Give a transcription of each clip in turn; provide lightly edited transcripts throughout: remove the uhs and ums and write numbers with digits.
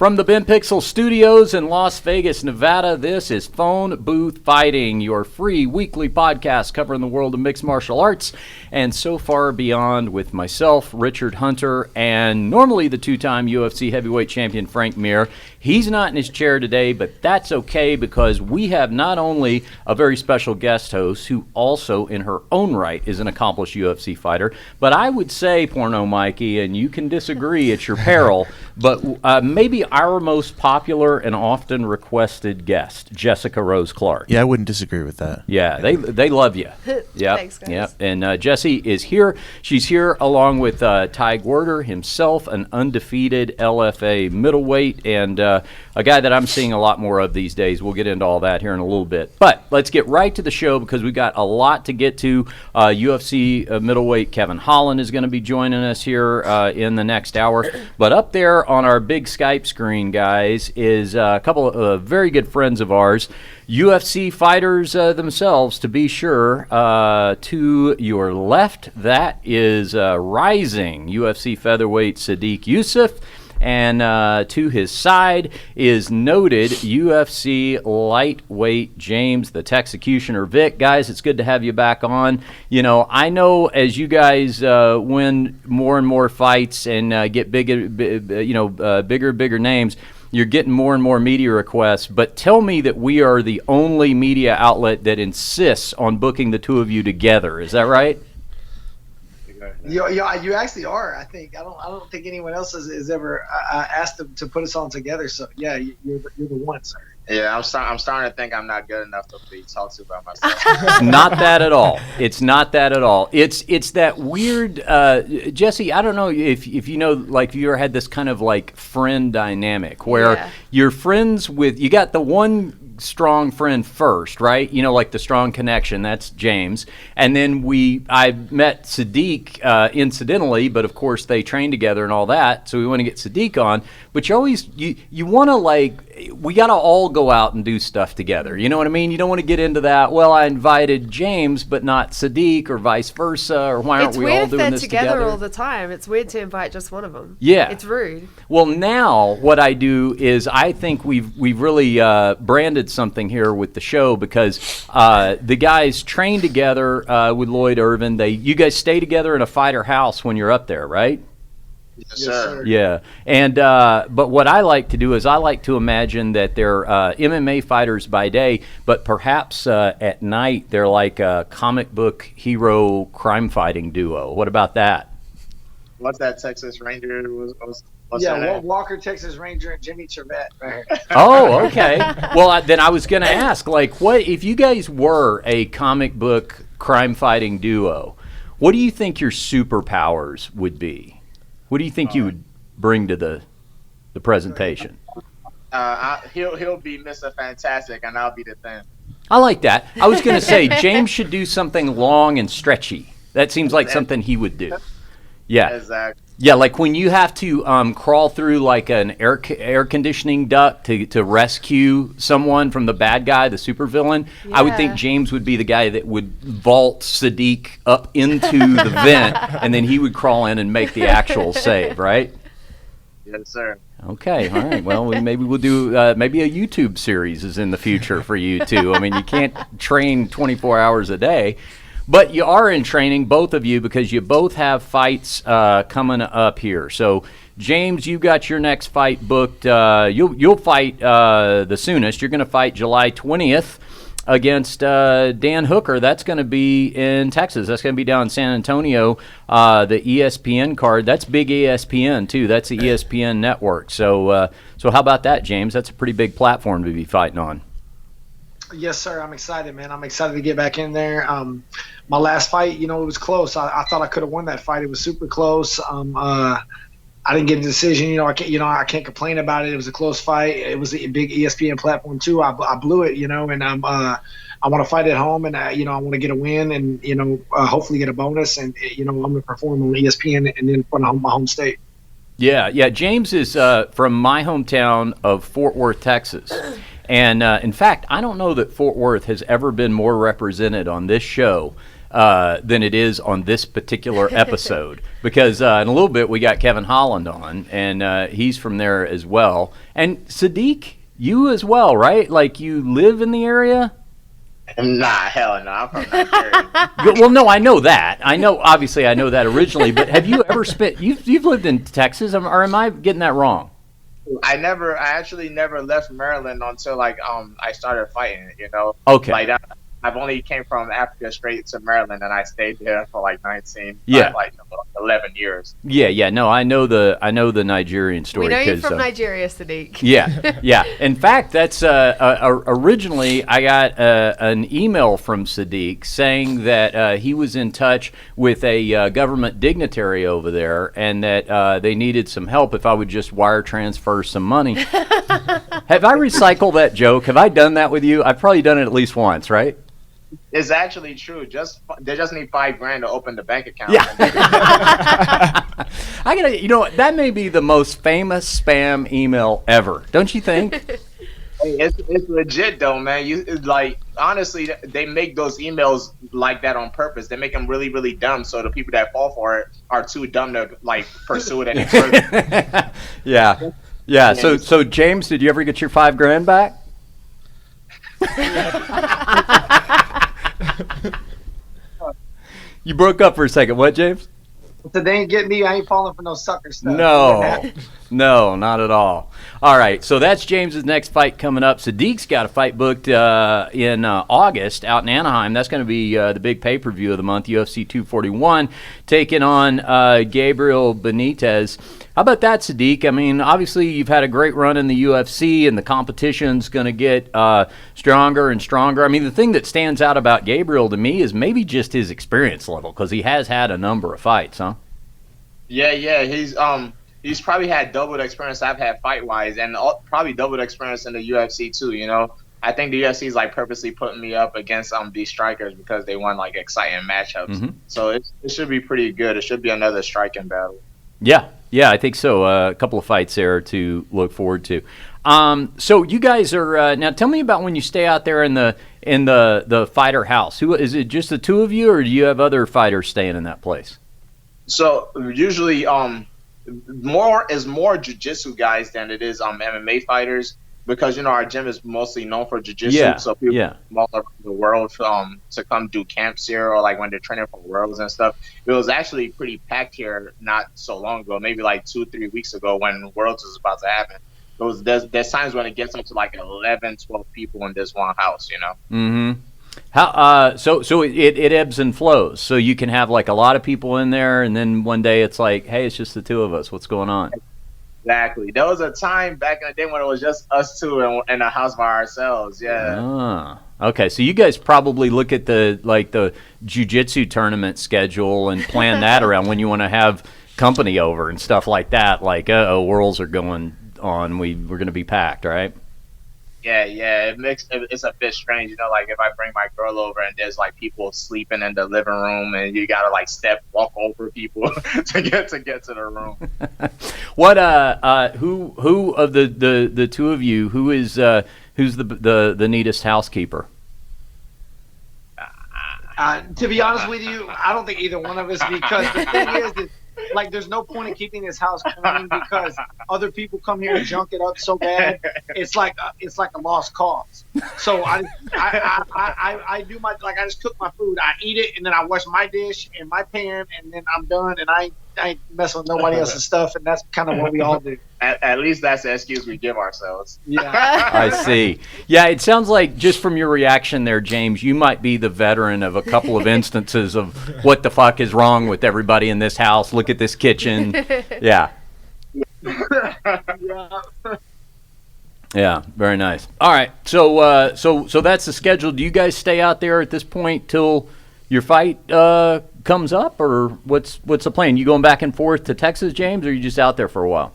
From the Ben Pixel Studios in Las Vegas, Nevada, this is Phone Booth Fighting, your free weekly podcast covering the world of mixed martial arts and so far beyond with myself, Richard Hunter, and normally the two-time UFC heavyweight champion Frank Mir. He's not in his chair today, but that's okay because we have not only a very special guest host who also in her own right is an accomplished UFC fighter, but I would say, Porno Mikey, and you can disagree at your peril, but maybe our most popular and often requested guest, Jessica Rose Clark. Yeah, I wouldn't disagree with that. Yeah, they love you. Yep. Thanks, guys. Yep. And Jessie is here. She's here along with Ty Gwerder himself, an undefeated LFA middleweight, and a guy that I'm seeing a lot more of these days. We'll get into all that here in a little bit. But let's get right to the show because we've got a lot to get to. UFC middleweight Kevin Holland is going to be joining us here in the next hour. But up there on our big Skype screen, guys, is a couple of very good friends of ours, UFC fighters themselves, to be sure. To your left, that is rising UFC featherweight Sodiq Yusuff. And to his side is noted UFC lightweight James the Texecutioner Vick. Guys, it's good to have you back on. You know, I know as you guys win more and more fights and get bigger and bigger names, you're getting more and more media requests, but tell me that we are the only media outlet that insists on booking the two of you together. Is that right? You actually are. I think I don't think anyone else has ever asked to put us on together. So yeah, you're the one, sir. Yeah, I'm starting to think I'm not good enough to be talked to by myself. Not that at all. It's not that at all. It's that weird, Jesse. I don't know if you know, like, you ever had this kind of like friend dynamic where you're friends with. You got the one strong friend first, right? You know, like the strong connection. That's James. And then I met Sodiq incidentally, but of course they train together and all that. So we want to get Sodiq on. But you want to, like, we got to all go out and do stuff together. You know what I mean? You don't want to get into that, well, I invited James, but not Sodiq, or vice versa, or why aren't we all doing this together? It's weird if they're together all the time. It's weird to invite just one of them. Yeah. It's rude. Well, now what I do is I think we've really branded something here with the show because the guys train together with Lloyd Irvin. You guys stay together in a fighter house when you're up there, right? Yes, sir. Yeah, and but what I like to do is I like to imagine that they're MMA fighters by day, but perhaps at night they're like a comic book hero crime fighting duo. What about that? What's that Texas Ranger? Walker, Texas Ranger, and Jimmy Trevette. Right. Oh, okay. Well, then I was going to ask, like, what if you guys were a comic book crime fighting duo? What do you think your superpowers would be? What do you think you would bring to the presentation? He'll be Mr. Fantastic, and I'll be the Thing. I like that. I was going to say James should do something long and stretchy. That seems like something he would do. Yeah. Exactly. Yeah, like when you have to crawl through like an air conditioning duct to rescue someone from the bad guy, the supervillain. Yeah. I would think James would be the guy that would vault Sodiq up into the vent, and then he would crawl in and make the actual save, right? Yes, sir. Okay, all right. Well, maybe we'll do maybe a YouTube series is in the future for you too. I mean, you can't train 24 hours a day. But you are in training, both of you, because you both have fights coming up here. So, James, you got your next fight booked. You'll fight the soonest. You're going to fight July 20th against Dan Hooker. That's going to be in Texas. That's going to be down in San Antonio. The ESPN card. That's big ESPN too. That's the ESPN network. So how about that, James? That's a pretty big platform to be fighting on. Yes, sir. I'm excited, man. I'm excited to get back in there. My last fight, it was close. I thought I could have won that fight. It was super close. I didn't get a decision. I can't complain about it. It was a close fight. It was a big ESPN platform too. I blew it, and I want to fight at home, and I want to get a win, and hopefully get a bonus, and I'm going to perform on ESPN and then from my home state. Yeah. James is from my hometown of Fort Worth, Texas. And in fact, I don't know that Fort Worth has ever been more represented on this show than it is on this particular episode because in a little bit we got Kevin Holland on, and he's from there as well. And Sodiq, you as well, right? Like you live in the area? Nah, hell no. I'm from Nigeria. Well, no, I know that. Obviously, I know that originally. But have you ever spent? You've lived in Texas, or am I getting that wrong? I actually never left Maryland until like I started fighting. You know. Okay. Like I've only came from Africa straight to Maryland, and I stayed there for like 11 years. Yeah. No, I know the Nigerian story. We know you're from Nigeria, Sodiq. Yeah. In fact, that's originally I got an email from Sodiq saying that he was in touch with a government dignitary over there, and that they needed some help if I would just wire transfer some money. Have I recycled that joke? Have I done that with you? I've probably done it at least once, right? It's actually true. They just need $5,000 to open the bank account. Yeah. That may be the most famous spam email ever. Don't you think? Hey, it's legit though, man. Honestly, they make those emails like that on purpose. They make them really, really dumb, so the people that fall for it are too dumb to like pursue it any further. Yeah. So James, did you ever get your $5,000 back? You broke up for a second. What, James? So they ain't get me. I ain't falling for no sucker stuff. No, not at all. All right, so that's James's next fight coming up. Sodiq's got a fight booked in August out in Anaheim. That's going to be the big pay-per-view of the month, UFC 241, taking on Gabriel Benitez. How about that, Sodiq? I mean, obviously you've had a great run in the UFC, and the competition's going to get stronger and stronger. I mean, the thing that stands out about Gabriel to me is maybe just his experience level, because he has had a number of fights, huh? Yeah. He's probably had double the experience I've had fight-wise, and probably double the experience in the UFC too, you know? I think the UFC is like purposely putting me up against these strikers because they want like exciting matchups. Mm-hmm. So it should be pretty good. It should be another striking battle. Yeah, I think so. A couple of fights there to look forward to. So you guys are now. Tell me about when you stay out there in the fighter house. Who is it? Just the two of you, or do you have other fighters staying in that place? So usually, more jiu-jitsu guys than it is MMA fighters, because our gym is mostly known for jiu-jitsu. Yeah, so people from all over the world to come do camps here, or like when they're training for Worlds and stuff. It was actually pretty packed here not so long ago, maybe like 2-3 weeks ago when Worlds was about to happen. There's times when it gets up to like 11, 12 people in this one house, Mm-hmm. How so it ebbs and flows. So you can have like a lot of people in there, and then one day it's like, hey, it's just the two of us. What's going on? Exactly. There was a time back in the day when it was just us two in a house by ourselves. Yeah. Okay. So you guys probably look at the jiu-jitsu tournament schedule and plan that around when you want to have company over and stuff like that. Like, Worlds are going on. We're going to be packed, right? Yeah. It's a bit strange, like if I bring my girl over and there's like people sleeping in the living room and you gotta like walk over people to get to the room. What who of the two of you who's the neatest housekeeper? To be honest with you, I don't think either one of us, because the thing is like, there's no point in keeping this house clean because other people come here and junk it up so bad. It's like a lost cause. So I do I just cook my food. I eat it, and then I wash my dish and my pan, and then I'm done. And I ain't messing with nobody else's stuff. And that's kind of what we all do. At least that's the excuse we give ourselves. Yeah. I see. Yeah, it sounds like, just from your reaction there, James, you might be the veteran of a couple of instances of what the fuck is wrong with everybody in this house. Look at this kitchen. Yeah. Yeah, very nice. All right, so that's the schedule. Do you guys stay out there at this point till your fight comes up, or what's the plan? You going back and forth to Texas, James, or are you just out there for a while?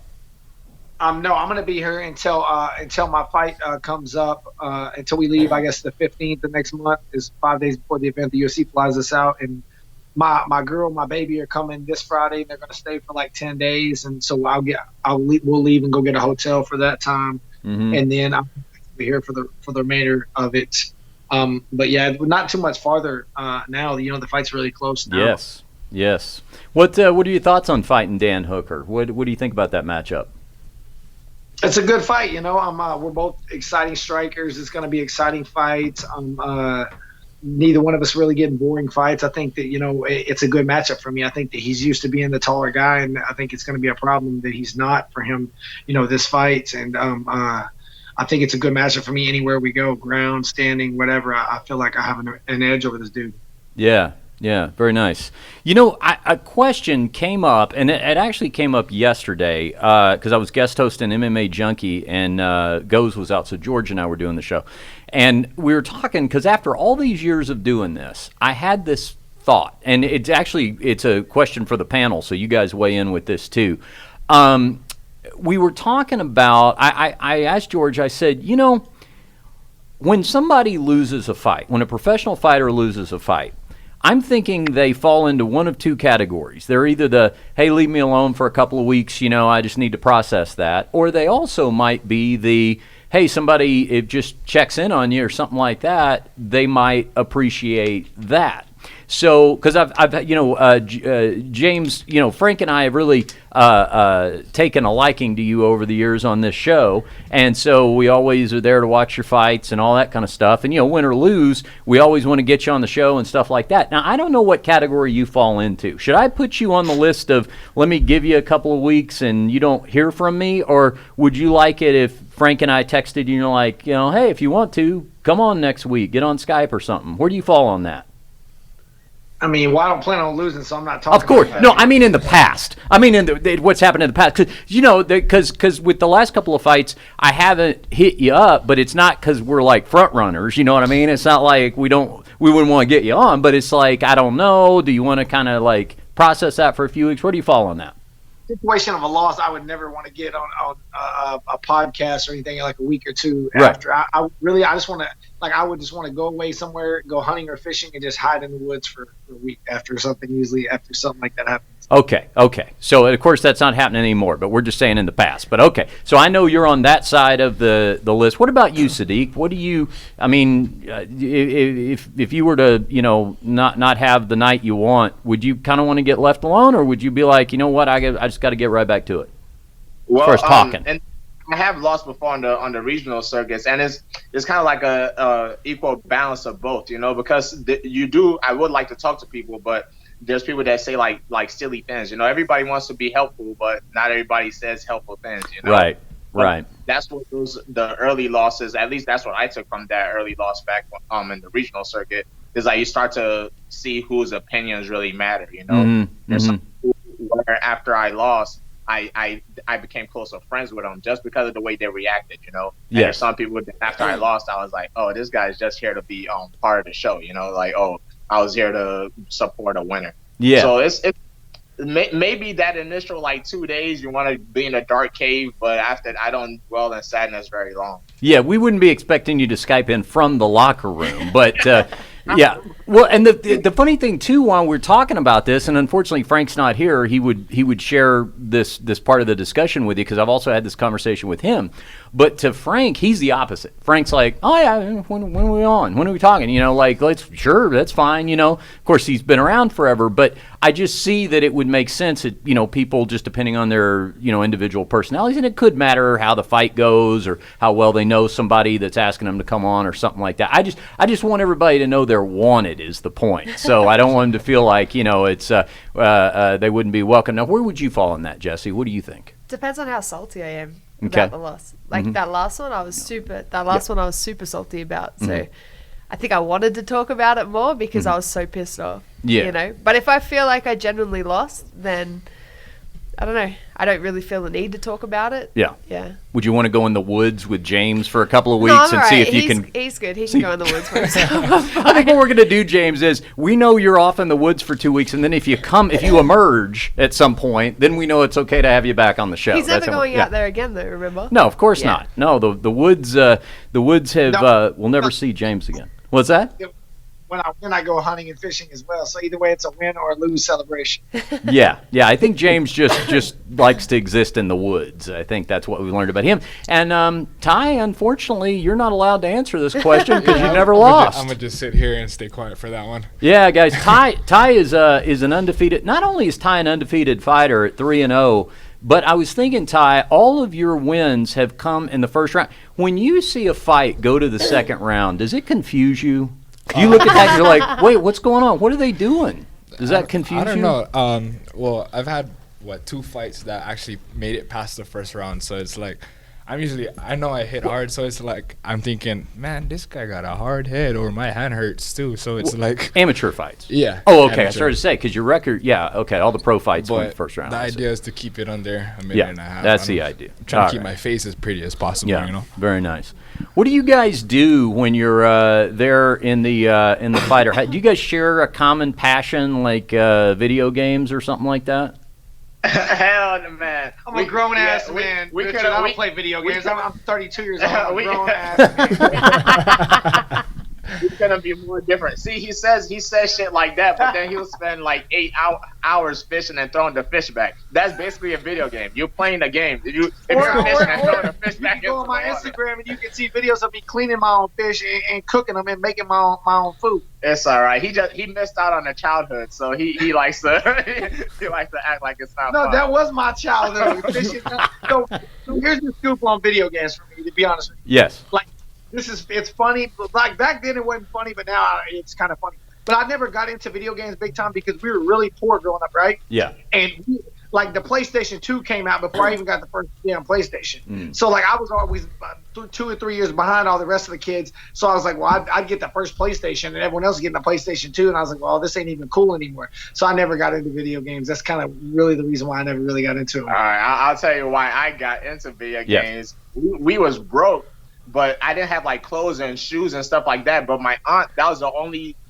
No, I'm going to be here until my fight comes up, until we leave. I guess the 15th of next month is 5 days before the event. The UFC flies us out, and my girl, my baby are coming this Friday. They're going to stay for like 10 days, and so we'll leave and go get a hotel for that time, and then I'll be here for the remainder of it. But yeah, not too much farther now. The fight's really close now. Yes. What are your thoughts on fighting Dan Hooker? What do you think about that matchup? It's a good fight. We're both exciting strikers. It's going to be exciting fights. Neither one of us really getting boring fights. I think that, it's a good matchup for me. I think that he's used to being the taller guy, and I think it's going to be a problem that he's not for him, this fight. And I think it's a good matchup for me anywhere we go, ground, standing, whatever. I feel like I have an edge over this dude. Yeah, very nice. A question came up, and it actually came up yesterday because I was guest hosting MMA Junkie, and Goes was out, so George and I were doing the show. And we were talking because after all these years of doing this, I had this thought, and it's a question for the panel, so you guys weigh in with this too. We were talking about, I asked George, I said, when somebody loses a fight, when a professional fighter loses a fight, I'm thinking they fall into one of two categories. They're either the, hey, leave me alone for a couple of weeks, I just need to process that. Or they also might be the, hey, somebody it just checks in on you or something like that, they might appreciate that. So, because James, Frank and I have really taken a liking to you over the years on this show, and so we always are there to watch your fights and all that kind of stuff. And win or lose, we always want to get you on the show and stuff like that. Now, I don't know what category you fall into. Should I put you on the list of let me give you a couple of weeks and you don't hear from me, or would you like it if Frank and I texted you and you're like, hey, if you want to, come on next week, get on Skype or something? Where do you fall on that? I mean, I don't plan on losing, so I'm not talking. Of course, about that. no. I mean, in the past. I mean, in what's happened in the past. Because with the last couple of fights, I haven't hit you up, but it's not because we're like front runners. You know what I mean? It's not like we wouldn't want to get you on, but it's like I don't know. Do you want to kind of like process that for a few weeks? Where do you fall on that? Situation of a loss, I would never want to get on a podcast or anything like a week or two after. I just want to, I would just want to go away somewhere, go hunting or fishing, and just hide in the woods for a week after something like that happens. Okay. So, of course, that's not happening anymore, but we're just saying in the past. But, okay. So I know you're on that side of the list. What about you, Sodiq? What do you – I mean, if you were to, not have the night you want, would you kind of want to get left alone, or would you be like, you know what, I just got to get right back to it? Well, first talking. And I have lost before on the regional circuits, and it's kind of like a equal balance of both, because I would like to talk to people, but there's people that say like silly things, everybody wants to be helpful, but not everybody says helpful things, Right. That's what the early losses, at least that's what I took from that early loss back in the regional circuit, is like you start to see whose opinions really matter, There's some people where after I lost, I became closer friends with them just because of the way they reacted, And there's some people that after I lost, I was like, oh, this guy's just here to be part of the show, oh, I was here to support a winner. Yeah. So it's maybe that initial 2 days you want to be in a dark cave, but after that, I don't dwell in sadness very long. Yeah, we wouldn't be expecting you to Skype in from the locker room, but yeah. Well, and the funny thing too, while we're talking about this, and unfortunately Frank's not here, he would share this part of the discussion with you because I've also had this conversation with him. But to Frank, he's the opposite. Frank's like, oh yeah, when are we on? When are we talking? Sure, that's fine. Of course he's been around forever, but I just see that it would make sense that people just depending on their individual personalities, and it could matter how the fight goes or how well they know somebody that's asking them to come on or something like that. I just want everybody to know they're wanted is the point. So I don't want them to feel like it's they wouldn't be welcome. Now, where would you fall on that, Jesse? What do you think? Depends on how salty I am about the loss. That last one, I was super salty about. So I think I wanted to talk about it more because I was so pissed off. Yeah. But if I feel like I genuinely lost, then I don't know. I don't really feel the need to talk about it. Yeah. Would you want to go in the woods with James for a couple of weeks and see if you can? He's good. He can go in the woods for himself. I think what we're going to do, James, is we know you're off in the woods for 2 weeks, and then if you emerge at some point, then we know it's okay to have you back on the show. He's never going out there again, though. Remember? No, of course not. No, the woods have. We'll never see James again. What's that? when I win, I go hunting and fishing as well. So either way, it's a win or a lose celebration. Yeah. I think James just likes to exist in the woods. I think that's what we learned about him. And Ty, unfortunately, you're not allowed to answer this question because you've never lost. I'm gonna just sit here and stay quiet for that one. Yeah, guys. Ty is an undefeated. Not only is Ty an undefeated fighter at 3-0. But I was thinking, Ty, all of your wins have come in the first round. When you see a fight go to the second round, does it confuse you? You look at that and you're like, wait, what's going on? What are they doing? Does that confuse you? I don't know. Well, I've had, 2 fights that actually made it past the first round. So it's like, I know I hit hard, so it's like I'm thinking, man, this guy got a hard head, or my hand hurts too. So it's like amateur fights. Yeah. Oh, okay. Amateur. I started to say because your record, yeah, okay. All the pro fights went the first round. The idea is to keep it under a minute and a half. That's the idea. I'm trying to keep my face as pretty as possible. Yeah, you know. Very nice. What do you guys do when you're there in the fighter? Do you guys share a common passion like video games or something like that? Hell no, man. I'm a grown ass man. We Richard, could. I don't play video games. I'm 32 years old. I'm a grown ass man. It's gonna be more different. See, he says shit like that, but then he'll spend like 8 hours fishing and throwing the fish back. That's basically a video game. You're playing a game. If you're fishing and throwing the fish back, you go on my Instagram and you can see videos of me cleaning my own fish and cooking them and making my own food. It's all right. He missed out on the childhood, so he likes to he likes to act like it's not. No, fun. that was my childhood. Fishing. So here's the scoop on video games for me, to be honest with you. Yes. Like, it's funny. Like back then it wasn't funny, but now it's kind of funny. But I never got into video games big time because we were really poor growing up, right? Yeah. And like the PlayStation 2 came out before I even got the first damn PlayStation. So like I was always 2 or 3 years behind all the rest of the kids. So I was like, well, I'd get the first PlayStation and everyone else was getting a PlayStation 2. And I was like, well, this ain't even cool anymore. So I never got into video games. That's kind of really the reason why I never really got into it. All right, I'll tell you why I got into video games. We was broke. But I didn't have like clothes and shoes and stuff like that. But my aunt, that was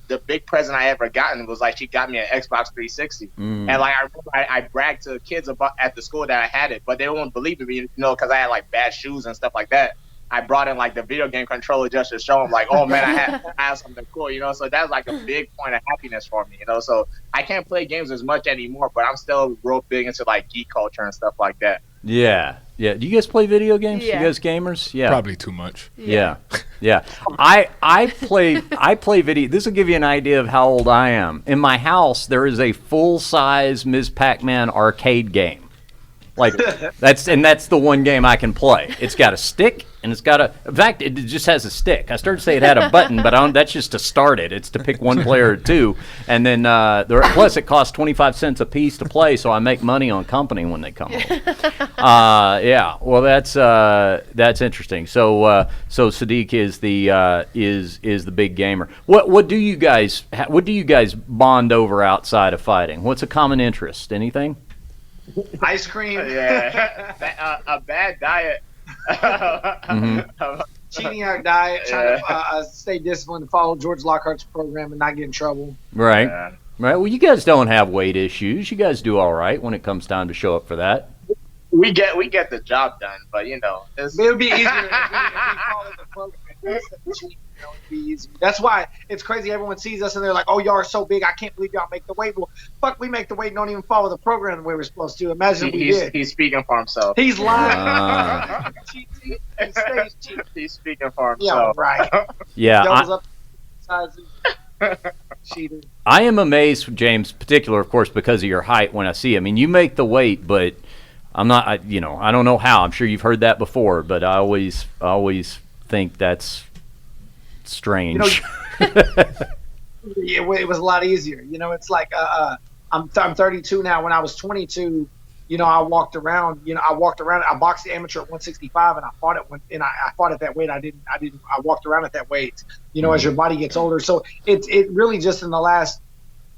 the big present I ever gotten was like she got me an Xbox 360. And like I remember I bragged to kids about at the school that I had it, but they wouldn't believe me, because I had like bad shoes and stuff like that. I brought in like the video game controller just to show them like, oh man, I have something cool, So that's like a big point of happiness for me, So I can't play games as much anymore, but I'm still real big into like geek culture and stuff like that. Yeah. Do you guys play video games? Yeah. You guys gamers? Yeah. Probably too much. Yeah. I play video. This will give you an idea of how old I am. In my house, there is a full-size Ms. Pac-Man arcade game. Like that's the one game I can play. It's got a stick and it's got in fact, it just has a stick. I started to say it had a button, but that's just to start it. It's to pick one player or two, and then plus it costs 25 cents a piece to play, so I make money on company when they come home. Yeah, well that's interesting. So Sodiq is the big gamer. What do you guys bond over outside of fighting? What's a common interest? Anything? Ice cream. Yeah. A bad diet. Cheating our diet, trying to stay disciplined, to follow George Lockhart's program and not get in trouble. Right. Yeah. Right. Well, you guys don't have weight issues. You guys do all right when it comes time to show up for that. We get the job done, but it would be easier if we followed the program. It'd be easier. That's why it's crazy. Everyone sees us and they're like, "Oh, y'all are so big. I can't believe y'all make the weight." Well, fuck, we make the weight and don't even follow the program the way we're supposed to. Imagine if we did. He's speaking for himself. He's lying. He's speaking for himself. Yeah, right. Yeah. Cheater. I am amazed, James, particular, of course, because of your height. When I see, I mean, you make the weight, but I'm not. I don't know how. I'm sure you've heard that before, but I always think that's strange. It was a lot easier. It's like I'm 32 now. When I was 22, I walked around. I boxed the amateur at 165, and I fought I fought at that weight. I walked around at that weight. As your body gets older. So it really just in the last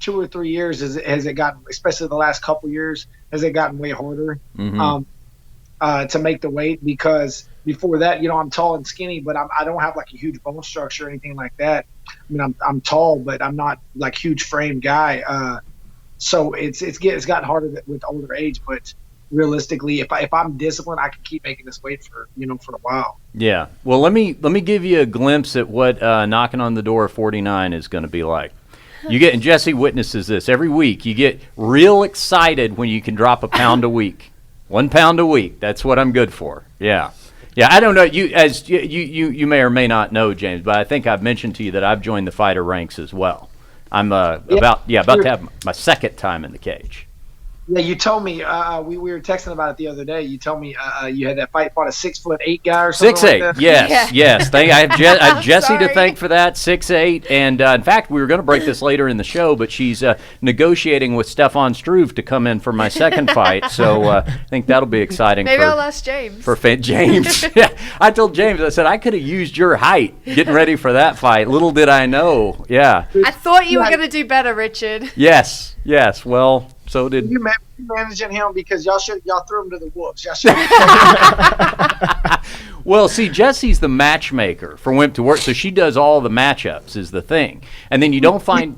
2 or 3 years has it gotten, especially the last couple years, has it gotten way harder to make the weight, because before that, I'm tall and skinny, but I don't have like a huge bone structure or anything like that. I mean, I'm tall, but I'm not like huge frame guy. So it's gotten harder with older age, but realistically, if I'm disciplined, I can keep making this weight for a while. Yeah. Well, let me give you a glimpse at what knocking on the door of 49 is going to be like. You get, and Jesse witnesses this every week. You get real excited when you can drop a pound a week, 1 pound a week. That's what I'm good for. Yeah. Yeah, I don't know. You may or may not know, James, but I think I've mentioned to you that I've joined the fighter ranks as well. I'm about to have my second time in the cage. Yeah, you told me we were texting about it the other day. You told me you had that fight fought a 6'8" guy or something. 6'8", like that. yes. I have Jesse to thank for that. 6'8", and in fact, we were going to break this later in the show, but she's negotiating with Stefan Struve to come in for my second fight. So I think that'll be exciting. Maybe I'll ask James. James, yeah. I told James, I said I could have used your height getting ready for that fight. Little did I know. Yeah. I thought you were going to do better, Richard. Yes. Well. So did you managing him because y'all threw him to the wolves. Y'all should. Well, see, Jesse's the matchmaker for Wimp to Work, so she does all the matchups is the thing, and then you don't find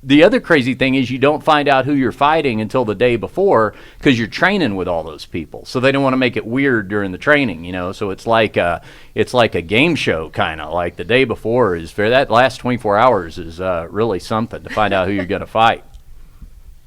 the other crazy thing is you don't find out who you're fighting until the day before because you're training with all those people. So they don't want to make it weird during the training, So it's like a game show kind of. Like the day before is fair. That last 24 hours is really something to find out who you're going to fight.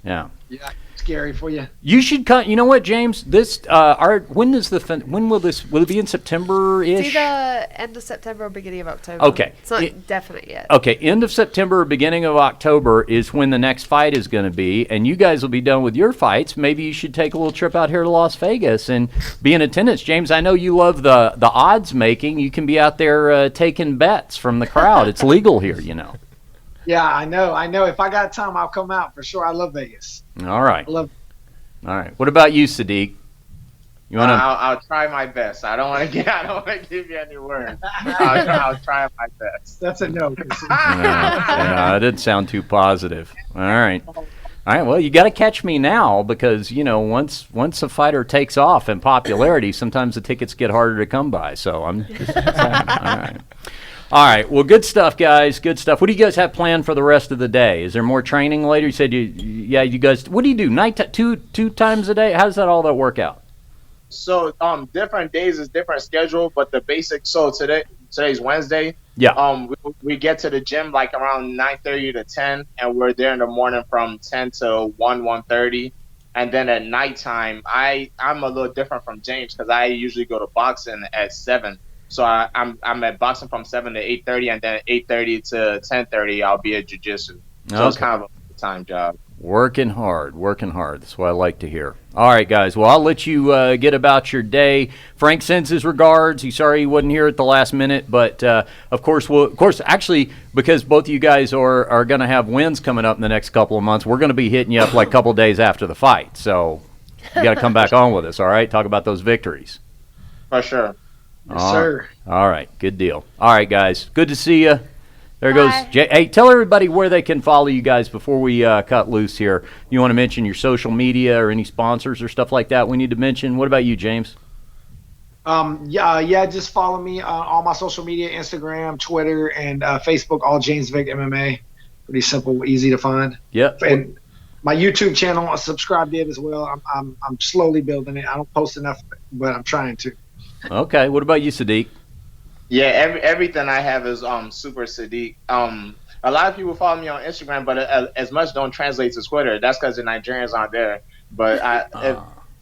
Yeah. Yeah. Scary for you. You should cut. You know what, James? This when will it be in September-ish? It's either end of September or beginning of October. Okay, it's not definite yet. Okay, end of September or beginning of October is when the next fight is going to be, and you guys will be done with your fights. Maybe you should take a little trip out here to Las Vegas and be in attendance, James. I know you love the odds making. You can be out there taking bets from the crowd. It's legal here, Yeah, I know. If I got time, I'll come out for sure. I love Vegas. All right. I love. All right. What about you, Sodiq? You want to? I'll try my best. I don't want to give you any words. I'll try my best. That's a no. That didn't sound too positive. All right. Well, you got to catch me now because once a fighter takes off in popularity, sometimes the tickets get harder to come by. So I'm just all right. Well, good stuff, guys. Good stuff. What do you guys have planned for the rest of the day? Is there more training later? You said you guys. What do you do? Two times a day? How does all that work out? So different days is different schedule, but the basic. So today's Wednesday. Yeah. We get to the gym like around 9:30 to 10, and we're there in the morning from 10 to 1:30. And then at nighttime, I'm a little different from James because I usually go to boxing at 7. So I'm at boxing from 7 to 8:30, and then at 8:30 to 10:30 I'll be at jiu-jitsu. So It's kind of a full-time job. Working hard. That's what I like to hear. All right, guys. Well, I'll let you get about your day. Frank sends his regards. He's sorry he wasn't here at the last minute, but of course, actually, because both of you guys are going to have wins coming up in the next couple of months, we're going to be hitting you up like a couple days after the fight. So you got to come back on with us. All right, talk about those victories. For sure. Yes, sir. All right, good deal. All right, guys, good to see you. There goes Bye. Jay. Hey, tell everybody where they can follow you guys before we cut loose here. You want to mention your social media or any sponsors or stuff like that we need to mention? What about you, James? Just follow me on all my social media, Instagram, Twitter, and Facebook, all James Vick MMA. Pretty simple, easy to find. Yep. And my YouTube channel, I subscribe to it as well. I'm slowly building it. I don't post enough, but I'm trying to. Okay. What about you, Sodiq? Yeah, everything I have is super Sodiq. A lot of people follow me on Instagram, but as much don't translate to Twitter. That's because the Nigerians aren't there. But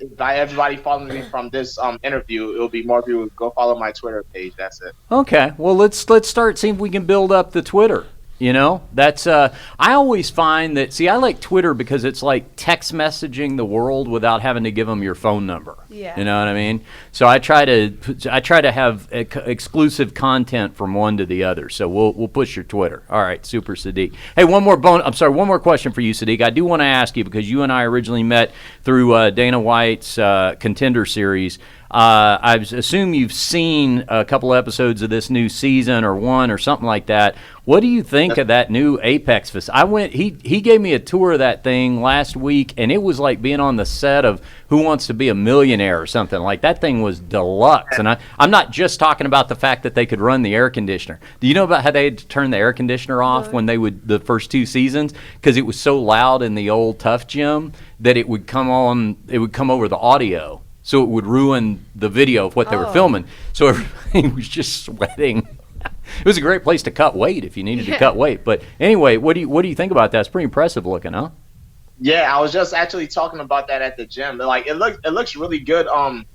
if everybody follows me from this interview, it'll be more people. Go follow my Twitter page. That's it. Okay. Well, let's start seeing if we can build up the Twitter. That's I always find that. See, I like Twitter because it's like text messaging the world without having to give them your phone number. Yeah. You know what I mean? So I try to have exclusive content from one to the other. So we'll push your Twitter. All right, super Sodiq. Hey, one more question for you, Sodiq. I do want to ask you because you and I originally met through Dana White's Contender Series. I assume you've seen a couple episodes of this new season or one or something like that. What do you think of that new Apex facility? He gave me a tour of that thing last week, and it was like being on the set of Who Wants to Be a Millionaire or something. Like, that thing was deluxe. And I'm not just talking about the fact that they could run the air conditioner. Do you know about how they had to turn the air conditioner off when they would, the first 2 seasons? Because it was so loud in the old Tough Gym that it would come over the audio. So it would ruin the video of what they were filming. So everybody was just sweating. It was a great place to cut weight if you needed to cut weight. But anyway, what do you think about that? It's pretty impressive looking, huh? Yeah, I was just actually talking about that at the gym. Like, it looks really good,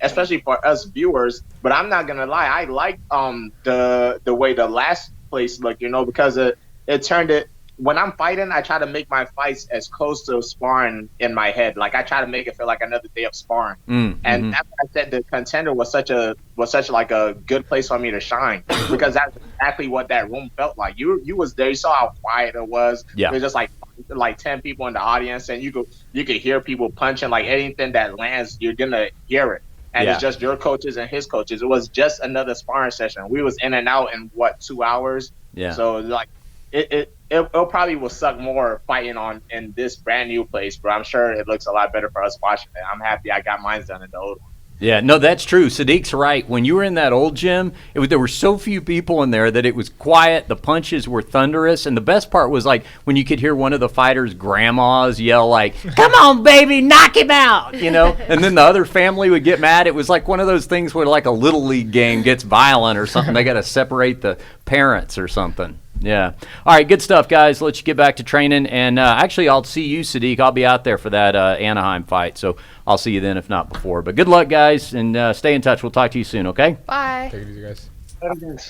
especially for us viewers. But I'm not gonna lie, I like the way the last place looked, because it turned it. When I'm fighting, I try to make my fights as close to sparring in my head. Like, I try to make it feel like another day of sparring. And that's why I said the Contender was such like a good place for me to shine, because that's exactly what that room felt like. You was there, you saw how quiet it was. Yeah. There's just like 10 people in the audience, and you could hear people punching. Like, anything that lands, you're gonna hear it. And it's just your coaches and his coaches. It was just another sparring session. We was in and out in 2 hours. Yeah. So like it probably will suck more fighting in this brand new place, but I'm sure it looks a lot better for us watching it. I'm happy I got mine done in the old one. Yeah, no, that's true. Sadiq's right. When you were in that old gym, there were so few people in there that it was quiet. The punches were thunderous. And the best part was, like, when you could hear one of the fighters' grandmas yell, like, "Come on, baby, knock him out," And then the other family would get mad. It was like one of those things where, like, a Little League game gets violent or something. They got to separate the parents or something. Yeah. All right, good stuff, guys. Let's get back to training. And actually, I'll see you, Sodiq. I'll be out there for that Anaheim fight. So I'll see you then, if not before. But good luck, guys, and stay in touch. We'll talk to you soon, okay? Bye. Take it easy, guys.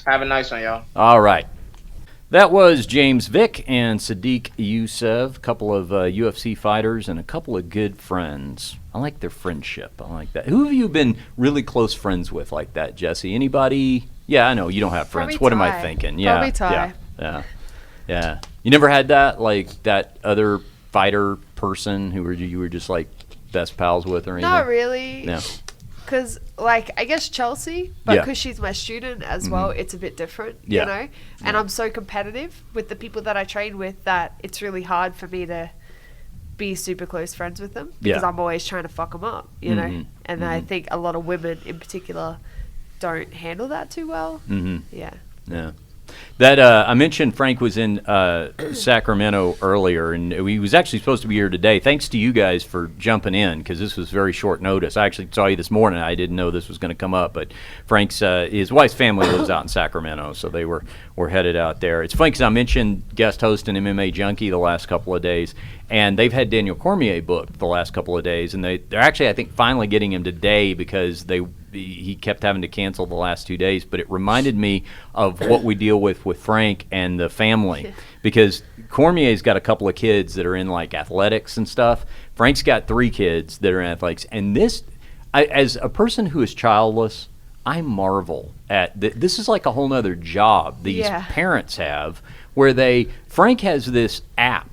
Have a nice one, y'all. All right. That was James Vick and Sodiq Yusuff, a couple of UFC fighters and a couple of good friends. I like their friendship. I like that. Who have you been really close friends with like that, Jesse? Anybody? Yeah, I know you don't have friends. Probably What am I Ty. thinking? Yeah, Probably Ty. Yeah. You never had that, like, that other fighter person who you were just like best pals with or anything? Not really. Yeah. Because, like, I guess Chelsea, but because she's my student as well, it's a bit different, you know? And I'm so competitive with the people that I train with that it's really hard for me to be super close friends with them because I'm always trying to fuck them up, you know? And I think a lot of women in particular don't handle that too well. Yeah. That I mentioned Frank was in Sacramento earlier, and he was actually supposed to be here today. Thanks to you guys for jumping in, because this was very short notice. I actually saw you this morning. I didn't know this was going to come up, but Frank's his wife's family lives out in Sacramento, so they were headed out there. It's funny because I mentioned guest hosting MMA Junkie the last couple of days, and they've had Daniel Cormier booked the last couple of days, and they're actually, I think, finally getting him today because he kept having to cancel the last 2 days. But it reminded me of what we deal with Frank and the family, because Cormier's got a couple of kids that are in like athletics and stuff. Frank's got 3 kids that are in athletics, and as a person who is childless, I marvel at this is like a whole nother job these parents have, where Frank has this app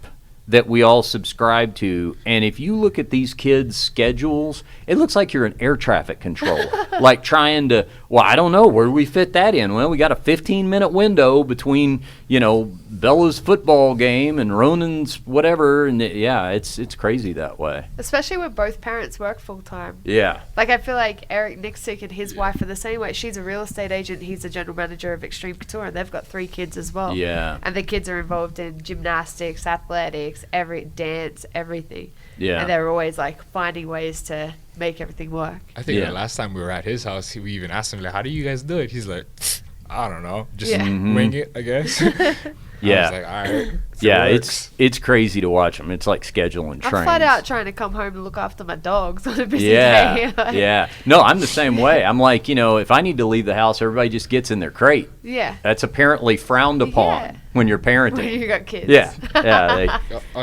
that we all subscribe to, and if you look at these kids' schedules, it looks like you're an air traffic controller, like trying to, I don't know, where do we fit that in? Well, we got a 15-minute window between, Bella's football game and Ronan's whatever, and it's crazy that way. Especially when both parents work full-time. Yeah. Like, I feel like Eric Nixick and his wife are the same way. She's a real estate agent, he's a general manager of Extreme Couture, and they've got 3 kids as well. Yeah. And the kids are involved in gymnastics, athletics, dance, everything. Yeah. And they're always like finding ways to make everything work. I think the last time we were at his house, we even asked him, like, how do you guys do it? He's like, I don't know, just wing it, I guess. I was like, all right. Yeah, it's crazy to watch them. It's like scheduling trains. I'm flat out trying to come home and look after my dogs on a busy day. Yeah. No, I'm the same way. I'm like, if I need to leave the house, everybody just gets in their crate. Yeah. That's apparently frowned upon when you're parenting. When you got kids. Yeah.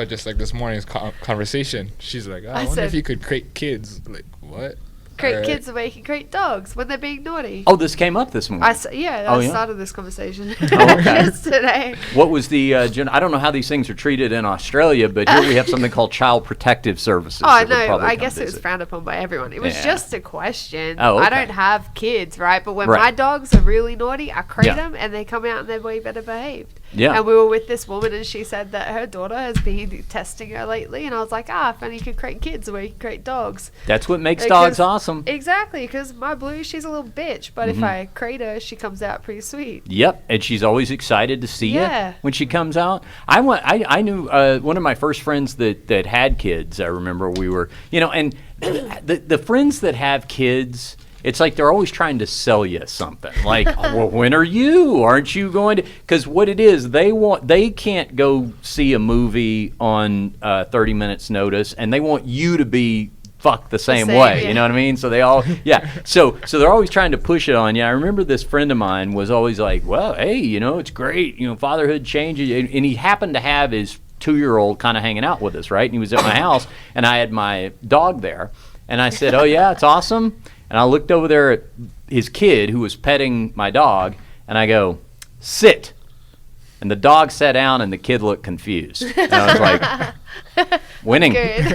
Just like this morning's conversation. She's like, I wonder if you could crate kids. Like, what? Create kids the way you can create dogs when they're being naughty. Oh, this came up this morning. I started this conversation yesterday. What was the? I don't know how these things are treated in Australia, but here we have something called Child Protective Services. Oh no, I guess it was frowned upon by everyone. It was just a question. Oh, okay. I don't have kids, right? But when my dogs are really naughty, I crate them, and they come out and they're way better behaved. Yeah. And we were with this woman, and she said that her daughter has been testing her lately, and I was like, if only you could create kids the way you can create dogs. That's what makes dogs awesome. Exactly, because my Blue, she's a little bitch, but if I crate her, she comes out pretty sweet. Yep, and she's always excited to see you when she comes out. I knew one of my first friends that had kids. I remember we were, and the friends that have kids. It's like they're always trying to sell you something. Like, well, when are you? Aren't you going to? Because what it is, they can't go see a movie on 30 minutes notice, and they want you to be fucked the same way. Yeah. You know what I mean? So they all, So they're always trying to push it on you. I remember this friend of mine was always like, well, hey, it's great. Fatherhood changes. And he happened to have his 2-year-old kind of hanging out with us, right? And he was at my house, and I had my dog there. And I said, oh, yeah, it's awesome. And I looked over there at his kid who was petting my dog, and I go, sit. And the dog sat down, and the kid looked confused. And I was like, winning. Good.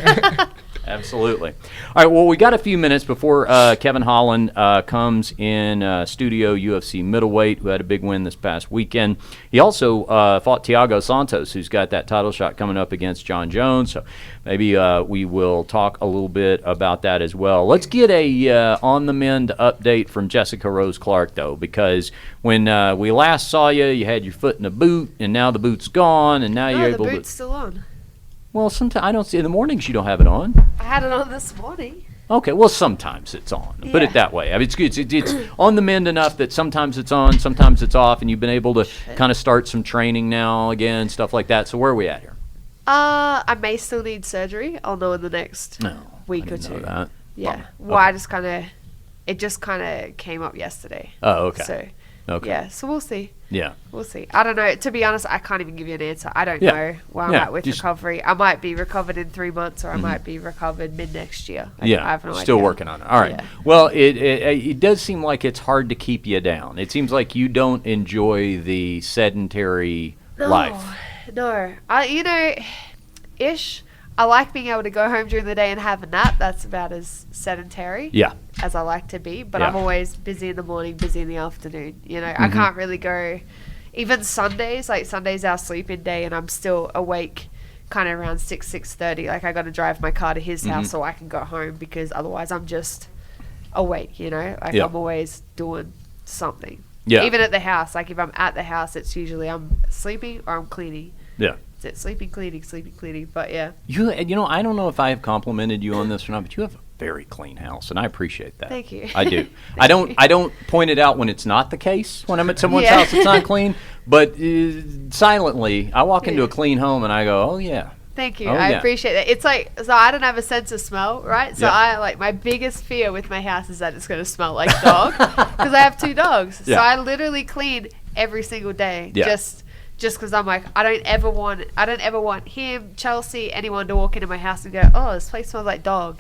Absolutely. All right, well, we got a few minutes before Kevin Holland comes in studio, UFC middleweight, who had a big win this past weekend. He also fought Thiago Santos, who's got that title shot coming up against John Jones. So maybe we will talk a little bit about that as well. Let's get a on-the-mend update from Jessica Rose Clark, though, because when we last saw you, you had your foot in a boot, and now the boot's gone, and now you're able to... the boot's still on. Well, sometimes I don't see in the mornings you don't have it on. I had it on this morning. Okay, well, sometimes it's on. Put it that way. I mean, it's on the mend enough that sometimes it's on, sometimes it's off, and you've been able to kind of start some training now again, stuff like that. So where are we at here? I may still need surgery. I'll know in the next week or two. Know that. Yeah. Well, okay. It just kind of came up yesterday. Oh, okay. So, okay. Yeah, so we'll see. Yeah. We'll see. I don't know. To be honest, I can't even give you an answer. I don't know where I'm at with recovery. I might be recovered in 3 months, or I might be recovered mid-next year. I have no still idea. Working on it. All right. Yeah. Well, it does seem like it's hard to keep you down. It seems like you don't enjoy the sedentary life. No. I like being able to go home during the day and have a nap. That's about as sedentary as I like to be. But I'm always busy in the morning, busy in the afternoon. I can't really go. Even Sundays, like Sunday's our sleep-in day, and I'm still awake kind of around 6:30. Like I got to drive my car to his house so I can go home, because otherwise I'm just awake, Like I'm always doing something. Yeah. Even at the house. Like if I'm at the house, it's usually I'm sleeping or I'm cleaning. Yeah. It's sleeping, cleaning. But yeah. I don't know if I have complimented you on this or not, but you have a very clean house, and I appreciate that. Thank you. I do. I don't point it out when it's not the case. When I'm at someone's house, it's not clean. But silently, I walk into a clean home and I go, "Oh yeah." Thank you. I appreciate that. It's like, so I don't have a sense of smell, right? So my biggest fear with my house is that it's going to smell like dog, because I have 2 dogs. Yeah. So I literally clean every single day. Yeah. Just because I'm like, I don't ever want him, Chelsea, anyone to walk into my house and go, oh, this place smells like dog,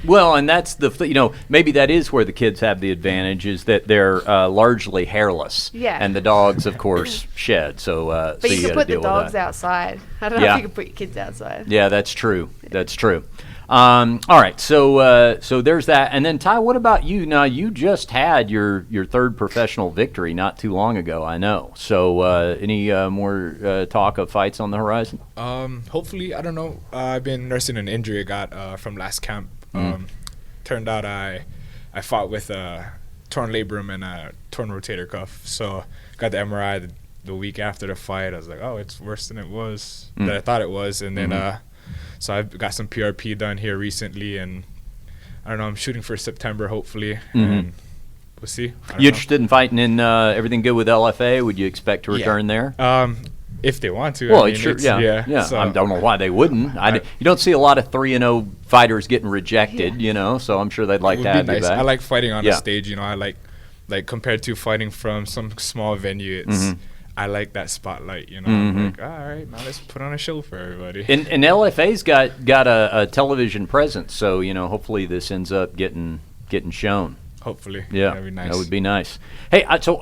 Well, and that's maybe that is where the kids have the advantage, is that they're largely hairless. Yeah. And the dogs, of course, shed. So, but you can put the dogs outside. I don't know if you can put your kids outside. Yeah, that's true. All right, so there's that. And then, Ty, what about you? Now, you just had your 3rd professional victory not too long ago, I know. So any more talk of fights on the horizon? Hopefully, I don't know. I've been nursing an injury I got from last camp. Turned out I fought with a torn labrum and a torn rotator cuff. So got the MRI the week after the fight. I was like, oh, it's worse than it was, that I thought it was. And then so I've got some PRP done here recently, and I don't know, I'm shooting for September, hopefully, and we'll see. You interested in fighting in everything good with LFA? Would you expect to return there? If they want to. Well, sure, yeah. So, I don't know why they wouldn't. You don't see a lot of 3-0 fighters getting rejected, so I'm sure they'd like to have you back. I like fighting on a stage, I like compared to fighting from some small venue, it's... I like that spotlight, I'm like, all right, now let's put on a show for everybody. And LFA's got a television presence, so hopefully this ends up getting getting shown. Hopefully. Yeah, That'd be nice. that would be nice. Hey, so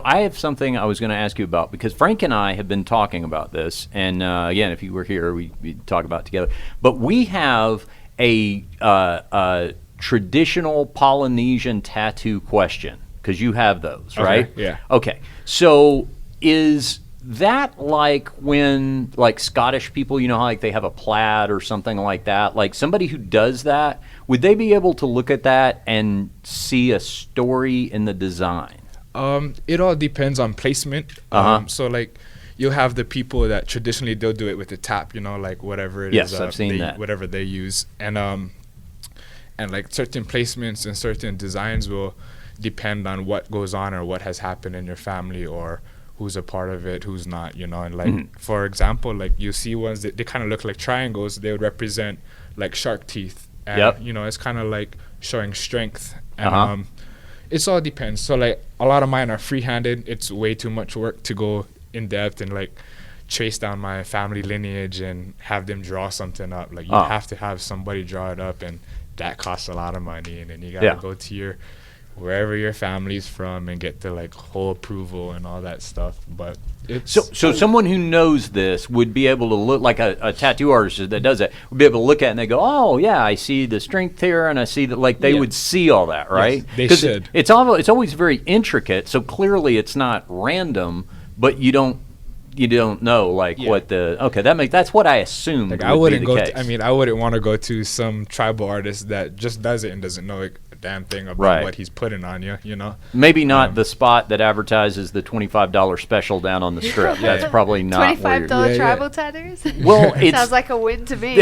I have something I was going to ask you about, because Frank and I have been talking about this, and again, if you were here, we talk about it together. But we have a traditional Polynesian tattoo question, because you have those, right? Yeah. Okay. So is that like when, like, Scottish people, you know how like they have a plaid or something like that? Like somebody who does that, would they be able to look at that and see a story in the design? It all depends on placement. So like you'll have the people that traditionally they'll do it with a tap, you know, like whatever it is. Yes, I've seen that. Whatever they use. And like certain placements and certain designs will depend on what goes on or what has happened in your family or who's a part of it, who's not, you know. And like, for example, like you see ones that they kind of look like triangles. They would represent like shark teeth. And, you know, it's kind of like showing strength. And it's all depends. So like a lot of mine are free-handed. It's way too much work to go in depth and like trace down my family lineage and have them draw something up. Like you have to have somebody draw it up, and that costs a lot of money. And then you gotta go to wherever your family's from and get the like whole approval and all that stuff. But it's so someone who knows this would be able to look, like a tattoo artist that does it would be able to look at it and they go, oh yeah, I see the strength here, and I see that, like they would see all that, right? Yes, they should. It's always very intricate, so clearly it's not random, but you don't know like what the that's what I assumed. Like I wouldn't go I wouldn't want to go to some tribal artist that just does it and doesn't know a damn thing about what he's putting on you, you know. Maybe not the spot that advertises the $25 special down on the strip. That's probably not $25 tribal tattoos. Well, it sounds like a win to me.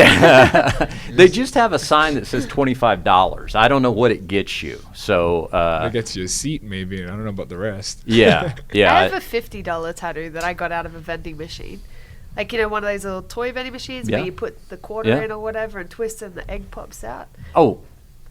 They just have a sign that says $25. I don't know what it gets you. So it gets you a seat, maybe. I don't know about the rest. Yeah. I have a $50 tattoo that I got out of a vending machine. Like, you know, one of those little toy vending machines where you put the quarter in or whatever and twist it and the egg pops out. Oh.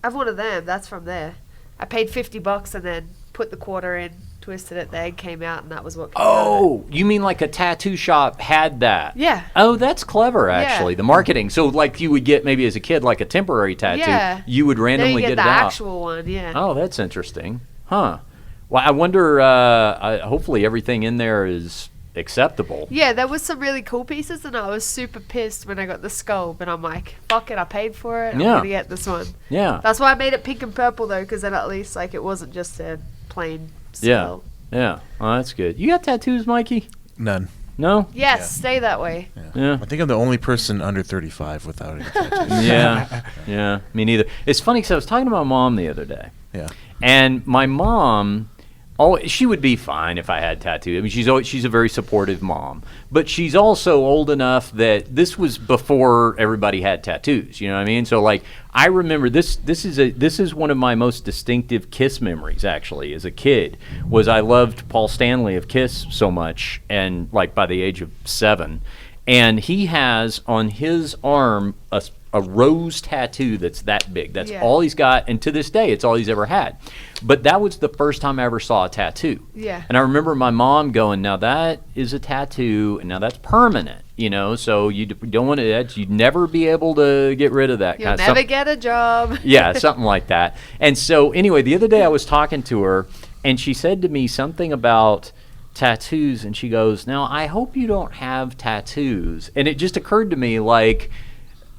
I have one of them. That's from there. I paid $50 and then put the quarter in, twisted it, the egg came out, and that was what came out. You mean like a tattoo shop had that? Yeah. Oh, that's clever, actually. The marketing. So, like, you would get maybe as a kid, like a temporary tattoo. Yeah. You would randomly get it out. the actual one, Oh, that's interesting. Huh. Well, I wonder, hopefully everything in there is acceptable. Yeah, there was some really cool pieces, and I was super pissed when I got the skull, but I'm like, fuck it, I paid for it, I'm gonna get this one. Yeah. That's why I made it pink and purple, though, because then at least, like, it wasn't just a plain skull. Yeah. Oh, that's good. You got tattoos, Mikey? None. No? Yes, stay that way. Yeah. I think I'm the only person under 35 without any tattoos. Yeah, me neither. It's funny because I was talking to my mom the other day. Yeah. And my mom, she would be fine if I had tattoos. I mean, she's a very supportive mom, but she's also old enough that this was before everybody had tattoos. You know what I mean? So like, I remember this is one of my most distinctive Kiss memories. Actually, as a kid, was I loved Paul Stanley of Kiss so much, and like by the age of 7, and he has on his arm a rose tattoo that's that big. That's all he's got, and to this day, it's all he's ever had. But that was the first time I ever saw a tattoo. Yeah. And I remember my mom going, now that is a tattoo, and now that's permanent, you know, so you don't want to, you'd never be able to get rid of that. You'll never get a job. Yeah, something like that. And so anyway, the other day I was talking to her, and she said to me something about tattoos, and she goes, now I hope you don't have tattoos. And it just occurred to me, like,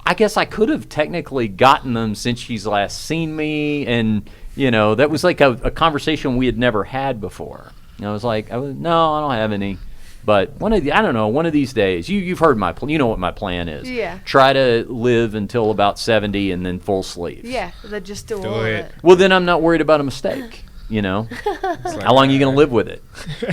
I guess I could have technically gotten them since she's last seen me, and you know, that was like a conversation we had never had before. And I was like, no, I don't have any. But one of these days, you've heard you know what my plan is. Yeah. Try to live until about 70 and then full sleeve. Yeah, then just do all of it. Well, then I'm not worried about a mistake. You know, how long are you going to live with it?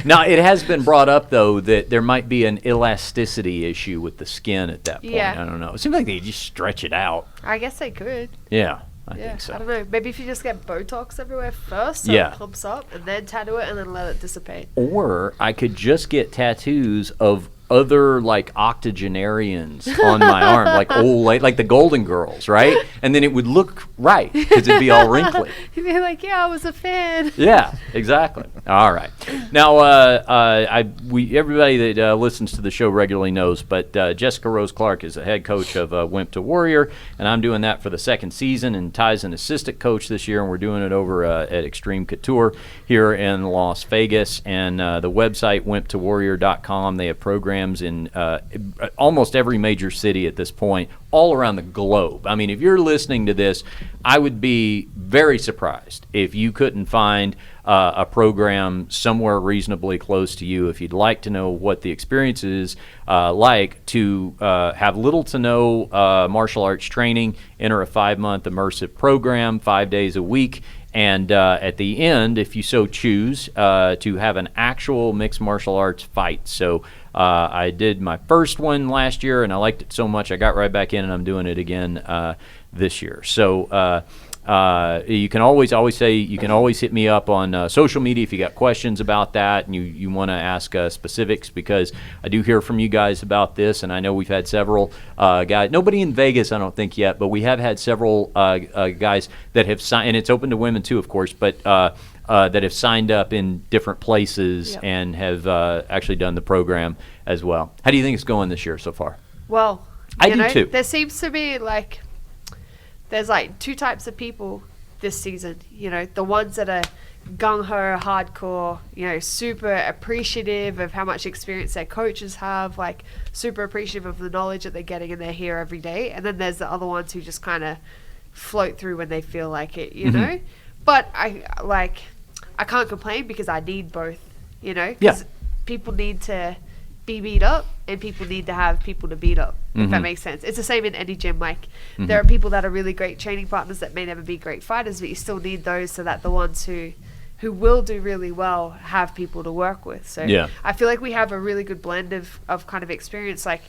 Now, it has been brought up, though, that there might be an elasticity issue with the skin at that point. Yeah. I don't know. It seems like they just stretch it out. I guess they could. Yeah, I think so. I don't know. Maybe if you just get Botox everywhere first, so it pumps up, and then tattoo it, and then let it dissipate. Or I could just get tattoos of other like octogenarians on my arm, like old, like the Golden Girls, right? And then it would look right because it'd be all wrinkly. You'd be like, yeah, I was a fan. Yeah, exactly. All right. Now, everybody that listens to the show regularly knows, but Jessica Rose Clark is the head coach of Wimp to Warrior, and I'm doing that for the second season, and Ty's an assistant coach this year, and we're doing it over at Extreme Couture here in Las Vegas, and the website wimptowarrior.com. They have programs in almost every major city at this point, all around the globe. I mean, if you're listening to this, I would be very surprised if you couldn't find a program somewhere reasonably close to you. If you'd like to know what the experience is like to have little to no martial arts training, enter a 5-month immersive program, 5 days a week. And at the end, if you so choose, to have an actual mixed martial arts fight. So I did my first one last year, and I liked it so much I got right back in, and I'm doing it again this year. So you can always say you can always hit me up on social media if you got questions about that and you want to ask specifics, because I do hear from you guys about this, and I know we've had several guys, nobody in Vegas I don't think yet, but we have had several guys that have signed, and it's open to women too, of course, but that have signed up in different places. Yep. And have actually done the program as well. How do you think it's going this year so far? Well, I do too. There seems to be there's like two types of people this season. The ones that are gung-ho, hardcore, super appreciative of how much experience their coaches have, like super appreciative of the knowledge that they're getting, and they're here every day. And then there's the other ones who just kind of float through when they feel like it, know? But I can't complain because I need both, because people need to be beat up and people need to have people to beat up, if that makes sense. It's the same in any gym. There are people that are really great training partners that may never be great fighters, but you still need those so that the ones who will do really well have people to work with. So I feel like we have a really good blend of kind of experience. Like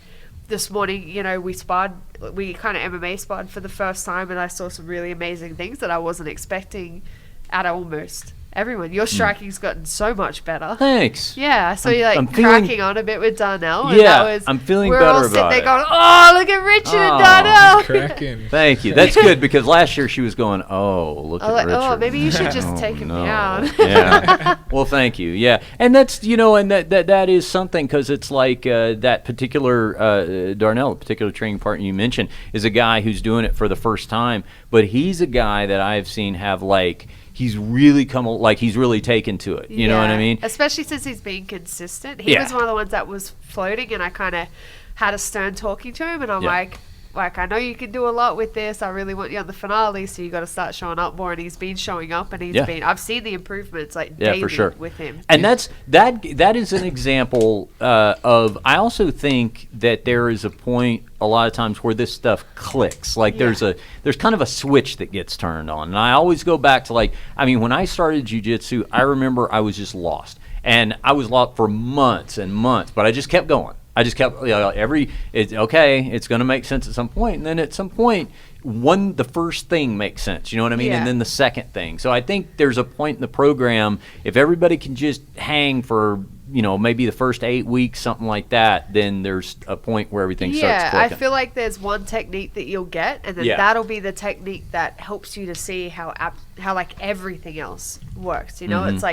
this morning, we kind of MMA sparred for the first time, and I saw some really amazing things that I wasn't expecting at almost everyone. Your striking's gotten so much better. Thanks. Yeah, so you're cracking on a bit with Darnell. And I'm feeling we're better all about sitting there it. going, oh, look at Richard and Darnell. Cracking. Thank you. That's good, because last year she was going, oh, look at Richard. Oh, maybe you should just take him down. Yeah. Well, thank you. Yeah. And that's, and that is something, because it's like that particular Darnell, the particular training partner you mentioned, is a guy who's doing it for the first time, but he's a guy that I've seen have he's really he's really taken to it. You know what I mean? Especially since he's being consistent. He was one of the ones that was floating, and I kind of had a stern talking to him, and I'm like, I know you can do a lot with this. I really want you on the finale, so you got to start showing up more. And he's been showing up, and I've seen the improvements daily for sure. with him. And that is an example of. I also think that there is a point a lot of times where this stuff clicks. There's kind of a switch that gets turned on. And I always go back to when I started jiu-jitsu, I remember I was just lost, and I was lost for months and months, but I just kept going. I just kept it's going to make sense at some point, and then at some point, the first thing makes sense. You know what I mean? Yeah. And then the second thing. So I think there's a point in the program, if everybody can just hang for maybe the first 8 weeks, something like that, then there's a point where everything starts clicking. I feel like there's one technique that you'll get, and then that'll be the technique that helps you to see how everything else works. It's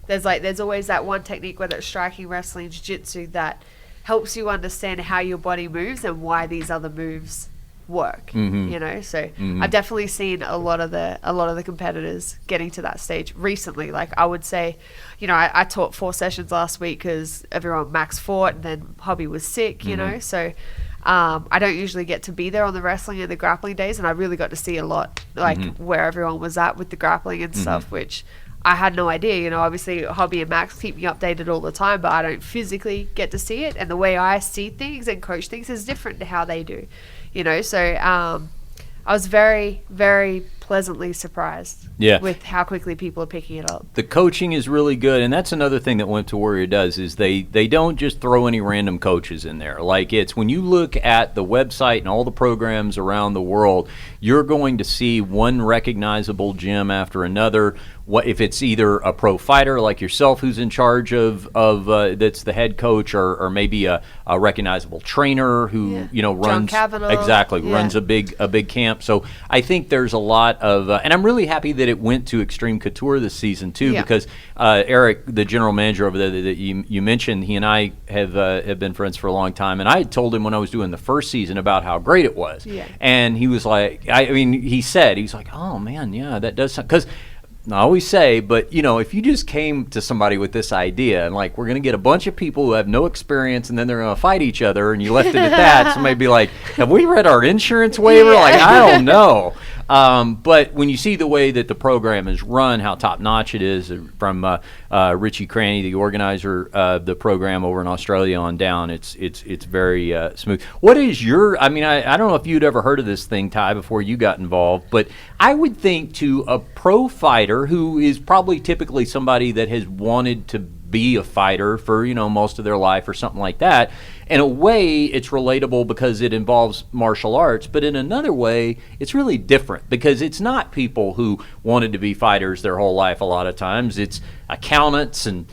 there's always that one technique, whether it's striking, wrestling, jiu-jitsu, that helps you understand how your body moves and why these other moves work. So I've definitely seen a lot of the competitors getting to that stage recently. I would say, I taught 4 sessions last week because everyone max fought, and then hobby was sick. So I don't usually get to be there on the wrestling and the grappling days, and I really got to see a lot where everyone was at with the grappling and stuff, which I had no idea. Obviously Hobby and Max keep me updated all the time, but I don't physically get to see it, and the way I see things and coach things is different to how they do. So I was very, very pleasantly surprised with how quickly people are picking it up. The coaching is really good, and that's another thing that Wimp to Warrior does, is they don't just throw any random coaches in there. It's when you look at the website and all the programs around the world, you're going to see one recognizable gym after another what if it's either a pro fighter like yourself who's in charge of that's the head coach, or maybe a recognizable trainer who runs runs a big camp. So I think there's a lot of and I'm really happy that it went to Extreme Couture this season too, because Eric, the general manager over there that you mentioned, he and I have been friends for a long time, and I had told him when I was doing the first season about how great it was, and he was like, he's like, oh man, yeah, that does sound, because I always say, but if you just came to somebody with this idea and like, we're going to get a bunch of people who have no experience and then they're going to fight each other, and you left it at that, somebody would be like, have we read our insurance waiver? Like, I don't know. But when you see the way that the program is run, how top notch it is, from Richie Cranny, the organizer of the program over in Australia on down, it's very smooth. What is your? I don't know if you'd ever heard of this thing, Ty, before you got involved, but I would think to a pro fighter who is probably typically somebody that has wanted to be a fighter for most of their life or something like that. In a way, it's relatable because it involves martial arts, but in another way, it's really different because it's not people who wanted to be fighters their whole life. A lot of times, it's accountants and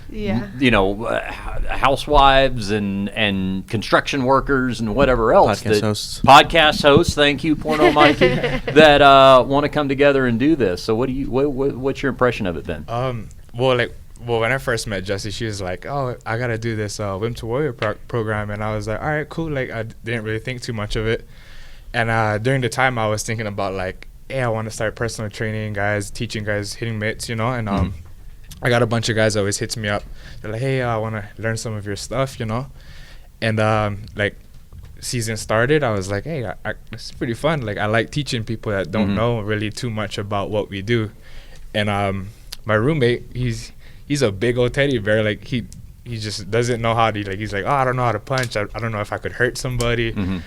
housewives and construction workers and whatever else. Podcast hosts. Thank you, Porno Mikey, that want to come together and do this. So, what's your impression of it, Ben? Well, when I first met Jessie, she was like, oh, I got to do this Women to Warrior program. And I was like, all right, cool. Like, I didn't really think too much of it. And during the time, I was thinking about, like, hey, I want to start personal training guys, teaching guys hitting mitts, And I got a bunch of guys that always hits me up. They're like, hey, I want to learn some of your stuff, And, season started, I was like, hey, it's pretty fun. Like, I like teaching people that don't know really too much about what we do. And my roommate, he's a big old teddy bear. Like, he just doesn't know how to, like, he's like, oh, I don't know how to punch. I don't know if I could hurt somebody. And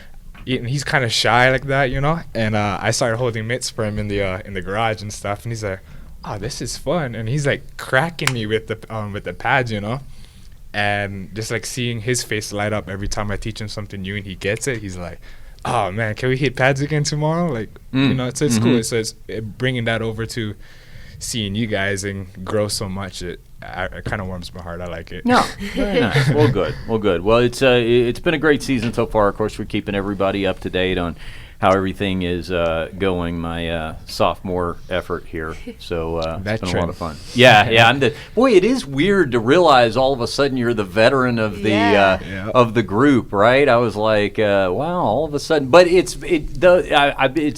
he's kind of shy like that, And I started holding mitts for him in the garage and stuff. And he's like, oh, this is fun. And he's like cracking me with the pads, And just like seeing his face light up every time I teach him something new and he gets it, he's like, oh man, can we hit pads again tomorrow? Like, so it's cool. So it's bringing that over to seeing you guys and grow so much, it kind of warms my heart. I like it. No, very nice. Well, good. Well, it's been a great season so far. Of course, we're keeping everybody up to date on how everything is going. My sophomore effort here, so it's been a lot of fun. Yeah. It is weird to realize all of a sudden you're the veteran of the of the group, right? I was like, wow, all of a sudden, but it's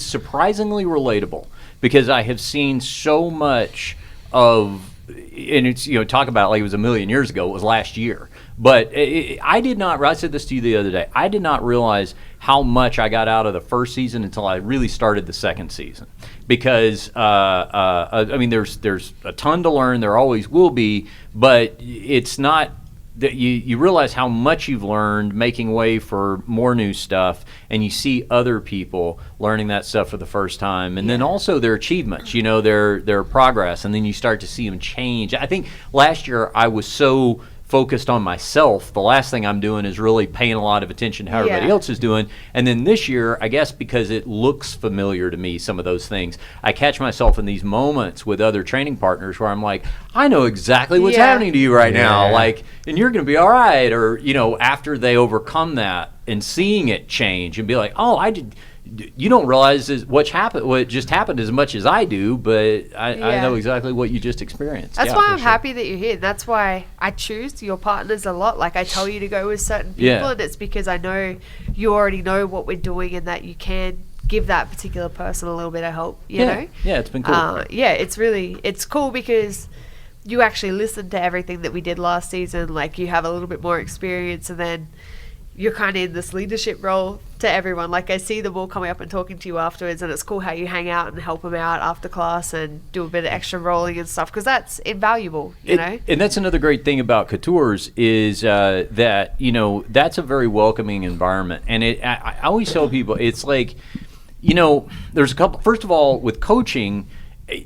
surprisingly relatable. Because I have seen so much of, and it's, talk about like it was a million years ago, it was last year. But I said this to you the other day, I did not realize how much I got out of the first season until I really started the second season. Because, there's a ton to learn, there always will be, but it's not, that you realize how much you've learned, making way for more new stuff, and you see other people learning that stuff for the first time, and then also their achievements, their progress, and then you start to see them change. I think last year I was so focused on myself. The last thing I'm doing is really paying a lot of attention to how everybody else is doing. And then this year, I guess because it looks familiar to me, some of those things, I catch myself in these moments with other training partners where I'm like, I know exactly what's happening to you right now. Like, and you're going to be all right. Or, after they overcome that and seeing it change and be like, oh, you don't realize what just happened as much as I do, but I know exactly what you just experienced. That's why I'm happy that you're here. That's why I choose your partners a lot. Like, I tell you to go with certain people, and it's because I know you already know what we're doing and that you can give that particular person a little bit of help, you know? Yeah, it's been cool. It's cool because you actually listened to everything that we did last season. Like, you have a little bit more experience, and then you're kind of in this leadership role to everyone. Like, I see them all coming up and talking to you afterwards, and it's cool how you hang out and help them out after class and do a bit of extra rolling and stuff, because that's invaluable, you know? And that's another great thing about Coutures is that, that's a very welcoming environment. And I always tell people, it's like, there's a couple, first of all, with coaching,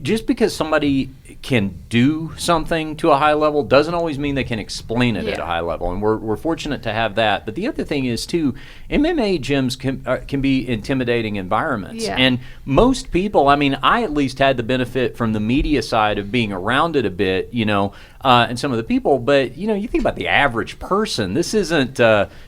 just because somebody can do something to a high level doesn't always mean they can explain it at a high level, and we're fortunate to have that. But the other thing is too, MMA gyms can be intimidating environments, and most people, I mean, I at least had the benefit from the media side of being around it a bit, you know, and some of the people. But you know, you think about the average person. This isn't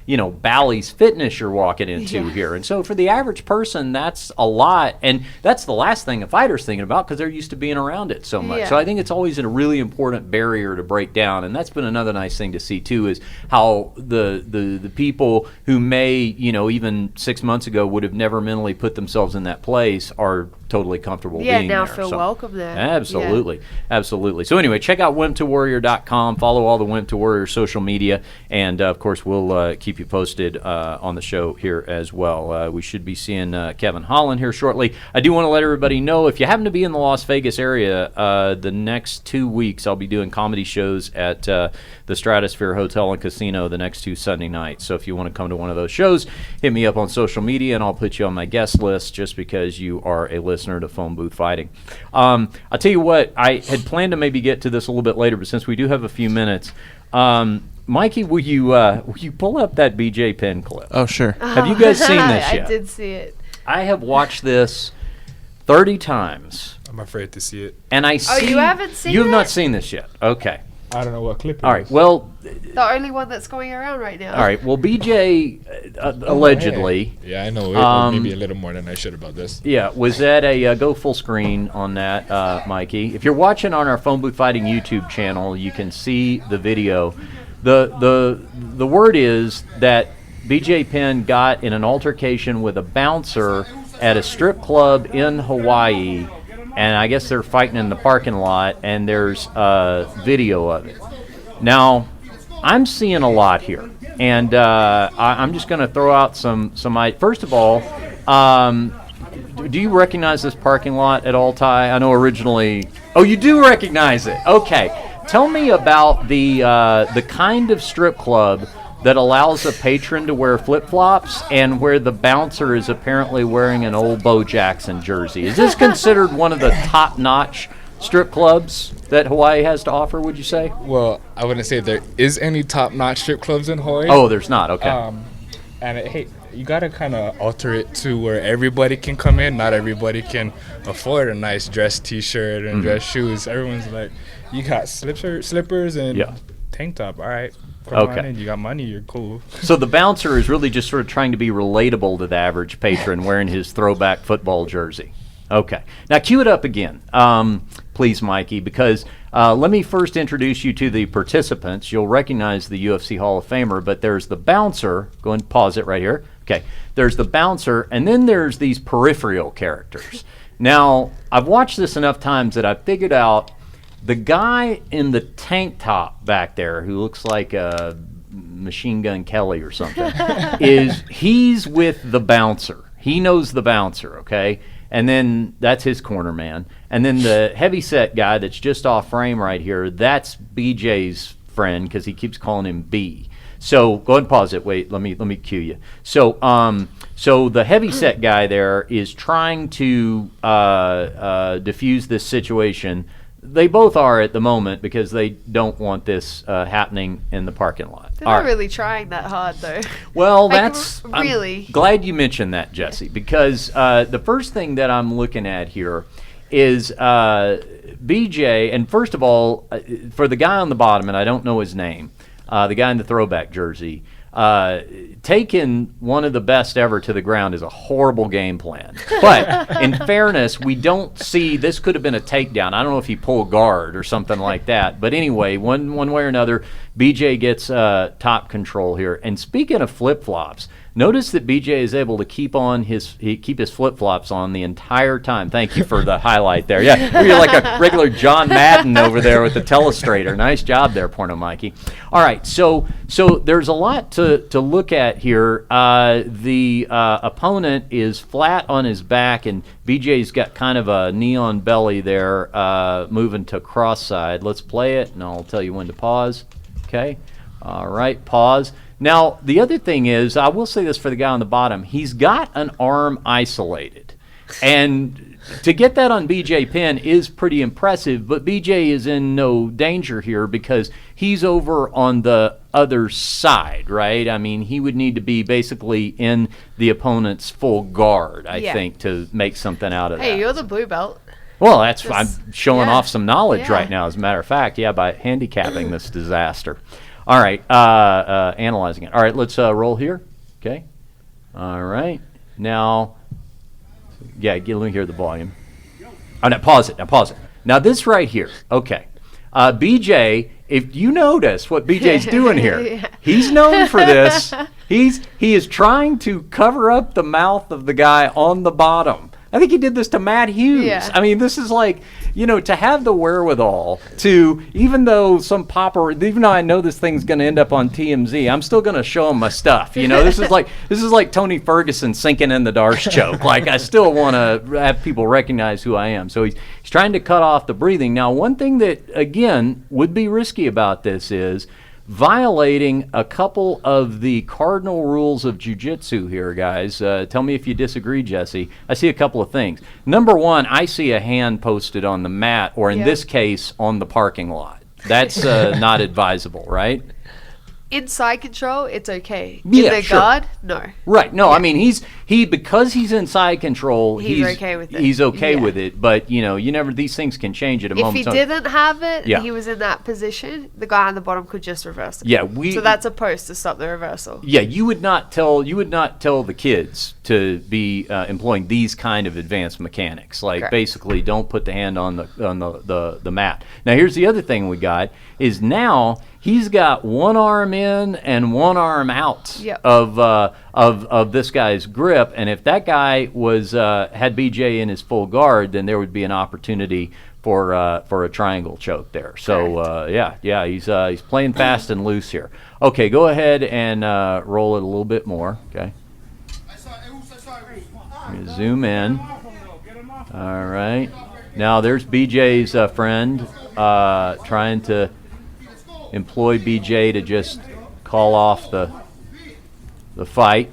you know, Bally's Fitness you're walking into here, and so for the average person, that's a lot, and that's the last thing a fighter's thinking about because they're used to being around it so much. So I think it's always a really important barrier to break down, and that's been another nice thing to see too, is how the people who may, you know, even 6 months ago would have never mentally put themselves in that place are totally comfortable being now there. feel welcome there. Absolutely. So anyway, check out wimptowarrior.com, follow all the Wimp to Warrior social media, and of course we'll keep you posted on the show here as well. We should be seeing Kevin Holland here shortly. I do want to let everybody know, if you happen to be in the Las Vegas area, the next 2 weeks I'll be doing comedy shows at the Stratosphere Hotel and Casino the next 2 Sunday nights. So if you want to come to one of those shows, hit me up on social media and I'll put you on my guest list just because you are a listener to Phone Booth Fighting. I'll tell you what, I had planned to maybe get to this a little bit later, but since we do have a few minutes, Mikey, will you pull up that BJ Penn clip? Oh, sure. Have you guys seen this yet? I did see it. I have watched this 30 times. I'm afraid to see it. And I see. Oh, you haven't seen You have it? not seen this yet. Okay. I don't know what clip it All right. is. Well. The only one that's going around right now. All right. Well, BJ allegedly. Yeah, I know. Maybe a little more than I should about this. Yeah, was at a go full screen on that, Mikey. If you're watching on our Phone Booth Fighting YouTube channel, you can see the video. The word is that BJ Penn got in an altercation with a bouncer at a strip club in Hawaii, and I guess they're fighting in the parking lot, and there's video of it. Now, I'm seeing a lot here, and I'm just going to throw out some. First of all, do you recognize this parking lot at all, Ty? I know originally. Oh, you do recognize it. Okay. Tell me about the kind of strip club that allows a patron to wear flip-flops and where the bouncer is apparently wearing an old Bo Jackson jersey. Is this considered one of the top-notch strip clubs that Hawaii has to offer, would you say? Well, I wouldn't say there is any top-notch strip clubs in Hawaii. Oh, there's not. Okay. Hey, you got to kind of alter it to where everybody can come in. Not everybody can afford a nice dress T-shirt and dress shoes. Everyone's like, you got slippers and tank top. All right. Come on in. You got money. You're cool. So the bouncer is really just sort of trying to be relatable to the average patron wearing his throwback football jersey. Okay. Now cue it up again, please, Mikey, because let me first introduce you to the participants. You'll recognize the UFC Hall of Famer, but there's the bouncer. Go and pause it right here. Okay. There's the bouncer, and then there's these peripheral characters. Now, I've watched this enough times that I've figured out the guy in the tank top back there who looks like a Machine Gun Kelly or something he's with the bouncer. He knows the bouncer, okay? And then that's his corner man. And then the heavyset guy that's just off frame right here, that's BJ's friend because he keeps calling him B. So go ahead and pause it. Wait, let me cue you. So so the heavyset guy there is trying to diffuse this situation. They both are at the moment because they don't want this happening in the parking lot. They're not really trying that hard, though. Well, Like, that's really. I'm glad you mentioned that, Jesse, because the first thing that I'm looking at here is BJ, and first of all, for the guy on the bottom, and I don't know his name, the guy in the throwback jersey, taking one of the best ever to the ground is a horrible game plan. But in fairness, we don't see, this could have been a takedown. I don't know if he pulled guard or something like that. But anyway, one way or another, BJ gets top control here. And speaking of flip-flops, notice that BJ is able to keep his flip-flops on the entire time. Thank you for the highlight there. Yeah, you're like a regular John Madden over there with the telestrator. Nice job there, Porno Mikey. All right, so there's a lot to look at here. The opponent is flat on his back, and BJ's got kind of a neon belly there, moving to cross side. Let's play it, and I'll tell you when to pause. Okay. All right, pause. Now, the other thing is, I will say this for the guy on the bottom, he's got an arm isolated. And to get that on BJ Penn is pretty impressive, but BJ is in no danger here because he's over on the other side, right? I mean, he would need to be basically in the opponent's full guard, I think, to make something out of that. Hey, you're the blue belt. Well, I'm showing off some knowledge Yeah. right now, as a matter of fact, by handicapping this disaster. All right, analyzing it. All right, let's roll here. Okay. All right. Now, let me hear the volume. Oh, now pause it. Now, this right here. Okay. BJ, if you notice what BJ's doing here, he's known for this. He is trying to cover up the mouth of the guy on the bottom. I think he did this to Matt Hughes. Yeah. I mean, this is like, to have the wherewithal to, even though I know this thing's going to end up on TMZ, I'm still going to show him my stuff. This is like Tony Ferguson sinking in the Darce choke. Like, I still want to have people recognize who I am. So he's trying to cut off the breathing. Now, one thing that, again, would be risky about this is violating a couple of the cardinal rules of jiu-jitsu here, guys. Tell me if you disagree, Jesse. I see a couple of things. Number one, I see a hand posted on the mat, or in this case, on the parking lot. That's not advisable, right? Inside control, it's okay. Yeah, In the sure. guard, no. Right. No, I mean, because he's inside control, He's okay with it. He's okay Yeah. with it, but these things can change at a If he moment's didn't have it, Yeah. he was in that position, the guy on the bottom could just reverse it. Yeah, So that's a post to stop the reversal. Yeah, you would not tell the kids to be employing these kind of advanced mechanics. Like, Correct. basically, don't put the hand on the mat. Now, here's the other thing we got is now he's got one arm in and one arm out Yep. of this guy's grip, and if that guy had BJ in his full guard, then there would be an opportunity for a triangle choke there. So he's playing fast and loose here. Okay, go ahead and roll it a little bit more. Okay. Zoom in. All right. Now there's BJ's friend trying to employ BJ to just call off the fight.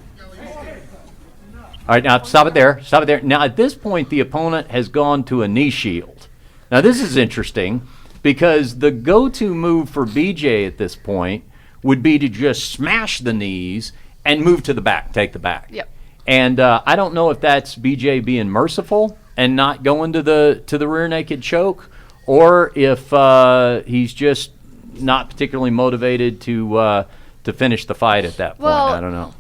All right, now stop it there. Now at this point, the opponent has gone to a knee shield. Now this is interesting because the go-to move for BJ at this point would be to just smash the knees and move to the back, take the back. Yep. And I don't know if that's BJ being merciful and not going to the rear naked choke, or if he's just not particularly motivated to finish the fight at that point. Well, I don't know.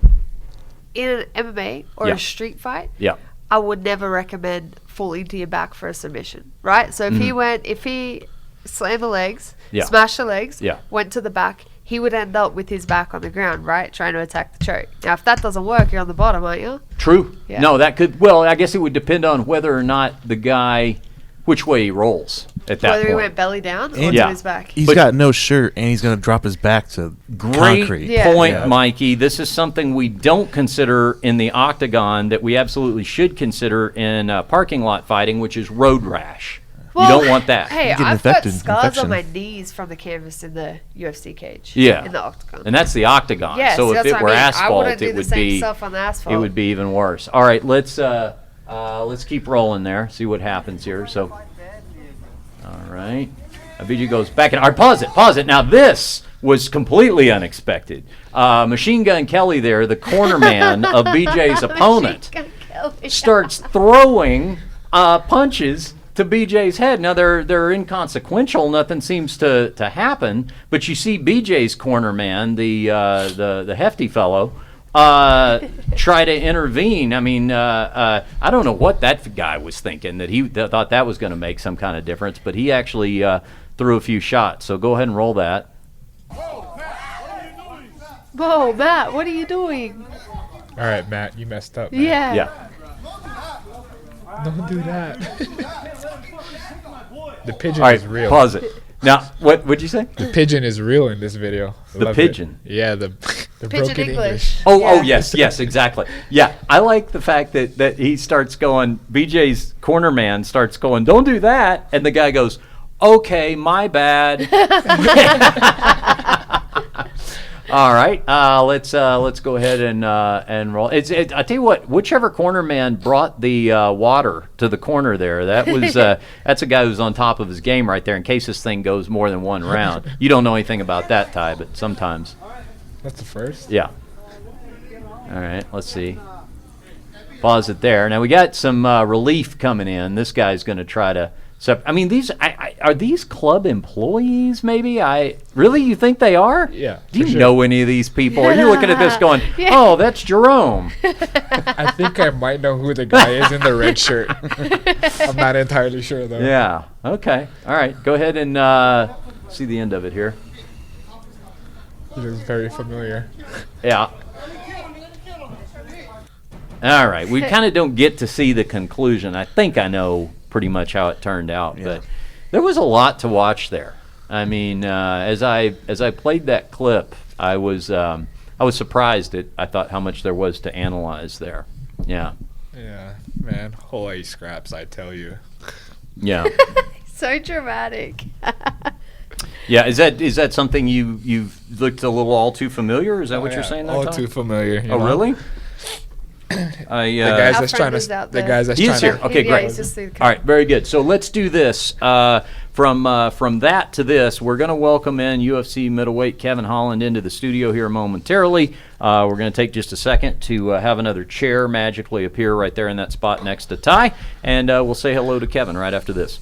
In an MMA or Yeah. a street fight, Yeah. I would never recommend falling to your back for a submission, right? So if he slammed the legs, Yeah. smashed the legs, Yeah. went to the back, he would end up with his back on the ground, right? Trying to attack the choke. Now, if that doesn't work, you're on the bottom, aren't you? True. Yeah. No, that could. Well, I guess it would depend on whether or not the guy, which way he rolls at that Whether he point. went belly down or And- Yeah. to his back. He's But- got no shirt, and he's going to drop his back to Great concrete. Yeah. point, Yeah. Mikey. This is something we don't consider in the octagon that we absolutely should consider in parking lot fighting, which is road rash. You don't want that. Hey, You get I've got infection. scars on my knees from the canvas in the UFC cage. Yeah. In the octagon. And that's the octagon. Yeah, so see, if that's it what were I mean. I asphalt, wouldn't do it the would same be stuff on the asphalt. it would be even worse. All right, let's keep rolling there. See what happens here. So, all right, BJ goes back and all right, pause it. Now this was completely unexpected. Machine Gun Kelly there, the corner man of BJ's opponent, starts throwing punches to BJ's head. Now they're inconsequential. Nothing seems to happen. But you see BJ's corner man, the hefty fellow, try to intervene. I mean, I don't know what that guy was thinking, that he thought that was going to make some kind of difference. But he actually threw a few shots. So go ahead and roll that. Whoa, Matt, what are you doing? All right, Matt, you messed up. Man. Yeah. Yeah. Don't do that. The pigeon All right, is real. pause it. Now, what'd you say? The pigeon is real in this video. I The love pigeon? It. Yeah, the Pigeon broken English. Oh, Yeah. yes, exactly. Yeah, I like the fact that he starts going, BJ's corner man starts going, don't do that. And the guy goes, okay, my bad. All right, let's go ahead and roll. I tell you what, whichever corner man brought the water to the corner there, that was that's a guy who's on top of his game right there. In case this thing goes more than one round, you don't know anything about that, Ty, but sometimes. That's the first. Yeah. All right, let's see. Pause it there. Now we got some relief coming in. This guy's going to try to. So, I mean, are these club employees? Maybe really you think they are? Yeah. Do you know any of these people? Are you looking at this going, oh, that's Jerome? I think I might know who the guy is in the red shirt. I'm not entirely sure though. Yeah. Okay. All right. Go ahead and see the end of it here. He looks very familiar. Yeah. All right. We kind of don't get to see the conclusion. I think I know pretty much how it turned out, but there was a lot to watch there. I mean, as I played that clip, I was surprised at I thought how much there was to analyze there. Yeah. Yeah, man, Hawaii scraps, I tell you. Yeah. So dramatic. Yeah, is that something you've looked a little all too familiar? Is that what you're saying there, all Tom? too familiar. Oh, really? The guys that's trying to. The guys that's trying here. to. Okay, great. All right, very good. So let's do this. From that to this, we're going to welcome in UFC middleweight Kevin Holland into the studio here momentarily. We're going to take just a second to have another chair magically appear right there in that spot next to Ty, and we'll say hello to Kevin right after this.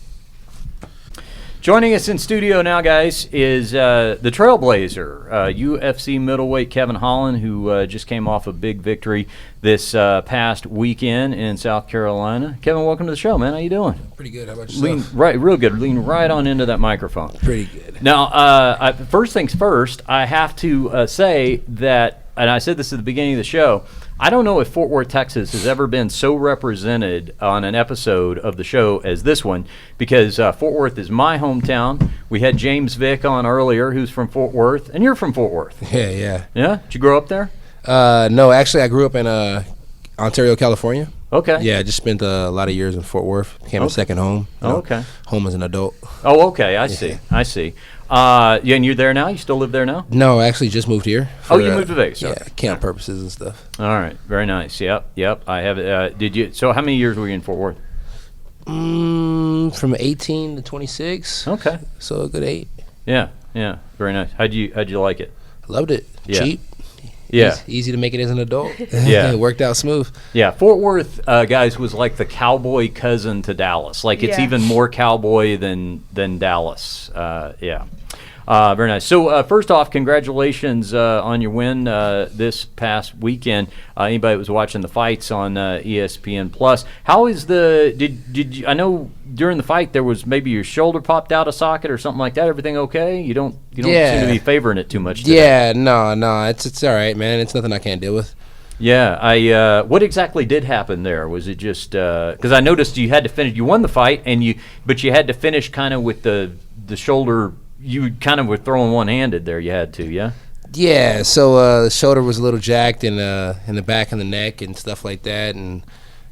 Joining us in studio now, guys, is the Trailblazer, UFC middleweight Kevin Holland, who just came off a big victory this past weekend in South Carolina. Kevin, welcome to the show, man. How you doing? Pretty good. How about yourself? Real good. Lean right on into that microphone. Pretty good. Now, first things first, I have to say that, and I said this at the beginning of the show, I don't know if Fort Worth, Texas has ever been so represented on an episode of the show as this one, because Fort Worth is my hometown. We had James Vick on earlier, who's from Fort Worth, and you're from Fort Worth. Yeah. Yeah? Did you grow up there? No, actually, I grew up in Ontario, California. Okay. Yeah, I just spent a lot of years in Fort Worth. Became a second home. Okay. Home as an adult. Oh, okay. I see. Yeah, and you're there now? You still live there now? No, I actually just moved here. You moved to Vegas? Yeah, camp purposes and stuff. All right. Very nice. Yep. I have it. Did you? So how many years were you in Fort Worth? From 18 to 26. Okay. So a good 8. Yeah. Very nice. How'd you like it? Loved it. Yeah. Cheap. Yeah. Easy to make it as an adult. Yeah. It worked out smooth. Yeah. Fort Worth, guys, was like the cowboy cousin to Dallas. Like it's even more cowboy than Dallas. Yeah. Very nice. So first off, congratulations on your win this past weekend. Anybody that was watching the fights on ESPN Plus, how is did you? I know during the fight there was maybe your shoulder popped out of socket or something like that. Everything okay? You don't seem to be favoring it too much today. Yeah, no, it's all right, man. It's nothing I can't deal with. Yeah, what exactly did happen there? Was it just because I noticed you had to finish? You won the fight, but you had to finish kind of with the shoulder. You kind of were throwing one-handed there. You had to, yeah. Yeah. So the shoulder was a little jacked in the back and the neck and stuff like that, and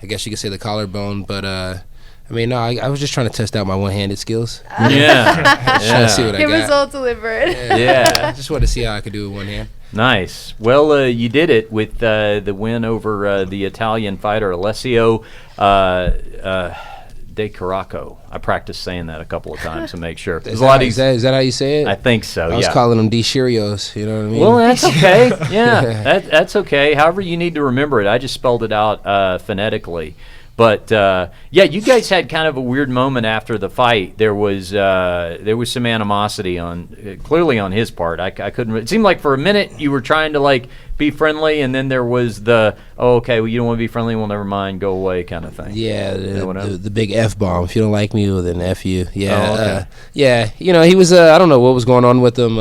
I guess you could say the collarbone. But I mean, no, I was just trying to test out my one-handed skills. Yeah. Trying to see what I got. It was all deliberate. Yeah. I just wanted to see how I could do it with one hand. Nice. Well, you did it with the win over the Italian fighter Alessio De Caraco. I practiced saying that a couple of times to make sure. Is that how you say it? I think so, I was calling them D-Shirios, you know what I mean? Well, that's okay. Yeah, that's okay. However you need to remember it. I just spelled it out phonetically. But, yeah, you guys had kind of a weird moment after the fight. There was some animosity clearly on his part. I couldn't. It seemed like for a minute you were trying to, like, be friendly, and then there was okay, well, you don't want to be friendly, well, never mind, go away kind of thing. Yeah, the big F-bomb. If you don't like me, well, then F you. Yeah. Oh, okay. Yeah, he was, I don't know what was going on with him.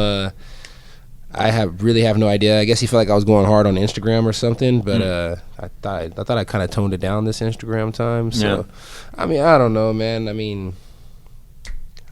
I really have no idea. I guess he felt like I was going hard on Instagram or something, but I thought I kind of toned it down this Instagram time. So, I mean, I don't know, man. I mean,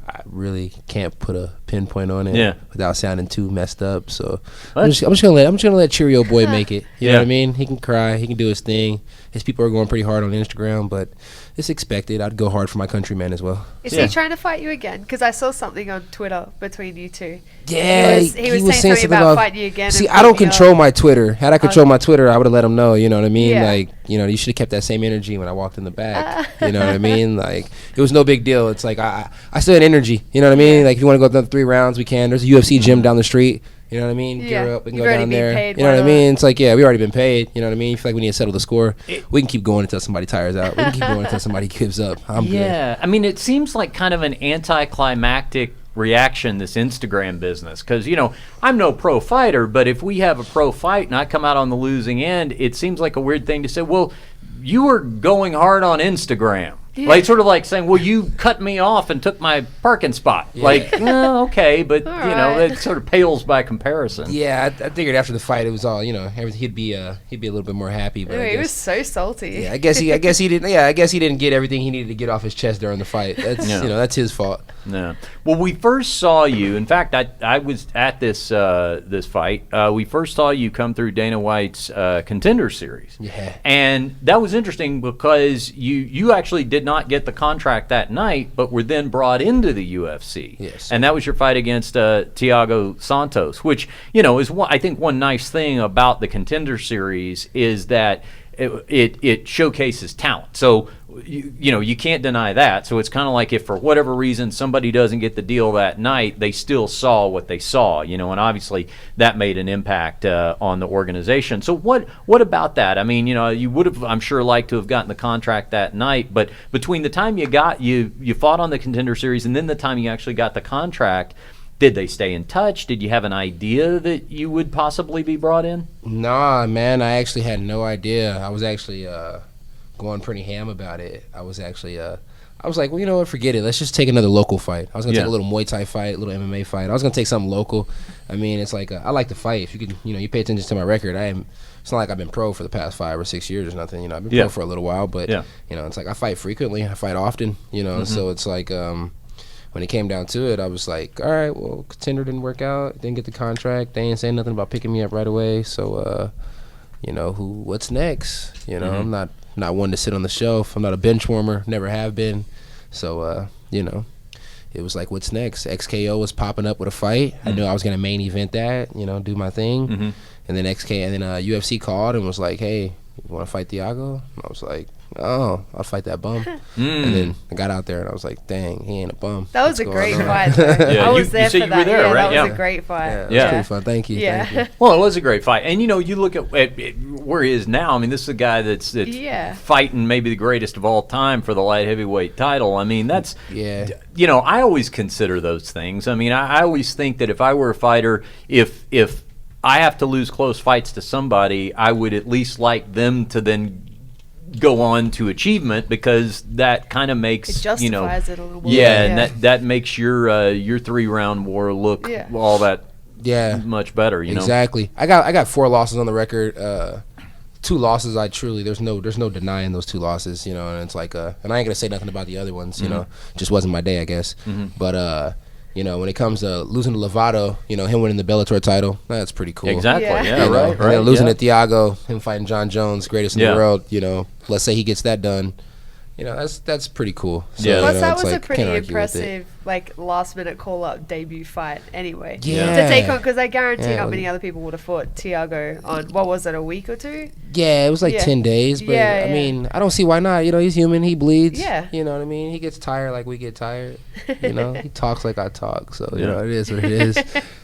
I really can't put a pinpoint on it. Yeah. Without sounding too messed up. So I'm just gonna let Cheerio Boy make it. You know what I mean? He can cry. He can do his thing. His people are going pretty hard on Instagram, but it's expected. I'd go hard for my countrymen as well. Is he trying to fight you again? Because I saw something on Twitter between you two. Yeah, he was saying something about fighting you again. See, I don't control my Twitter. Had I controlled my Twitter, I would have let him know. You know what I mean? Yeah. Like, you know, you should have kept that same energy when I walked in the back. You know what I mean? Like, it was no big deal. It's like I still had energy. You know what I mean? Like, if you want to go another 3 rounds, we can. There's a UFC gym down the street. You know what I mean? Yeah. Gear up and You've go already down been there. paid, You know what I why mean? not? It's like, yeah, we already been paid. You know what I mean? You feel like we need to settle the score. We can keep going until somebody tires out. We can keep going until somebody gives up. I'm good. Yeah, I mean, it seems like kind of an anticlimactic reaction, this Instagram business, because, you know, I'm no pro fighter, but if we have a pro fight and I come out on the losing end, it seems like a weird thing to say, well, you were going hard on Instagram. Yeah. Like, sort of like saying, well, you cut me off and took my parking spot. Yeah. Like, no, okay, but, All you know, right. that sort of pales by comparison. Yeah, I figured after the fight it was all, you know, everything, he'd be a little bit more happy. But Ew, I he guess, was so salty. yeah, I guess he didn't. Yeah, I guess he didn't get everything he needed to get off his chest during the fight. That's Yeah. you know, that's his fault. No. Well, we first saw you. In fact, I was at this this fight. We first saw you come through Dana White's Contender Series. Yeah. And that was interesting because you actually did not get the contract that night, but were then brought into the UFC. Yes. And that was your fight against Thiago Santos, which, you know, is I think one nice thing about the Contender Series is that it showcases talent. So, you know, you can't deny that. So it's kind of like if for whatever reason somebody doesn't get the deal that night, they still saw what they saw, you know, and obviously that made an impact on the organization. So what about that? I mean, you know, you would have, I'm sure, liked to have gotten the contract that night, but between the time you fought on the Contender Series and then the time you actually got the contract, did they stay in touch? Did you have an idea that you would possibly be brought in? Nah, man, I actually had no idea. I was actually going pretty ham about it. I was like, well, you know what, forget it. Let's just take another local fight. I was gonna take a little Muay Thai fight, a little MMA fight. I was gonna take something local. I mean, it's like I like to fight. If you could, you know, you pay attention to my record. It's not like I've been pro for the past 5 or 6 years or nothing. You know, I've been pro for a little while, but you know, it's like I fight frequently. I fight often. You know, so it's like when it came down to it, I was like, all right, well, Contender didn't work out. Didn't get the contract. They ain't saying nothing about picking me up right away. So, you know, what's next? You know, I'm not one to sit on the shelf. I'm not a bench warmer. Never have been. So, you know, it was like, what's next? XKO was popping up with a fight. I knew I was going to main event that, you know, do my thing. And then UFC called and was like, hey, you want to fight Thiago? And I was like, oh, I'll fight that bum. And then I got out there and I was like, dang, he ain't a bum. That was What's a great going on? fight, though. Yeah, I was you there said for you were that. there, Yeah, right? that was Yeah. a great fight. Yeah, it was Yeah. pretty fun. Thank you. Yeah. Thank you. Well, it was a great fight. And, you know, you look at where he is now. I mean, this is a guy that's fighting maybe the greatest of all time for the light heavyweight title. I mean, that's, Yeah. you know, I always consider those things. I mean, I always think that if I were a fighter, if I have to lose close fights to somebody, I would at least like them to then go on to achievement, because that kind of makes, It justifies you know, it a little more. and that makes your 3-round war look all that much better, you know. Exactly. I got 4 losses on the record. 2 losses, there's no denying those 2 losses, you know, and it's like and I ain't gonna say nothing about the other ones, you know, just wasn't my day, I guess. But you know, when it comes to losing to Lovato, you know, him winning the Bellator title, that's pretty cool. Exactly. Yeah. Yeah. You know, Right. and then Right. losing yeah. to Thiago, him fighting John Jones, greatest in Yeah. the world, you know, let's say he gets that done. You know, that's pretty cool. So, Yeah. you Plus, know, that it's was a like, pretty can't argue with it. impressive, like, last-minute call-up debut fight anyway. Yeah. To take on, because I guarantee Yeah, not well- many other people would have fought Thiago on, what was it, a week or 2? Yeah, it was like Yeah. 10 days, but Yeah, I yeah. mean, I don't see why not. You know, he's human, he bleeds. Yeah. You know what I mean? He gets tired like we get tired. You know, he talks like I talk, so, you Yeah. know, it is what it is.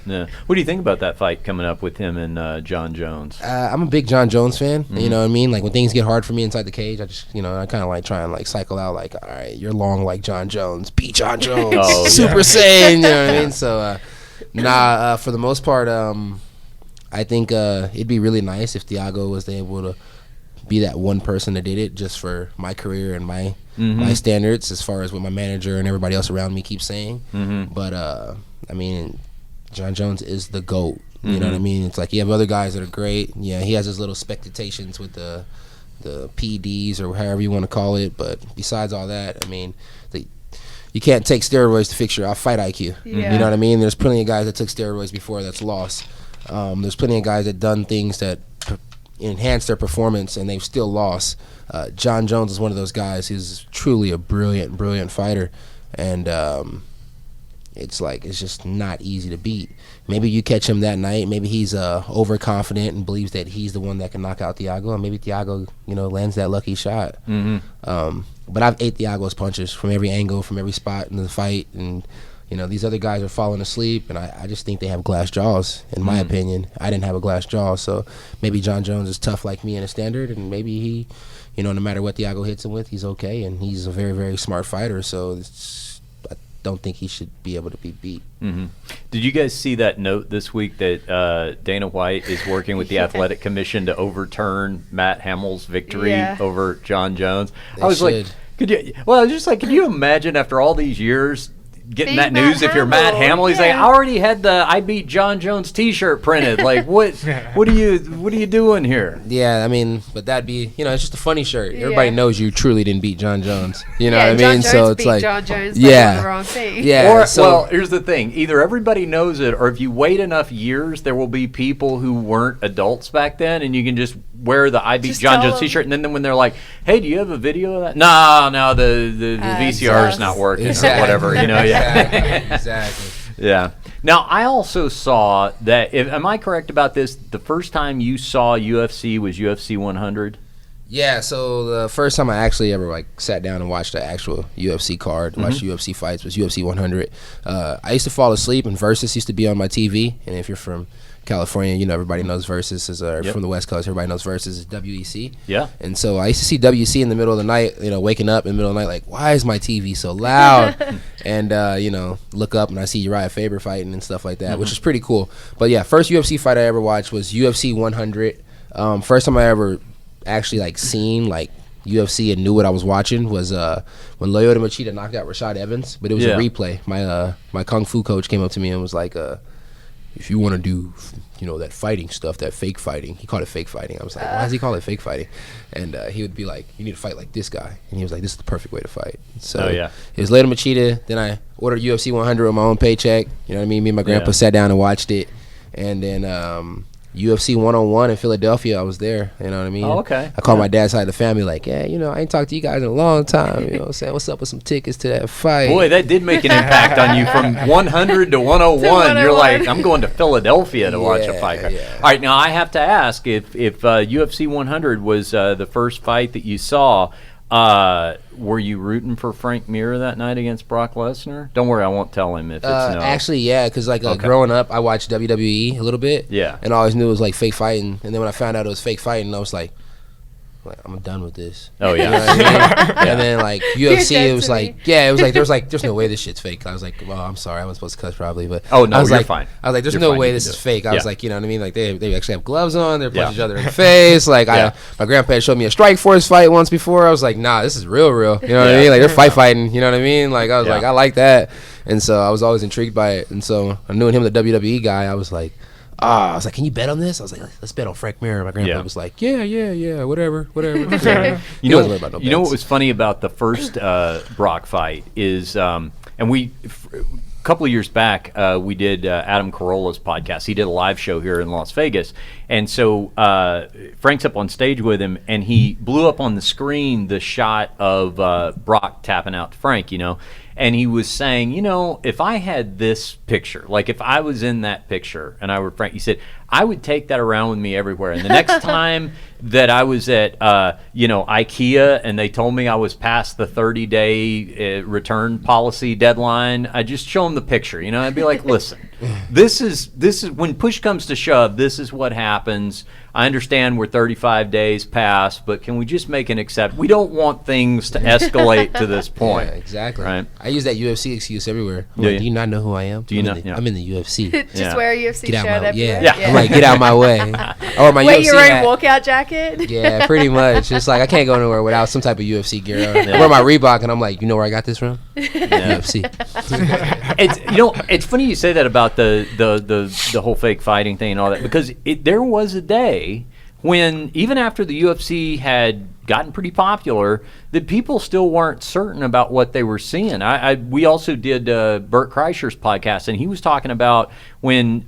Yeah. What do you think about that fight coming up with him and John Jones? I'm a big John Jones fan. You know what I mean? Like, when things get hard for me inside the cage, I just, you know, I kind of like try and like cycle out like, all right, you're long like John Jones. Beat John Jones. Oh, yeah. Super Saiyan, you know what I mean? So, for the most part, I think it'd be really nice if Thiago was able to be that one person that did it, just for my career and my standards, as far as what my manager and everybody else around me keeps saying. But I mean, John Jones is the GOAT. You know what I mean? It's like you have other guys that are great. Yeah, he has his little spectations with the PDs or however you want to call it. But besides all that, I mean, you can't take steroids to fix your fight IQ. Yeah. You know what I mean? There's plenty of guys that took steroids before that's lost. There's plenty of guys that done things that enhance their performance and they've still lost. John Jones is one of those guys who's truly a brilliant fighter, and it's just not easy to beat. Maybe you catch him that night. Maybe he's overconfident and believes that he's the one that can knock out Thiago, and maybe Thiago, lands that lucky shot. But I've ate Thiago's punches from every angle, from every spot in the fight, and these other guys are falling asleep, and I just think they have glass jaws, in my opinion. I didn't have a glass jaw, so maybe John Jones is tough like me in a standard, and maybe he, no matter what Thiago hits him with, he's okay, and he's a very, very smart fighter, so I don't think he should be able to be beat. Did you guys see that note this week that Dana White is working with the Athletic Commission to overturn Matt Hamill's victory over John Jones? I was like, could you imagine after all these years getting that Matt news if you're Matt Hamill? He's like, I already had the I beat John Jones t-shirt printed. Like, what are you doing here? Yeah, I mean, but that'd be, it's just a funny shirt. Everybody knows you truly didn't beat John Jones. You know what I mean? John Jones so it's beat like, John Jones, but on the wrong thing. Yeah. Well, here's the thing. Either everybody knows it, or if you wait enough years, there will be people who weren't adults back then, and you can just wear the I beat John Jones t-shirt, and then when they're like, hey, do you have a video of that? No, the VCR is not working or whatever, Exactly. Yeah. Now, I also saw that, am I correct about this, the first time you saw UFC was UFC 100? Yeah, so the first time I actually ever sat down and watched the actual UFC card, watched UFC fights, was UFC 100. I used to fall asleep, and Versus used to be on my TV, and if you're from California, everybody knows Versus is from the West Coast. Everybody knows Versus is WEC. Yeah. And so I used to see WEC in the middle of the night, waking up in the middle of the night, like, why is my TV so loud? And, look up and I see Uriah Faber fighting and stuff like that, which is pretty cool. But yeah, first UFC fight I ever watched was UFC 100. First time I ever actually seen UFC and knew what I was watching was when Lyoto Machida knocked out Rashad Evans, but it was a replay. My Kung Fu coach came up to me and was like, if you want to do, that fighting stuff, that fake fighting, he called it fake fighting. I was like, why does he call it fake fighting? And he would be like, you need to fight like this guy. And he was like, this is the perfect way to fight. So it was Lyoto Machida. Then I ordered UFC 100 on my own paycheck. You know what I mean? Me and my grandpa sat down and watched it. And then UFC 101 in Philadelphia, I was there. You know what I mean? Oh, okay. I called my dad's side of the family like, I ain't talked to you guys in a long time. You know what I'm saying? What's up with some tickets to that fight? Boy, that did make an impact on you from 100 to 101. You're like, I'm going to Philadelphia to watch a fight. Yeah. All right, now I have to ask, if UFC 100 was the first fight that you saw, were you rooting for Frank Mir that night against Brock Lesnar? Don't worry, I won't tell him if it's no. Actually, yeah, because growing up, I watched WWE a little bit. Yeah. And I always knew it was fake fighting. And then when I found out it was fake fighting, I was like, I'm done with this. Oh yeah. You know what I mean? And then UFC, it was there's no way this shit's fake. I was like, well, I'm sorry, I wasn't supposed to cuss probably, but oh no, I was you're fine. I was like, there's You're no fine, way this is fake. I was like, you know what I mean? They actually have gloves on. They're punching each other in the face. My grandpa had showed me a Strikeforce fight once before. I was like, nah, this is real. You know what I mean? They're fighting. You know what I mean? I was like, I like that. And so I was always intrigued by it. And so I knew him, the WWE guy. I was like, can you bet on this? I was like, let's bet on Frank Mir. My grandpa was like, yeah, whatever. You know what was funny about the first Brock fight is, and a couple of years back, we did Adam Carolla's podcast. He did a live show here in Las Vegas. And so Frank's up on stage with him, and he blew up on the screen the shot of Brock tapping out to Frank, And he was saying, if I had this picture, if I was in that picture and I were Frank, he said, I would take that around with me everywhere. And the next time that I was at, IKEA and they told me I was past the 30-day return policy deadline, I'd just show them the picture. I'd be like, listen, this is when push comes to shove, this is what happens. I understand we're 35 days past, but can we just make an exception? We don't want things to escalate to this point. Yeah, exactly. Right? I use that UFC excuse everywhere. Do you not know who I am? Do you know? I'm in the UFC. Just wear a UFC shirt everywhere. Yeah. I'm like, get out my way. Or my Wear UFC your own hat. walkout jacket. Yeah, pretty much. It's I can't go nowhere without some type of UFC gear. I wear my Reebok, and I'm like, you know where I got this from? UFC. It's funny you say that about the whole fake fighting thing and all that, because there was a day when even after the UFC had gotten pretty popular, that people still weren't certain about what they were seeing. We also did Bert Kreischer's podcast, and he was talking about when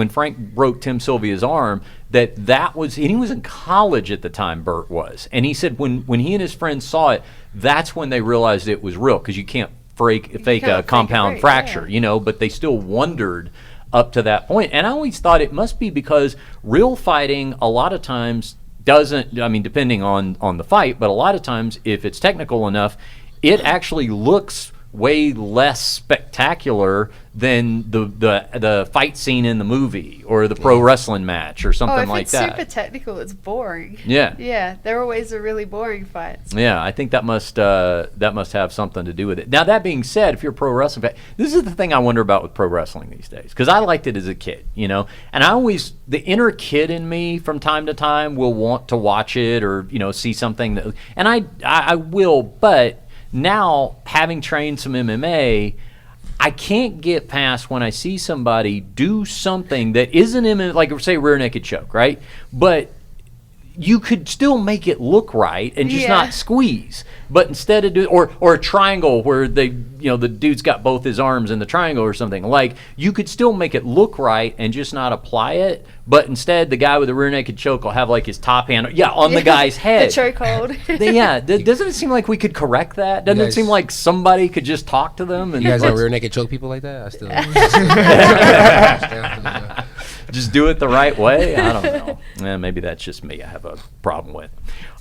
Frank broke Tim Sylvia's arm, that was, and he was in college at the time, Bert was, and he said when he and his friends saw it, that's when they realized it was real, because you can't fake a compound fracture, but they still wondered up to that point. And I always thought it must be because real fighting a lot of times doesn't, depending on the fight, but a lot of times if it's technical enough, it actually looks way less spectacular than the fight scene in the movie or the pro wrestling match or something like that. If it's super technical, it's boring. Yeah, they're always the really boring fights. Yeah, I think that must have something to do with it. Now, that being said, if you're a pro wrestling fan, this is the thing I wonder about with pro wrestling these days, because I liked it as a kid, and I always, the inner kid in me from time to time will want to watch it or see something that, and I will, but now, having trained some MMA, I can't get past when I see somebody do something that isn't MMA, like say rear naked choke, right? But you could still make it look right and just not squeeze. But instead of or a triangle where the dude's got both his arms in the triangle or something, like you could still make it look right and just not apply it. But instead, the guy with the rear naked choke will have like his top hand, on the guy's head. The chokehold. Doesn't it seem like we could correct that? Doesn't it seem like somebody could just talk to them? And you guys don't rear naked choke people like that? I still. Just do it the right way? I don't know. Maybe that's just me. I have a problem with.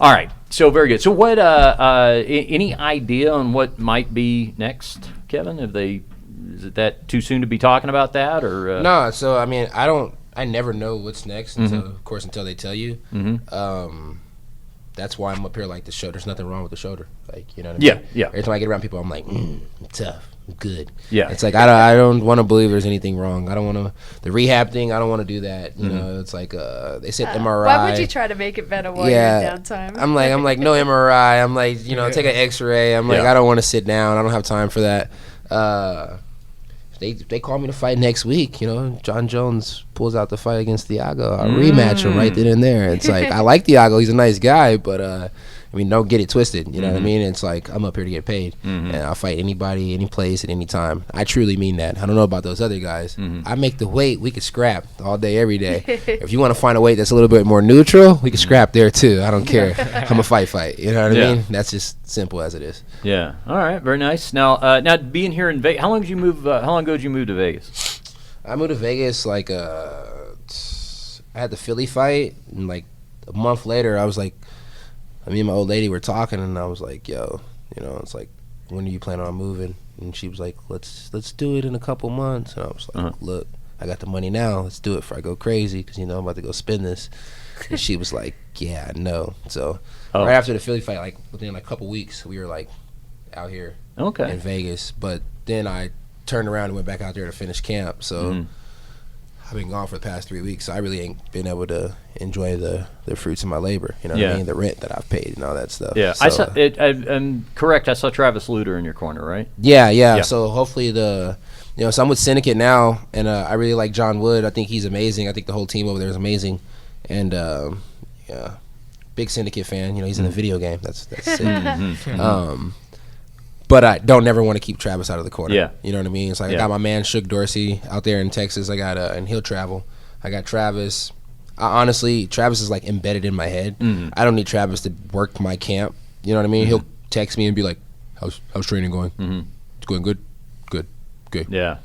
All right. So very good. So what? Any idea on what might be next, Kevin? Is it that too soon to be talking about that, or? No. So I never know what's next until they tell you. That's why I'm up here like the shoulder. There's nothing wrong with the shoulder. Like, you know what I mean? Yeah. Every time I get around people, I'm like, I'm tough. I'm good. Yeah. It's like I don't want to believe there's anything wrong. I don't want to the rehab thing. I don't want to do that. You know, it's like they said MRI. Why would you try to make it better while you're in downtime? I'm like no MRI. I'm like take an X-ray. I'm like I don't want to sit down. I don't have time for that. They call me to fight next week. John Jones pulls out the fight against Thiago. I rematch him right then and there. It's like I like Thiago. He's a nice guy, but don't get it twisted. You know what I mean? It's like I'm up here to get paid, and I'll fight anybody, any place, at any time. I truly mean that. I don't know about those other guys. I make the weight. We could scrap all day, every day. If you want to find a weight that's a little bit more neutral, we can scrap there too. I don't care. I'm a fight. You know what I mean? That's just simple as it is. Yeah. All right. Very nice. Now being here in Vegas, how long ago did you move to Vegas? I moved to Vegas I had the Philly fight, and like a month later, I was like, me and my old lady were talking, and I was like, yo, it's like, when are you planning on moving? And she was like, let's do it in a couple months. And I was like, look, I got the money now. Let's do it before I go crazy, because I'm about to go spend this. And she was like, yeah, no. So right after the Philly fight, like within a couple weeks, we were like out here in Vegas. But then I turned around and went back out there to finish camp. So I've been gone for the past 3 weeks, so I really ain't been able to enjoy the fruits of my labor. You know what I mean? The rent that I've paid and all that stuff. Yeah, so, I saw it. I'm correct. I saw Travis Luter in your corner, right? Yeah. So hopefully so I'm with Syndicate now, and I really like John Wood. I think he's amazing. I think the whole team over there is amazing, and big Syndicate fan. He's in the video game. That's it. But I don't never want to keep Travis out of the corner. Yeah. You know what I mean? It's like I got my man Shook Dorsey out there in Texas. I got and he'll travel. I got Travis. Honestly, Travis is like embedded in my head. I don't need Travis to work my camp. You know what I mean? He'll text me and be like, how's training going? It's going good? Good. Yeah.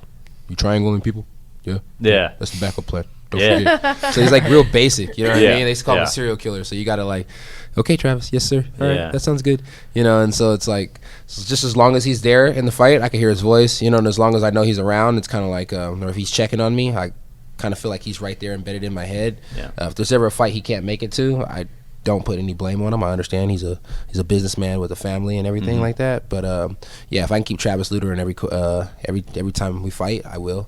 You triangling people? Yeah. That's the backup plan. Don't forget. So he's like real basic. You know what I mean? They call him a serial killer. So you got to like, okay, Travis, yes, sir. All right, that sounds good. And so it's like, just as long as he's there in the fight, I can hear his voice, and as long as I know he's around, it's kind of like, or if he's checking on me, I kind of feel like he's right there embedded in my head. If there's ever a fight he can't make it to, I don't put any blame on him. I understand he's a businessman with a family and everything like that. But if I can keep Travis Luter in every time we fight, I will.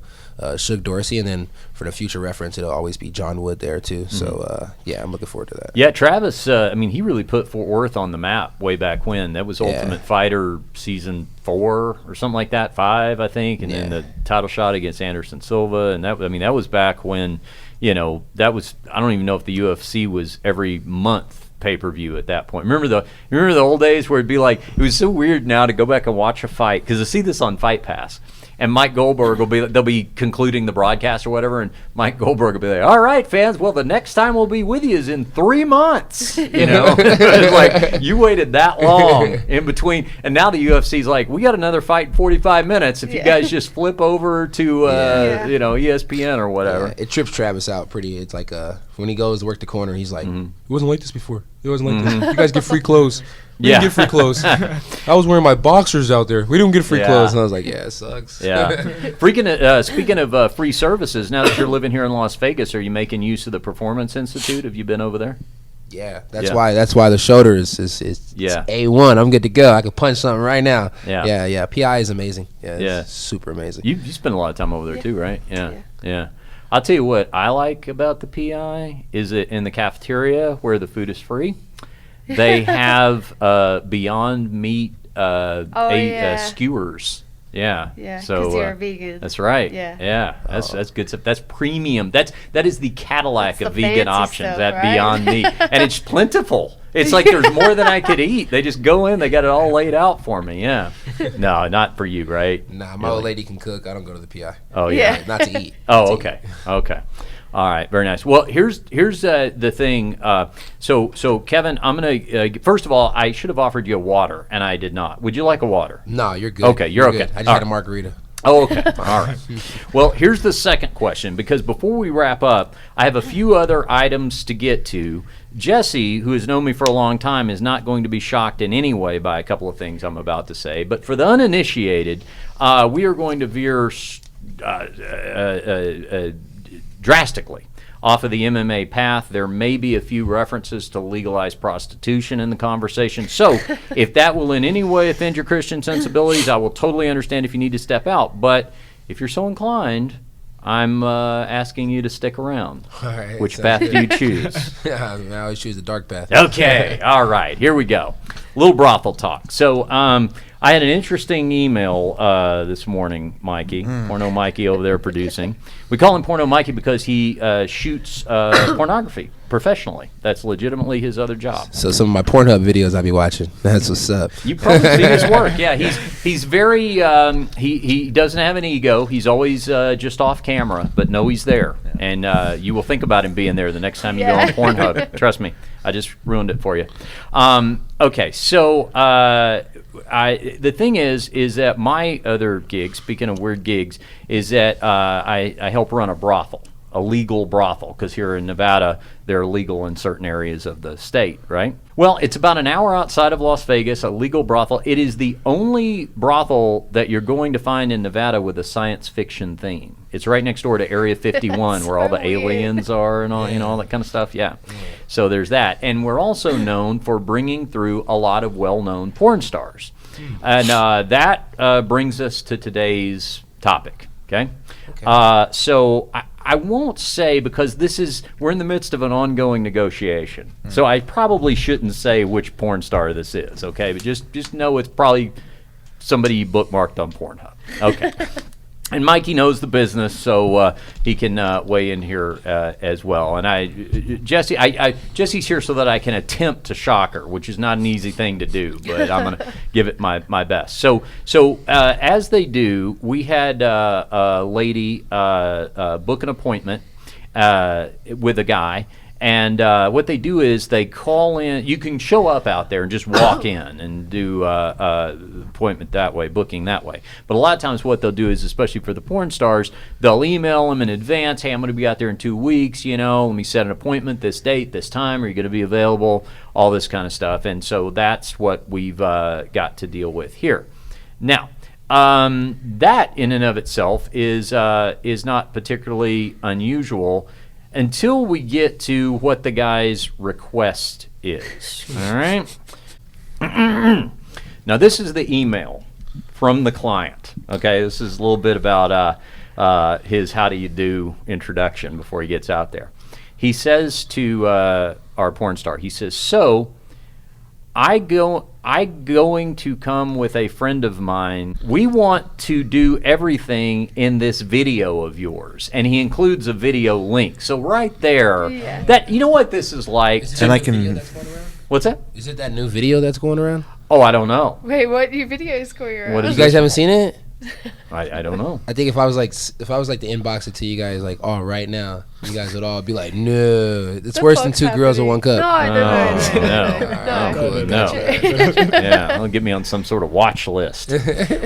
Shook Dorsey, and then for the future reference, it'll always be John Wood there too. So I'm looking forward to that. Yeah, Travis. He really put Fort Worth on the map way back when. That was Ultimate Fighter season 4 or something like that, 5, I think, and then the title shot against Anderson Silva, and that was back when that was, I don't even know if the UFC was every month pay-per-view at that point. Remember the old days where it'd be like, it was so weird now to go back and watch a fight, because I see this on Fight Pass. And Mike Goldberg they'll be concluding the broadcast or whatever, and Mike Goldberg will be like, all right, fans, well, the next time we'll be with you is in 3 months. It's like, you waited that long in between. And now the UFC's like, we got another fight in 45 minutes if you guys just flip over to, ESPN or whatever. Yeah, it trips Travis out pretty. It's like when he goes to work the corner, he's like, it wasn't like this before. It wasn't like this. You guys get free clothes. We didn't get free clothes. I was wearing my boxers out there. We didn't get free clothes. And I was like, yeah, it sucks. Yeah. Speaking of free services, now that you're living here in Las Vegas, are you making use of the Performance Institute? Have you been over there? Yeah, that's why the shoulder is A1. I'm good to go. I could punch something right now. Yeah. PI is amazing. It's super amazing. You spend a lot of time over there too, right? Yeah. I'll tell you what I like about the PI is it in the cafeteria where the food is free. They have Beyond Meat skewers. Yeah. So because you're a vegan. That's right. Yeah. That's good stuff. That's premium. That is the Cadillac That's of the vegan fancy options. stuff, That right? Beyond Meat, and it's plentiful. It's like there's more than I could eat. They just go in. They got it all laid out for me. Yeah. No, not for you, right? Nah, my old lady can cook. I don't go to the PI. Oh yeah. Not to eat. Oh, okay. Okay. All right, very nice. Well, here's the thing. So Kevin, I'm gonna first of all, I should have offered you a water, and I did not. Would you like a water? No, you're good. Okay, you're okay. good. I just All had a right. margarita. Oh, okay. All right. Well, here's the second question, because before we wrap up, I have a few other items to get to. Jesse, who has known me for a long time, is not going to be shocked in any way by a couple of things I'm about to say. But for the uninitiated, we are going to veer drastically off of the MMA path. There may be a few references to legalized prostitution in the conversation. So if that will in any way offend your Christian sensibilities, I will totally understand if you need to step out. But if you're so inclined, I'm asking you to stick around. All right, Which path do you choose? I always choose the dark path. Okay. All right. Here we go. A little brothel talk. So I had an interesting email this morning, Mikey. Porno Mikey over there producing. We call him Porno Mikey because he shoots pornography professionally. That's legitimately his other job. So some of my Pornhub videos I be watching. That's what's up. You probably see his work. Yeah, he's very he doesn't have an ego. He's always just off camera, but know he's there. And you will think about him being there the next time you go on Pornhub. Trust me, I just ruined it for you. Okay, so the thing is that my other gig, speaking of weird gigs, is that I help run a brothel. A legal brothel, because here in Nevada, they're legal in certain areas of the state, right? Well, it's about an hour outside of Las Vegas, a legal brothel. It is the only brothel that you're going to find in Nevada with a science fiction theme. It's right next door to Area 51, where all the aliens are and all, all that kind of stuff. Yeah. So there's that. And we're also known for bringing through a lot of well-known porn stars. And that brings us to today's topic, okay? So I won't say, because we're in the midst of an ongoing negotiation. So I probably shouldn't say which porn star this is, okay? But just know it's probably somebody you bookmarked on Pornhub. Okay. And Mikey knows the business, so he can weigh in here as well. And Jesse's here so that I can attempt to shock her, which is not an easy thing to do, but I'm going to give it my best. So as they do, we had a lady book an appointment with a guy. And what they do is they call in. You can show up out there and just walk in and do appointment that way, booking that way. But a lot of times what they'll do is, especially for the porn stars, they'll email them in advance. Hey, I'm going to be out there in 2 weeks. Let me set an appointment this date, this time. Are you going to be available? All this kind of stuff. And so that's what we've got to deal with here. Now, that in and of itself is not particularly unusual until we get to what the guy's request is. All right? Now, this is the email from the client. Okay, this is a little bit about his how do you do introduction before he gets out there. He says to our porn star, he says, so I'm going to come with a friend of mine. We want to do everything in this video of yours, and he includes a video link. So right there, that you know what this is like. And I can. What's that? Is it that new video that's going around? Oh, I don't know. Wait, what new video is going around? What is You guys haven't seen it? I don't know. I think if I was like to inbox it to you guys like, oh, right now, you guys would all be like, no, it's The worse than fuck's 2 girls in happening? 1 cup. No. Yeah, it'll get me on some sort of watch list.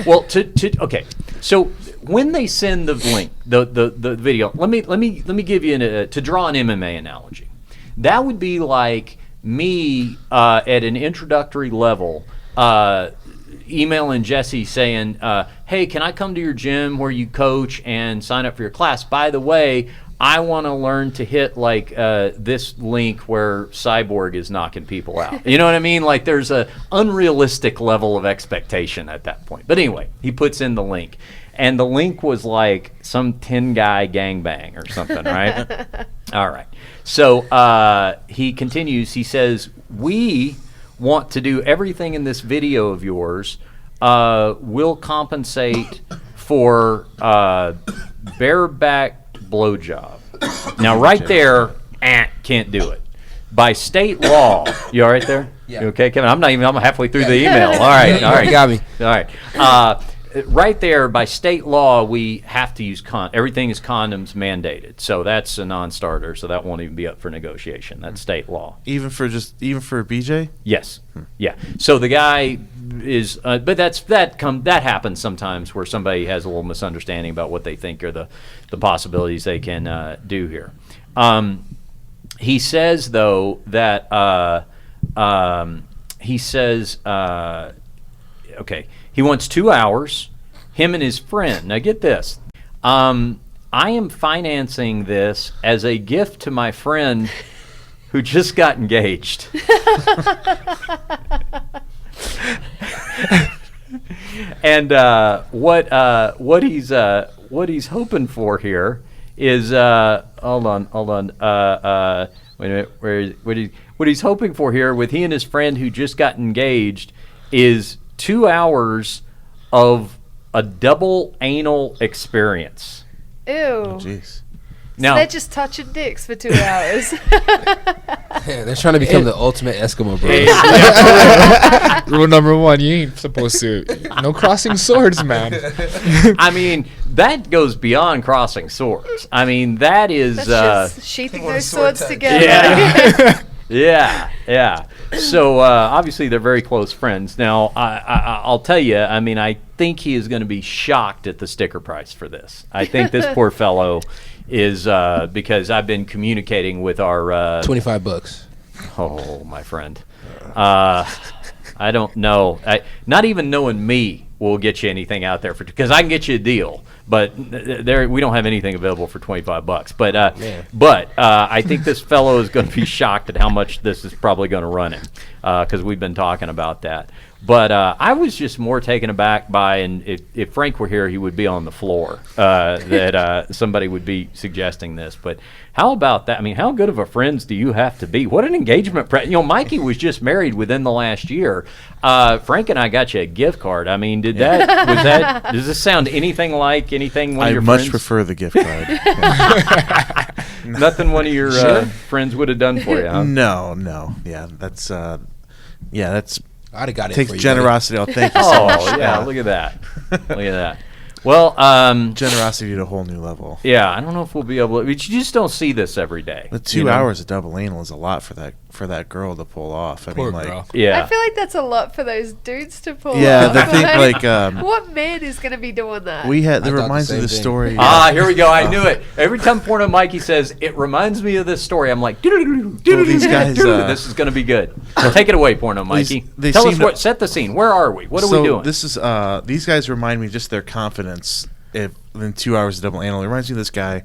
Well, okay. So when they send the link, the video, let me give you to draw an MMA analogy. That would be like me at an introductory level. Emailing Jesse saying, hey, can I come to your gym where you coach and sign up for your class? By the way, I want to learn to hit like this link where Cyborg is knocking people out. You know what I mean? Like there's a unrealistic level of expectation at that point. But anyway, he puts in the link. And the link was like some 10-guy gangbang or something, right? All right. So he continues. He says, we want to do everything in this video of yours. We'll compensate for bareback blowjob. Now, right there, can't do it. By state law, you all right there? Yeah. You okay, Kevin? I'm halfway through the email. All right. You got me. All right. Right there, by state law, we have to use everything is condoms mandated. So that's a non-starter. So that won't even be up for negotiation. That's state law. Even for BJ? Yes. Yeah. So the guy is, but that happens sometimes where somebody has a little misunderstanding about what they think are the possibilities they can do here. He says though that okay. He wants 2 hours, him and his friend. Now get this. I am financing this as a gift to my friend who just got engaged. And what he's hoping for here is hold on. Wait a minute. What he's hoping for here with he and his friend who just got engaged is 2 hours of a double anal experience. Ew. Oh, jeez. Now, So they're just touching dicks for 2 hours. They're trying to become the ultimate Eskimo bro. Rule number 1, you ain't supposed to. No crossing swords, man. I mean, that goes beyond crossing swords. I mean, that is... That's just sheathing those swords together. Yeah. Yeah. So, obviously, they're very close friends. Now, I'll tell you, I mean, I think he is going to be shocked at the sticker price for this. I think this poor fellow is, because I've been communicating with our... $25. Oh, my friend. I don't know. Not even knowing me will get you anything out there because I can get you a deal, but we don't have anything available for $25. But I think this fellow is going to be shocked at how much this is probably going to run him because we've been talking about that. But I was just more taken aback by, and if Frank were here, he would be on the floor that somebody would be suggesting this. But how about that? I mean, how good of a friends do you have to be? What an engagement! Mikey was just married within the last year. Frank and I got you a gift card. I mean, does this sound anything like anything one of your friends? I much prefer the gift card. Nothing one of your friends would have done for you, huh? No. Yeah, that's. I'd have got it. Takes for you, generosity. Thank you so much. Oh, yeah, look at that. Look at that. Well, generosity at a whole new level. Yeah, I don't know if we'll be able to. But you just don't see this every day. The 2 hours of double anal is a lot for that girl to pull off. Poor girl. Yeah. I feel like that's a lot for those dudes to pull Yeah, off. the thing like what man is going to be doing that? that reminds me of the story. Here we go. I knew it. Every time Porno Mikey says it reminds me of this story, I'm like, these guys, this is going to to be good. So take it away, Porno Mikey. Tell us set the scene. Where are we? What are we doing? This is these guys remind me just their confidence. In 2 hours of double anal, it reminds me of this guy.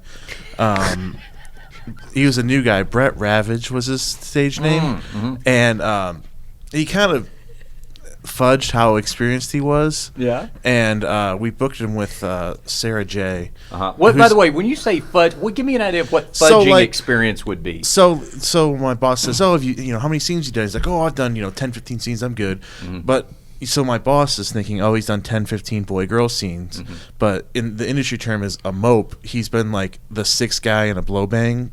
He was a new guy. Brett Ravage was his stage name, and he kind of fudged how experienced he was. Yeah. And we booked him with Sarah J. What, by the way, when you say fudge, give me an idea of what fudging experience would be. So my boss says, "Oh, have you know how many scenes you done?" He's like, "Oh, I've done 10, 15 scenes. I'm good." But so my boss is thinking, "Oh, he's done 10, 15 boy-girl scenes." But in the industry term is a mope. He's been like the sixth guy in a blow bang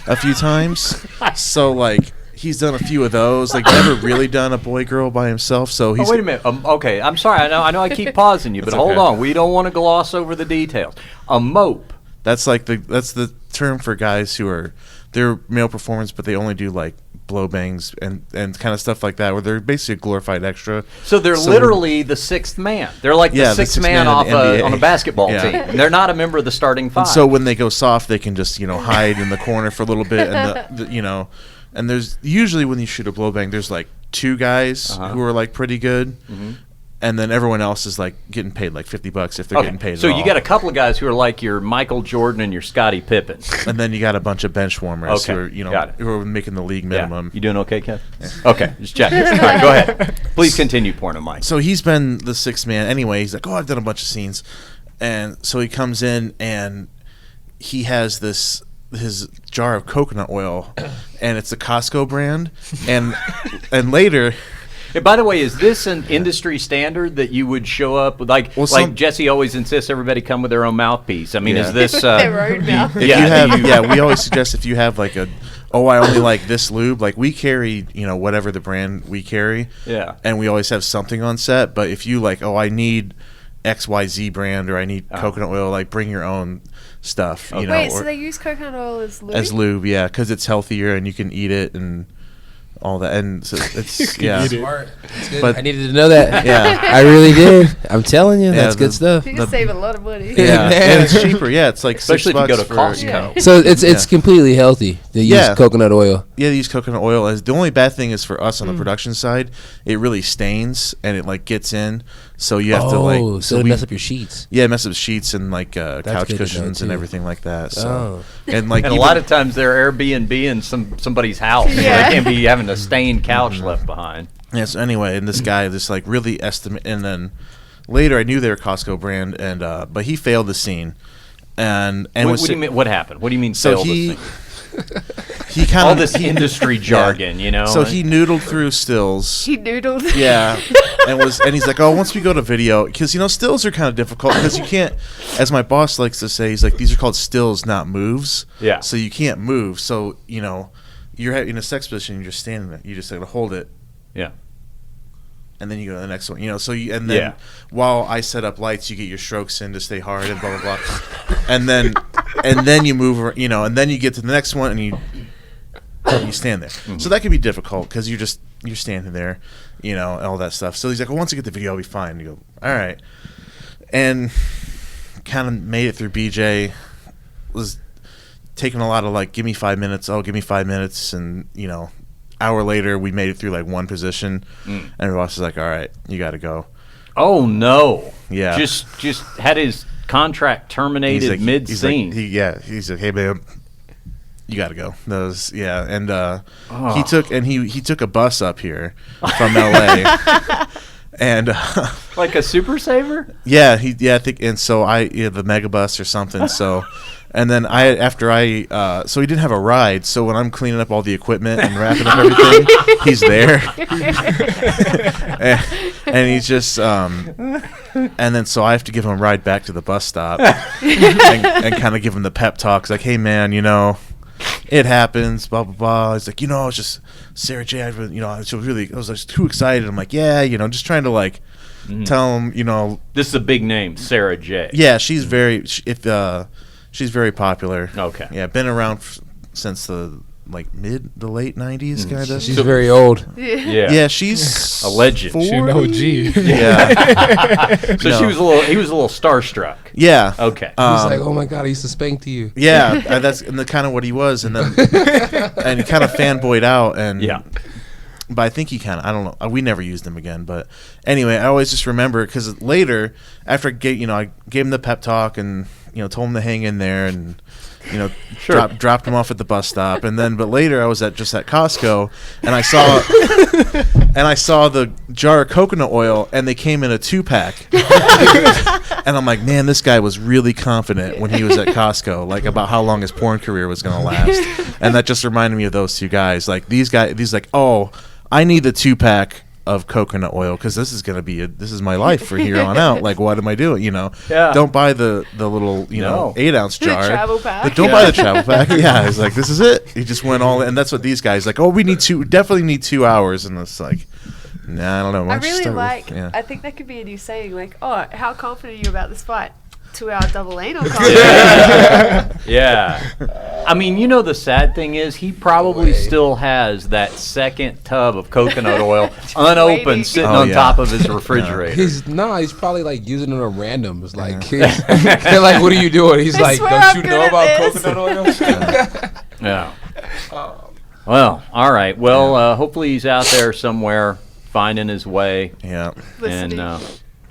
a few times. So like. He's done a few of those, like never really done a boy girl by himself. So he's. Oh, wait a minute. Okay, I'm sorry. I know I keep pausing you, but hold on. We don't want to gloss over the details. A mope. That's the term for guys who are they're male performers, but they only do like blow bangs and kind of stuff like that, where they're basically a glorified extra. So they're literally the sixth man. They're like the sixth man off on a basketball team. They're not a member of the starting five. And so when they go soft, they can just hide in the corner for a little bit, and And there's usually when you shoot a blow bang, there's like two guys who are like pretty good, and then everyone else is like getting paid like $50 if they're getting paid. So at you all. got a couple of guys who are like your Michael Jordan and your Scottie Pippen, and then you got a bunch of bench warmers who are who are making the league minimum. Yeah. You doing okay, Kev? Yeah. Okay, just checking. All right, go ahead. Please continue, Porno Mike. So he's been the sixth man anyway. He's like, "Oh, I've done a bunch of scenes," and so he comes in and he has his jar of coconut oil, and it's a Costco brand, and later. And by the way, is this an industry standard that you would show up with, like Jesse always insists everybody come with their own mouthpiece? I mean, is this their own mouthpiece? We always suggest if you have like I only like this lube. Like we carry, whatever the brand we carry. Yeah. And we always have something on set. But if you like, I need XYZ brand or I need coconut oil, like bring your own stuff. Wait, so they use coconut oil as lube? As lube, yeah, because it's healthier and you can eat it and all that. And so it's Smart. It's good. But I needed to know that. Yeah, I really did. I'm telling you, that's good stuff. You just save a lot of money. Yeah, and it's cheaper. Yeah, it's like especially $6 if you go to for, Costco. So it's completely healthy to use coconut oil. Yeah, they use coconut oil. As the only bad thing is for us on the production side, it really stains and it like gets in. So you have to like. So it mess up your sheets. Yeah, it messes up sheets and like couch cushions and everything like that. So and like a lot of times they're Airbnb in somebody's house. Yeah. So they can't be having a stained couch left behind. Yeah. So anyway, and this guy, this like really estimate, and then later I knew they were Costco brand, and but he failed the scene, and what do you mean? What happened? What do you mean? So failed the scene? He kind of all this industry jargon, So he noodled through stills. He noodled. Yeah, and he's like, once we go to video, because stills are kind of difficult because you can't, as my boss likes to say, he's like, these are called stills, not moves. Yeah. So you can't move. So you're in a sex position, you're just standing there, you just got to hold it. Yeah. And then you go to the next one, So and then while I set up lights, you get your strokes in to stay hard and blah blah blah, and then you move, and then you get to the next one and you stand there. Mm-hmm. So that can be difficult because you're standing there, all that stuff. So he's like, once I get the video, I'll be fine. And you go, all right, and kind of made it through. BJ was taking a lot of like, give me 5 minutes. Oh, give me 5 minutes, and hour later, we made it through like one position, and our boss is like, "All right, you got to go." Oh no! Yeah, just had his contract terminated mid scene. He's like, "Hey, man, you got to go." And he took a bus up here from LA, and like a super saver. I think, and so the mega bus or something. So. And then so he didn't have a ride. So when I'm cleaning up all the equipment and wrapping up everything, he's there, and he's just, and then so I have to give him a ride back to the bus stop, and kind of give him the pep talks, like, "Hey man, it happens, blah blah blah." He's like, it's just Sarah J. I was like too excited. I'm like, just trying to like tell him, this is a big name, Sarah J. Yeah, she's very she's very popular. Okay. Yeah, been around since the late 90s, kind of. She's very old. Yeah, she's a legend. 40? She's an OG. Yeah. So he was a little starstruck. Yeah. Okay. He's like, "Oh my God, I used to spank to you." Yeah, that's kind of what he was, and then and he kind of fanboyed out, and but I think he kind of, I don't know, we never used him again. But anyway, I always just remember because later, after I gave him the pep talk and told him to hang in there, and dropped him off at the bus stop, but later I was at Costco, and I saw the jar of coconut oil, and they came in a 2-pack, and I'm like, man, this guy was really confident when he was at Costco, like about how long his porn career was gonna last, and that just reminded me of those two guys. Like these like, oh, I need the 2-pack of coconut oil because this is my life for here on out. Like, what am I doing? Don't buy the little 8-ounce jar. The travel pack. Don't buy the travel pack. Yeah, it's like, this is it. He just went all in, and that's what these guys like. Oh, we definitely need 2 hours, and it's like, nah, I don't know. I think that could be a new saying. Like, oh, how confident are you about this fight? 2-hour double anal confident. Yeah. I mean, the sad thing is he probably still has that second tub of coconut oil unopened sitting on top of his refrigerator. He's probably like using it on random. It's like, they're like, what are you doing? He's like, don't you know about coconut oil? Yeah. Well, all right. Well, hopefully he's out there somewhere finding his way. Yeah. And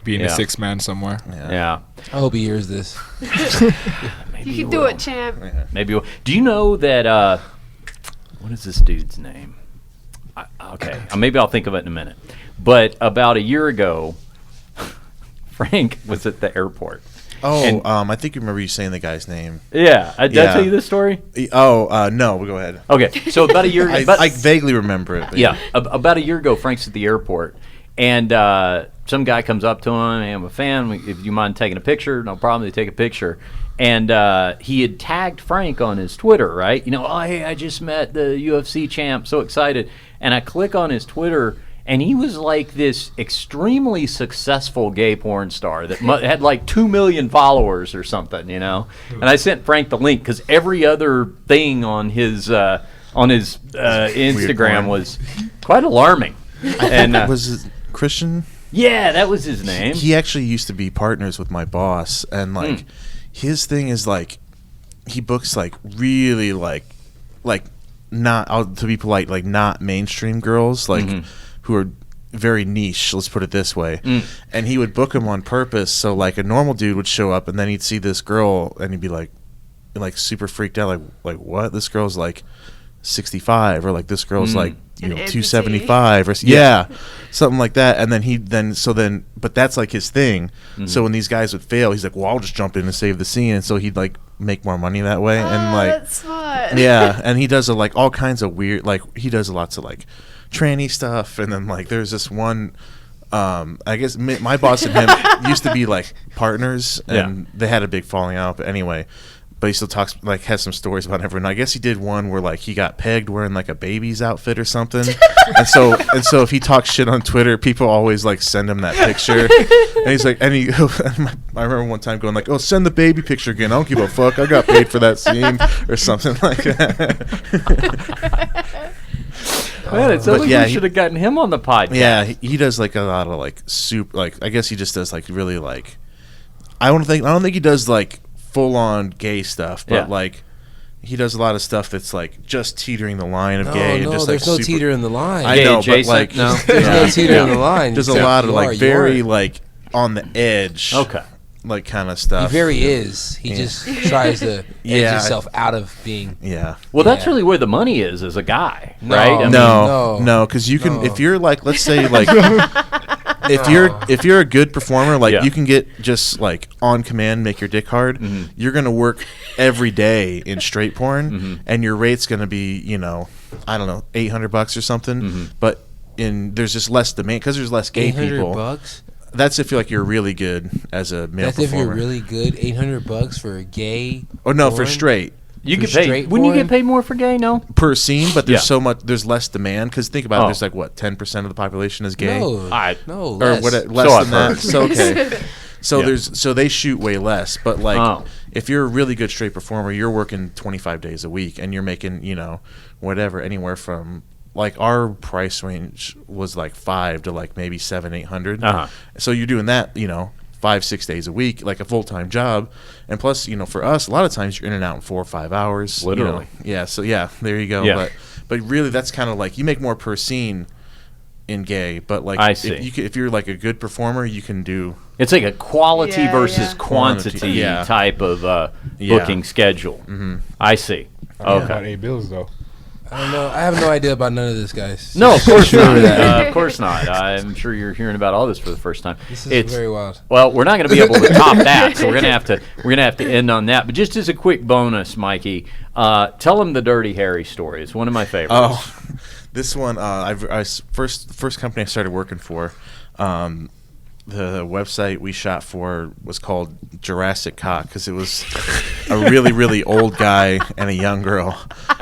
being a 6-man somewhere. Yeah. I hope he hears this. You can do it, champ. Maybe. Do you know that? What is this dude's name? Okay, maybe I'll think of it in a minute. But about a year ago, Frank was at the airport. Oh, I think you remember you saying the guy's name. Yeah, did I tell you this story? Oh, no, go ahead. Okay, so about a year. I vaguely remember it. Yeah, about a year ago, Frank's at the airport, and some guy comes up to him. Hey, I'm a fan. If you mind taking a picture, no problem. They take a picture. And he had tagged Frank on his Twitter, right? Oh, hey, I just met the UFC champ. So excited. And I click on his Twitter, and he was like this extremely successful gay porn star that had like 2 million followers or something, And I sent Frank the link because every other thing on his Instagram was quite alarming. And was it Christian? Yeah, that was his name. He actually used to be partners with my boss, and like his thing is like he books like really like not, to be polite, like not mainstream girls, like who are very niche, let's put it this way. And he would book them on purpose, so like a normal dude would show up and then he'd see this girl and he'd be like super freaked out, like what, this girl's like 65, or like this girl's like 275 or something like that. And then but that's like his thing. So when these guys would fail, he's like, well, I'll just jump in and save the scene, and so he'd like make more money that way. And like, that's smart. Yeah, and he does like all kinds of weird, like he does lots of like tranny stuff. And then like there's this one, I guess my boss and him used to be like partners, and they had a big falling out, but anyway. But he still talks, like, has some stories about everyone. I guess he did one where, like, he got pegged wearing, like, a baby's outfit or something. and so if he talks shit on Twitter, people always, like, send him that picture. And he's like, I remember one time going, like, oh, send the baby picture again. I don't give a fuck. I got paid for that scene or something like that. Man, it sounds like we should have gotten him on the podcast. Yeah, he does, like, a lot of, like, I guess he just does, like, really, like, I don't think he does, like, full-on gay stuff, but like he does a lot of stuff that's like just teetering the line of gay. No, and just there's like no teeter in the line. I know, Jason, but like no, there's no teeter in the line. There's a lot of like very like on the edge, like kind of stuff. He very is. He just tries to edge himself out of being. Yeah. Well, that's really where the money is as a guy, right? I mean, no, because you can if you're like, let's say like. If you're a good performer, like you can get just like on command, make your dick hard. You're gonna work every day in straight porn, and your rate's gonna be, I don't know, $800 or something. But there's just less demand because there's less gay people. $800? That's if you're really good as a male performer. That's if you're really good. $800 for a gay. Oh no, porn? for straight. You get paid. Wouldn't you get paid more for gay? No, per scene, but there's so much. There's less demand because think about it. There's like what 10% of the population is gay. No, less. Or less than that. So okay. So they shoot way less. But like if you're a really good straight performer, you're working 25 days a week and you're making whatever anywhere from like our price range was like 5 to like maybe 700-800. So you're doing that 5-6 days a week, like a full-time job. And plus, for us, a lot of times you're in and out in 4 or 5 hours. Literally. So there you go. But really that's kind of like you make more per scene in gay, but like I see. if you're like a good performer, you can do. It's like a quality versus quantity Quantity, type of booking schedule. Mm-hmm. I see. About Okay. A bills though. I don't know. I have no idea about none of this, guys. No, of course not. Remember that. Of course not. I'm sure you're hearing about all this for the first time. This is very wild. Well, we're not going to be able to top that, so we're going to have to end on that. But just as a quick bonus, Mikey, tell them the Dirty Harry story. It's one of my favorites. Oh, this one, first company I started working for, the website we shot for was called Jurassic Cock because it was a really, really old guy and a young girl.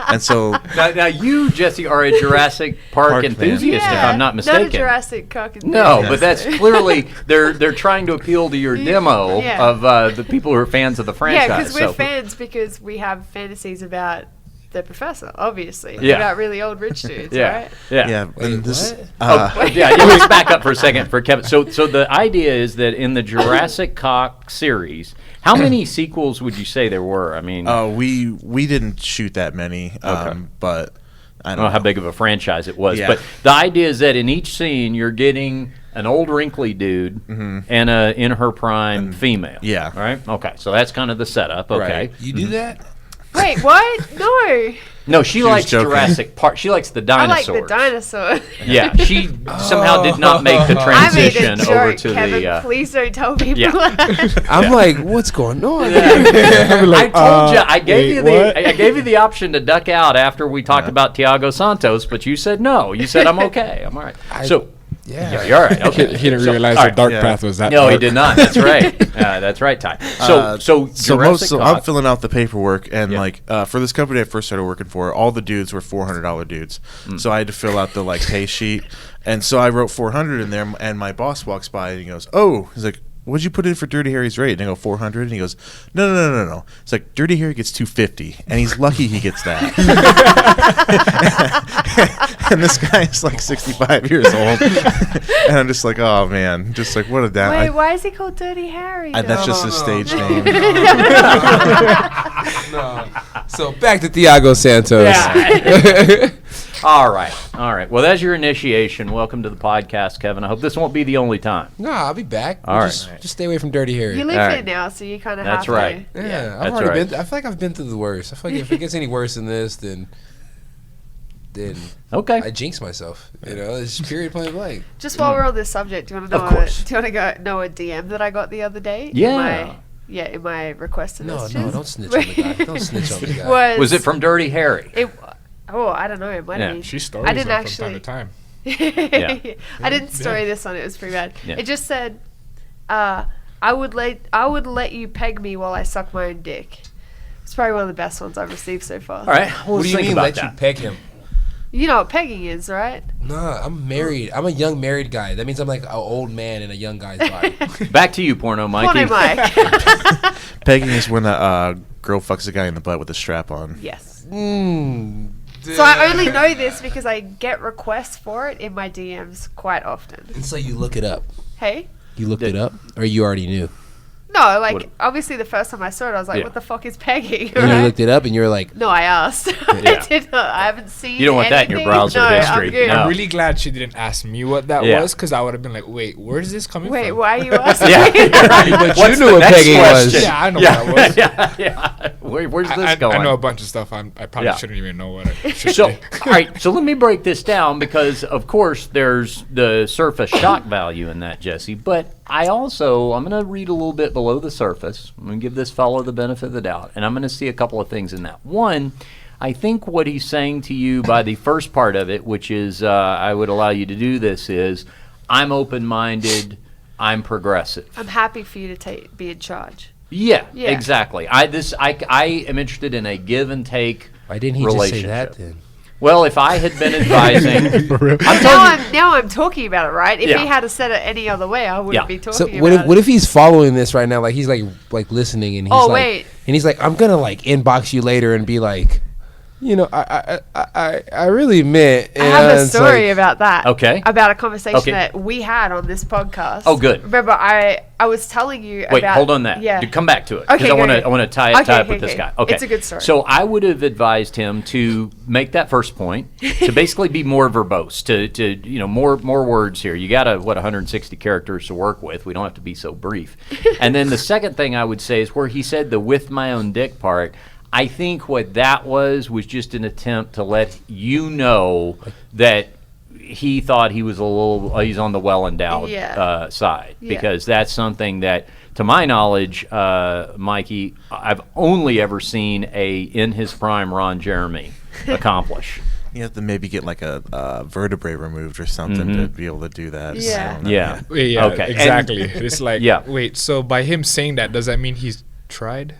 And so now you, Jesse, are a Jurassic Park enthusiast, if I'm not mistaken. Not a Jurassic Cock enthusiast. No, but that's clearly they're trying to appeal to your demo of the people who are fans of the franchise. Yeah, because we're fans because we have fantasies about the professor, obviously. Yeah. About really old rich dudes, Yeah. right? yeah. Wait, And this, what? Let's back up for a second for Kevin. So the idea is that in the Jurassic Cock series, how many sequels would you say there were? I mean, we didn't shoot that many, but I don't know how big of a franchise it was. Yeah. But the idea is that in each scene, you're getting an old wrinkly dude and a in her prime female. Yeah. Right? Okay. So that's kind of the setup. Okay. Right. You do that? Wait, what? No. No, she likes joking. Jurassic Park. She likes the I like dinosaurs. the dinosaur. Yeah, she somehow did not make the I made a transition joke, over to Kevin. the. Please don't tell people yeah. that. I'm like, what's going on? I told you. I gave wait, you what? I gave you the option to duck out after we talked about Thiago Santos, but you said no. You said I'm okay. I'm all right. Yeah, you're all right. Okay. He didn't realize all the dark yeah. path was that No, dark. he did not. That's right. That's right, Ty. So Jurassic I'm Cock- filling out the paperwork, and Yeah. for this company I first started working for, all the dudes were $400 dudes. So I had to fill out the pay sheet, and so I wrote 400 in there. And my boss walks by and he goes, "Oh," he's like, "What'd you put in for Dirty Harry's rate?" And I go, 400. And he goes, No. It's like, Dirty Harry gets 250, and he's lucky he gets that. And this guy is like 65 years old. And I'm just like, oh, man. Just like, what a down. Wait, why is he called Dirty Harry? That's just his stage name. No. So back to Thiago Santos. Yeah. All right. Well, that's your initiation. Welcome to the podcast, Kevin. I hope this won't be the only time. No, I'll be back. All right. Just stay away from Dirty Harry. You live All here right. now, so you kind of That's have right. to. Yeah, I've that's already right. been. I feel like I've been through the worst. I feel like if it gets any worse than this, then Okay. I jinx myself. It's period point blank. Just while we're on this subject, do you want to know? Of course. Do you want to know a DM that I got the other day? Yeah. In my requested No, messages. don't snitch on the guy. Don't snitch on the guy. Was it from Dirty Harry? I don't know. It might Yeah. have been. She stories I didn't them actually. from time to time. I didn't story this one. It was pretty bad. Yeah. It just said, "I would let you peg me while I suck my own dick." It's probably one of the best ones I've received so far. All right. Well, What do you mean let you peg him? You know what pegging is, right? Nah, I'm married. I'm a young married guy. That means I'm like an old man in a young guy's body. Back to you, Porno Mikey. Porno Mike. Pegging is when a girl fucks a guy in the butt with a strap on. Yes. So So I only know this because I get requests for it in my DMs quite often. And so you look it up. Hey? You looked it up, or you already knew? No, like, What- obviously the first time I saw it, I was like, Yeah. what the fuck is pegging? And you Right? looked it up, and you were like, No, I asked. Yeah. I did not. I haven't seen You don't want that in your anything. browser no, history. I'm good. No. I'm really glad she didn't ask me what that Yeah. was, because I would have been like, wait, where's this coming Wait, from? why are you asking? Yeah. But What's you knew the what next pegging was. question? Yeah, I know what that was. Yeah. Where's this I going? know a bunch of stuff. I probably Yeah. shouldn't even know what I should So, say. all right. So let me break this down because, of course, there's the surface shock value in that, Jesse. But I'm going to read a little bit below the surface. I'm going to give this fellow the benefit of the doubt, and I'm going to see a couple of things in that. One, I think what he's saying to you by the first part of it, which is I would allow you to do this, is I'm open-minded, I'm progressive. I'm happy for you to be in charge. Yeah, Yeah. exactly. I am interested in a give and take. why didn't he just say relationship. that then? Well, if I had been advising, For real? Now I'm talking about it, right? If Yeah. he had said it any other way, I wouldn't Yeah. be talking So about what it. if he's following this right now? Like he's like listening, and he's Oh, like, wait. and he's like, I'm gonna like inbox you later and be like, You know, I really meant. I have a story about that. Okay. About a conversation that we had on this podcast. Oh, good. Remember, I was telling you about. Wait, hold on that. Yeah. Come back to it. Because Okay, I want to tie up with this guy. Okay. It's a good story. So I would have advised him to make that first point, to basically be more verbose, to more words here. You got 160 characters to work with. We don't have to be so brief. And then the second thing I would say is where he said the with my own dick part. I think what that was just an attempt to let you know that he thought he was he's on the well-endowed side. Because that's something that, to my knowledge, Mikey, I've only ever seen in his prime Ron Jeremy accomplish. You have to maybe get like a vertebrae removed or something to be able to do that. Yeah. Yeah. Yeah, Okay. exactly. It's like, Yeah. wait, so by him saying that, does that mean he's tried?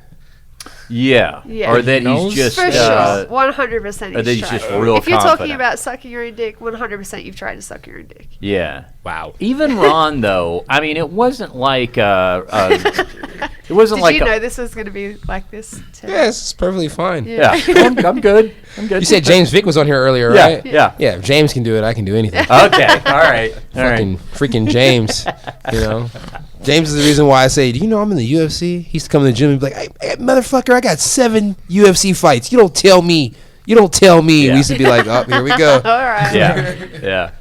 Yeah. Yeah. Or that knows? he's just For sure. 100% or that he's he's tried. just real If you're confident. talking about sucking your own dick, 100% you've tried to suck your own dick. Yeah. Wow. Even Ron, though, I mean, it wasn't like it wasn't Did like you know this was going to be like this? Tim? Yes, it's perfectly fine. Yeah, I'm good. I'm good. You said James Vick was on here earlier, Yeah, right? yeah. Yeah, if James can do it, I can do anything. Okay, all right, all right. Freaking James, you know. James is the reason why I say, do you know I'm in the UFC? He used to come to the gym and be like, hey, motherfucker, I got 7 UFC fights. You don't tell me. Yeah. We used to be like, oh, here we go. All right. Yeah.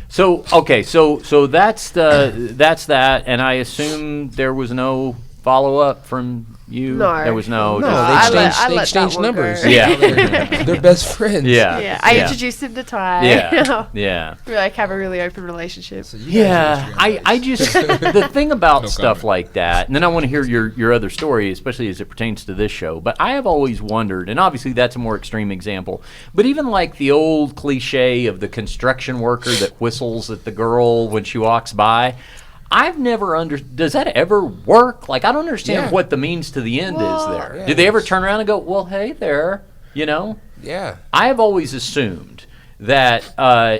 So okay, so that's that, and I assume there was no follow up from you. No. There was no. No, I they let exchanged that one numbers. go. Yeah. They're best friends. Yeah. Yeah, I introduced him to Ty. Yeah. Yeah. We like have a really open relationship. Yeah, I just the thing about No stuff comment. like that, and then I want to hear your other story, especially as it pertains to this show. But I have always wondered, and obviously that's a more extreme example, but even like the old cliche of the construction worker that whistles at the girl when she walks by. I've never does that ever work? Like, I don't understand Yeah. what the means to the end Well, is there. yeah, Do they ever it's- turn around and go, well, hey there, you know? Yeah. I have always assumed that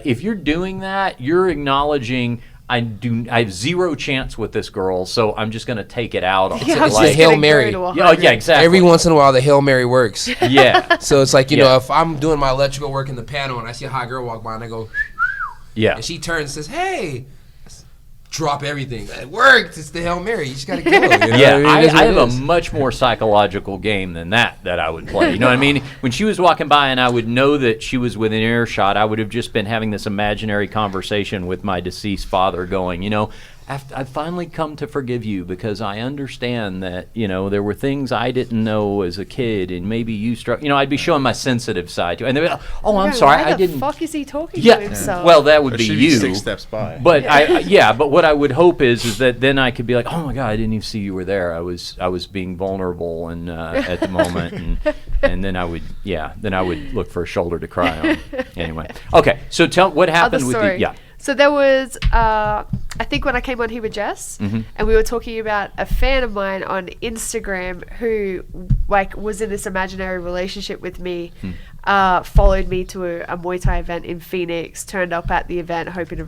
if you're doing that, you're acknowledging I have zero chance with this girl, so I'm just going to take it out on Yeah, her. I'm it's just a Hail gonna go Mary. to Yeah, 100. yeah, exactly. Every once in a while, the Hail Mary works. Yeah, So it's like, you Yeah. know, if I'm doing my electrical work in the panel and I see a hot girl walk by and I go, yeah. and she turns and says, hey, drop everything. It worked. It's the Hail Mary. You just got to go. You know? Yeah, It I is what have it a is. much more psychological game than that I would play. You know what I mean? When she was walking by and I would know that she was within earshot, I would have just been having this imaginary conversation with my deceased father going, you know, I've finally come to forgive you because I understand that, you know, there were things I didn't know as a kid and maybe you struck, you know, I'd be showing my sensitive side to it. And they'd be like, oh, I'm Yeah, sorry, why I the didn't. fuck is he talking Yeah, to himself? well, that would Or be should you. 6 steps by. But but what I would hope is that then I could be like, oh my God, I didn't even see you were there. I was being vulnerable and at the moment, and then I would look for a shoulder to cry on. Anyway, okay. So tell what happened Other with story. the So there was, I think when I came on here with Jess, and we were talking about a fan of mine on Instagram who, like, was in this imaginary relationship with me, followed me to a Muay Thai event in Phoenix, turned up at the event hoping to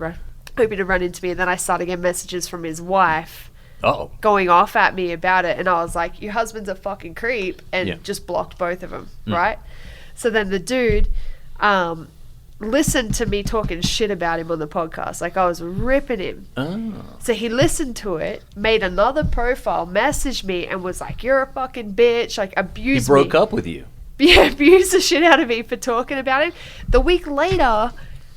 run into me, and then I started getting messages from his wife Oh, going off at me about it, and I was like, your husband's a fucking creep, and Yeah. just blocked both of them, right? So then the dude listened to me talking shit about him on the podcast, like I was ripping him. So he listened to it, made another profile, messaged me, and was like, you're a fucking bitch, like he abused broke me. up with you. Yeah, abused the shit out of me for talking about him. The week later,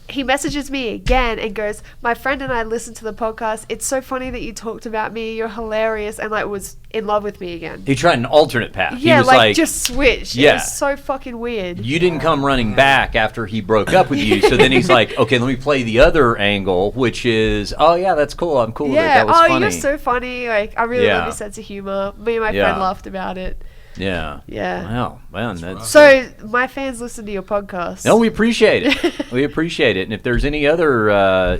he messages me again and goes, my friend and I listened to the podcast. It's so funny that you talked about me. You're hilarious. And like was in love with me again. He tried an alternate path. Yeah, he was like just switched. Yeah. It was so fucking weird. You didn't come running back after he broke up with you, so then he's like, okay, let me play the other angle, which is, oh yeah, that's cool, I'm cool with it, Yeah, that was funny. you're so funny. Like, I really Yeah. love your sense of humor. Me and my Yeah. friend laughed about it. Yeah. Yeah. Wow, man, that's... So my fans listen to your podcast. No, we appreciate it. We appreciate it. And if there's any other,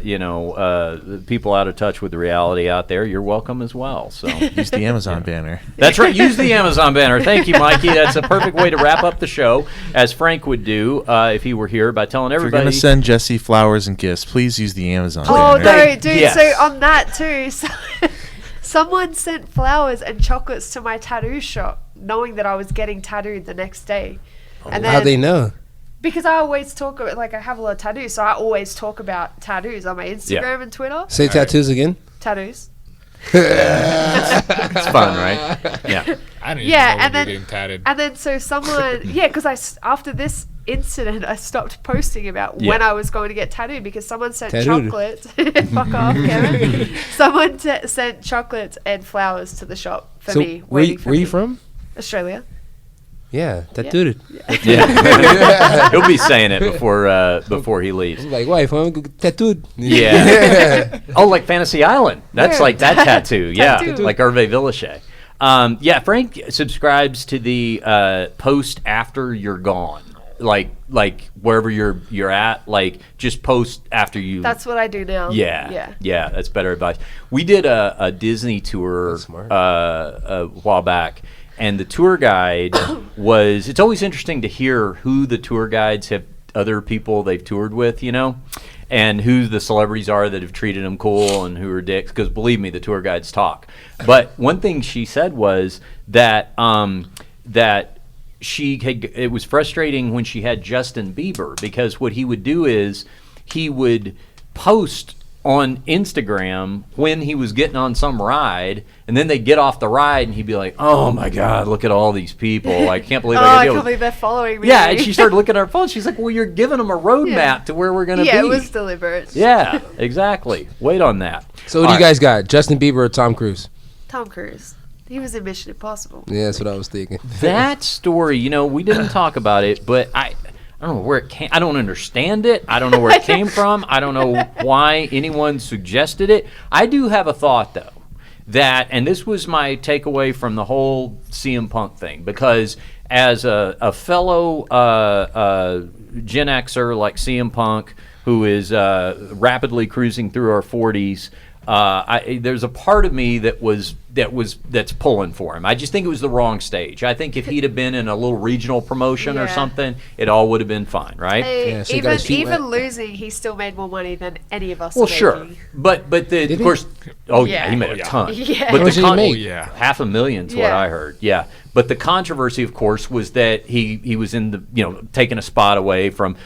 people out of touch with the reality out there, you're welcome as well. So Use the Amazon banner. that's right. Use the Amazon banner. Thank you, Mikey. That's a perfect way to wrap up the show, as Frank would do if he were here, by telling If you're everybody. going to send Jesse flowers and gifts, please use the Amazon Oh banner. no, dude! Yes. So on that too, someone sent flowers and chocolates to my tattoo shop, knowing that I was getting tattooed the next day. And How'd they know? Because I always talk, like, I have a lot of tattoos, so I always talk about tattoos on my Instagram and Twitter. Say tattoos again. Tattoos. It's fun, right? Yeah. I don't even know And when then, you're getting tatted. and then so someone, because after this incident, I stopped posting about when I was going to get tattooed because someone sent chocolates. Fuck off, Kevin. Someone sent chocolates and flowers to the shop for me. Where you from? Australia. Yeah, tattooed. Yeah. He'll be saying it before he leaves. Like, wife, I'm tattooed. Yeah. Oh, like Fantasy Island. That's like that tattoo. Yeah. Tattoo. Like Hervé Villachet. Yeah, Frank subscribes to the post after you're gone. Like wherever you're at, like just post after you. That's what I do now. Yeah. That's better advice. We did a Disney tour a while back, and the tour guide was. It's always interesting to hear who the tour guides have, other people they've toured with, you know, and who the celebrities are that have treated them cool and who are dicks. Because believe me, the tour guides talk. But one thing she said was that it was frustrating when she had Justin Bieber, because what he would do is he would post on Instagram when he was getting on some ride, and then they'd get off the ride and he'd be like, oh my God, look at all these people. I can't believe I can't believe they're following me. Yeah, and she started looking at her phone. She's like, well, you're giving them a roadmap to where we're going to be. Yeah, it was deliberate. Yeah, exactly. Wait on that. So what do you guys got? Justin Bieber or Tom Cruise? Tom Cruise. He was in Mission Impossible. Yeah, that's what I was thinking. That story, you know, we didn't talk about it, but I don't know where it came. I don't understand it. I don't know where it came from. I don't know why anyone suggested it. I do have a thought, though, that, and this was my takeaway from the whole CM Punk thing, because as a fellow Gen Xer like CM Punk, who is rapidly cruising through our 40s, there's a part of me that's pulling for him. I just think it was the wrong stage. I think if he'd have been in a little regional promotion or something, it all would have been fine, right? Yeah, so he got his feet even wet. losing, he still made more money than any of us. Well, are sure, making. but of course, he made a ton. Yeah. But How much did he make? $500,000 is what I heard. Yeah, but the controversy, of course, was that he was in the taking a spot away from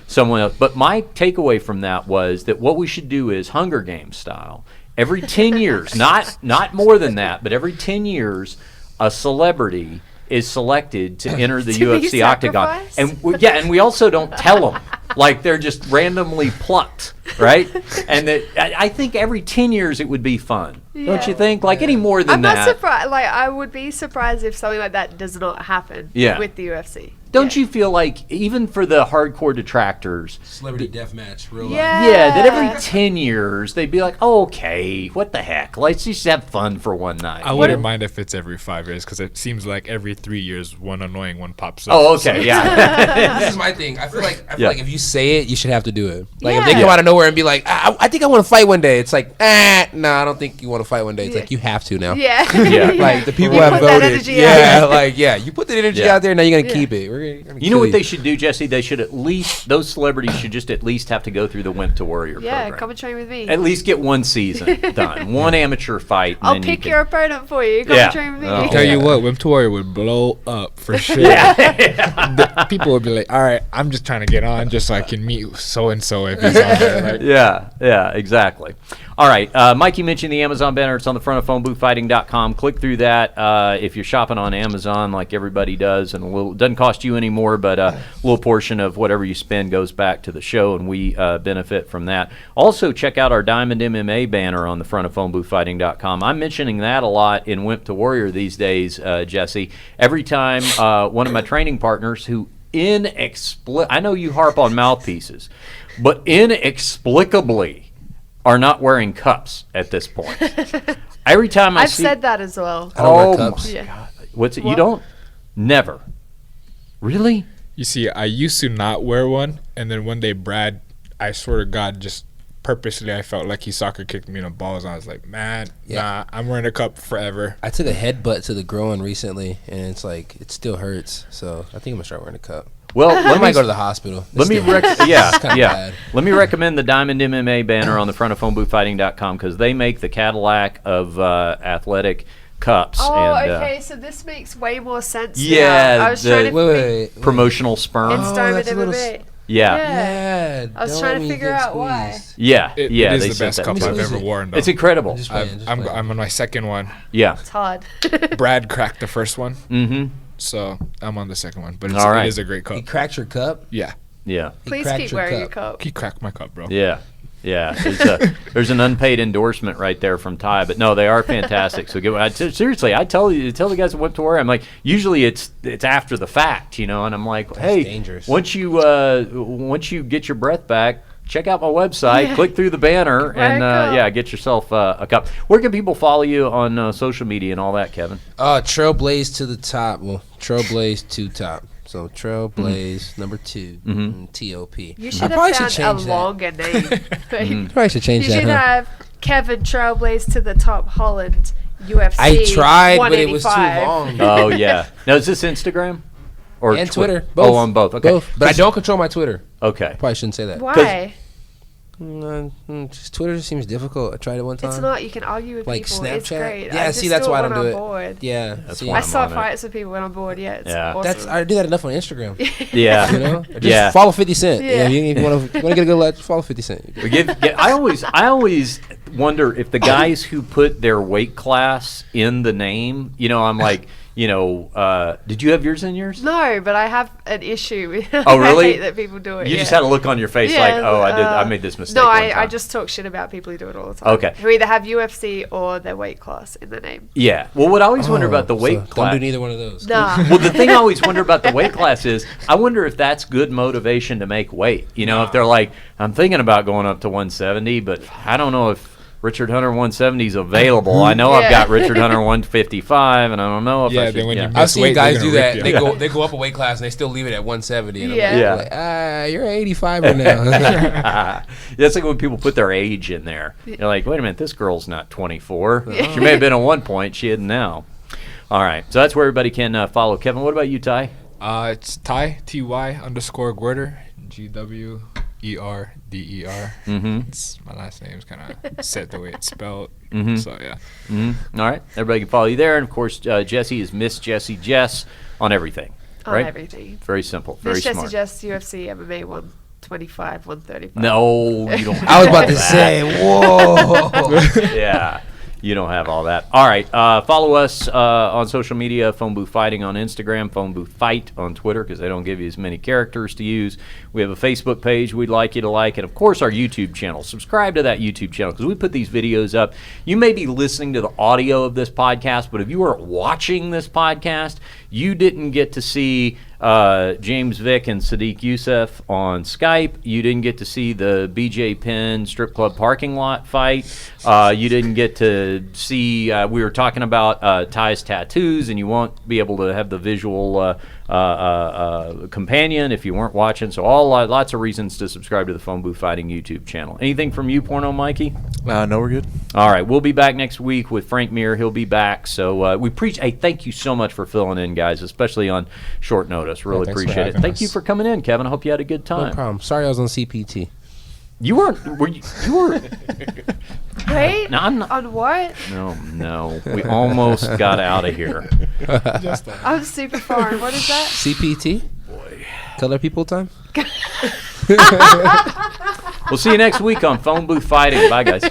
someone else. But my takeaway from that was that what we should do is Hunger Games style. Every 10 years, not more than that, but every 10 years, a celebrity is selected to enter the UFC octagon. And we also don't tell them. Like, they're just randomly plucked, right? And I think every 10 years it would be fun. Don't you think? Like, any more than that. I'm not surprised. Like, I would be surprised if something like that does not happen with the UFC. Don't you feel like, even for the hardcore detractors, Celebrity deathmatch, real life. Yeah, that every 10 years they'd be like, oh, okay, what the heck? Let's just have fun for one night. I wouldn't mind if it's every 5 years, because it seems like every 3 years one annoying one pops up. Oh, okay, yeah. This is my thing. I feel like if you say it, you should have to do it. Like if they come out of nowhere and be like, I think I want to fight one day. It's like, no, I don't think you want to fight one day. It's like, you have to now. Yeah. Like the people You have put that voted. energy You put that energy out there. Now you're gonna keep it. We're gonna You know what they should do, Jesse? They should those celebrities should just at least have to go through the Wimp to Warrior program. Come and train with me. At least get one season done, one amateur fight. And I'll then pick you your opponent for you. Come and train with me. Oh. Tell you what, Wimp to Warrior would blow up for sure. The people would be like, all right, I'm just trying to get on just so I can meet so-and-so if he's on there. Like, yeah, exactly. All right, Mikey mentioned the Amazon banner. It's on the front of phoneboothfighting.com. Click through that if you're shopping on Amazon like everybody does. And it doesn't cost you any more, but a little portion of whatever you spend goes back to the show, and we benefit from that. Also, check out our Diamond MMA banner on the front of phoneboothfighting.com. I'm mentioning that a lot in Wimp to Warrior these days, Jesse. Every time one of my training partners who I know you harp on mouthpieces, but inexplicably are not wearing cups at this point. Every time I've said that as well. I don't wear cups. My God. What's it? What? You don't? Never. Really? You see, I used to not wear one, and then one day Brad, I swear to God, just purposely I felt like he soccer kicked me in the balls, and I was like, man, nah, I'm wearing a cup forever. I took a headbutt to the groin recently, and it's like, it still hurts. So I think I'm gonna start wearing a cup. Well, I might go to the hospital. Let me bad. Let me recommend the Diamond MMA banner on the front of phoneboothfighting.com, because they make the Cadillac of athletic cups. Oh, and, okay. So this makes way more sense. Yeah, now. I was trying to Wait. promotional sperm. It's started that's a with little MMA. Yeah. Yeah. I was trying to figure out why. Yeah. It yeah. is they the sent best that cup to I've us. ever worn. Though. It's incredible. I'm on my second one. Yeah. It's hard. Brad cracked the first one, Mm-hmm. so I'm on the second one. But All right. it is a great cup. He cracked your cup. Yeah, Yeah. Please cracked keep your wearing your cup. cup. he cracked my cup, bro. Yeah. Yeah, there's an unpaid endorsement right there from Ty, but no, they are fantastic. So seriously, I tell the guys what to wear. I'm like, usually it's after the fact, and I'm like, hey, dangerous. once you get your breath back, check out my website, click through the banner, and get yourself a cup. Where can people follow you on social media and all that, Kevin? Trailblaze to the top. Well, Trailblaze to top. So Trailblaze number 2 TOP. You should have found a longer name. Probably should change you that. should have Kevin Trailblaze to the top Holland UFC. I tried, but it was too 185. long. Oh yeah. Now is this Instagram or And Twitter. Oh, on both. Okay. Both. But I don't control my Twitter. Okay. Probably shouldn't say that. Why? Just Twitter just seems difficult. I tried it one time. It's not. You can argue with Like people. Snapchat. It's great. Yeah, see, that's why I don't do it. Bored. Yeah, That's see, why I I'm saw on it. fights with people when I'm bored. Yeah, it's awesome. I do that enough on Instagram. Yeah. Just follow 50 Cent. Yeah. If you want to get a good laugh, follow 50 Cent. I always wonder if the guys who put their weight class in the name, I'm like, did you have yours in yours? No, but I have an issue with Oh, really? I hate that people do it. You just had a look on your face like, oh, I made this mistake. No, one I time. just talk shit about people who do it all the time. Okay. Who either have UFC or their weight class in their name. Yeah. Well, what I always wonder about the weight class. Don't do neither one of those. Nah. Well, the thing I always wonder about the weight class is I wonder if that's good motivation to make weight. If they're like, I'm thinking about going up to 170, but I don't know if Richard Hunter 170 is available. I know I've got Richard Hunter 155, and I don't know if I should. Then when you I've miss seen weight, guys they're do gonna that. rip you. They go up a weight class and they still leave it at 170. And Yeah. I'm like, you're an 85er now. That's like when people put their age in there. You're like, wait a minute, this girl's not 24. She may have been at one point. She isn't now. All right. So that's where everybody can follow. Kevin, what about you, Ty? It's Ty, TY_Gwerder, GWERDER. It's my last name's kind of set the way it's spelled. So yeah. All right. Everybody can follow you there. And, of course, Jessie is Miss Jessie Jess on everything. Right? On everything. Very simple. Very Miss smart. Jessie Jess, UFC, MMA 125, 135. No, you don't. I was about to say, whoa. Yeah. You don't have all that. All right. Follow us on social media, Phone Booth Fighting on Instagram, Phone Booth Fight on Twitter, because they don't give you as many characters to use. We have a Facebook page we'd like you to like, and, of course, our YouTube channel. Subscribe to that YouTube channel, because we put these videos up. You may be listening to the audio of this podcast, but if you are watching this podcast, you didn't get to see James Vick and Sodiq Yusuff on Skype. You didn't get to see the BJ Penn strip club parking lot fight. You didn't get to see, we were talking about Ty's tattoos, and you won't be able to have the visual companion if you weren't watching. So lots of reasons to subscribe to the Phone Booth Fighting YouTube channel. Anything from you, Porno Mikey? No, we're good. All right, we'll be back next week with Frank Mir. He'll be back. So hey, thank you so much for filling in, guys, especially on short notice. Really thanks for appreciate it. having Thank us. you for coming in, Kevin. I hope you had a good No time. problem. Sorry I was on CPT. You weren't. You were. Wait, No, I'm not. on what? No. We almost got out of here. I'm super foreign. What is that? CPT? Boy. Color people time? We'll see you next week on Phone Booth Fighting. Bye, guys.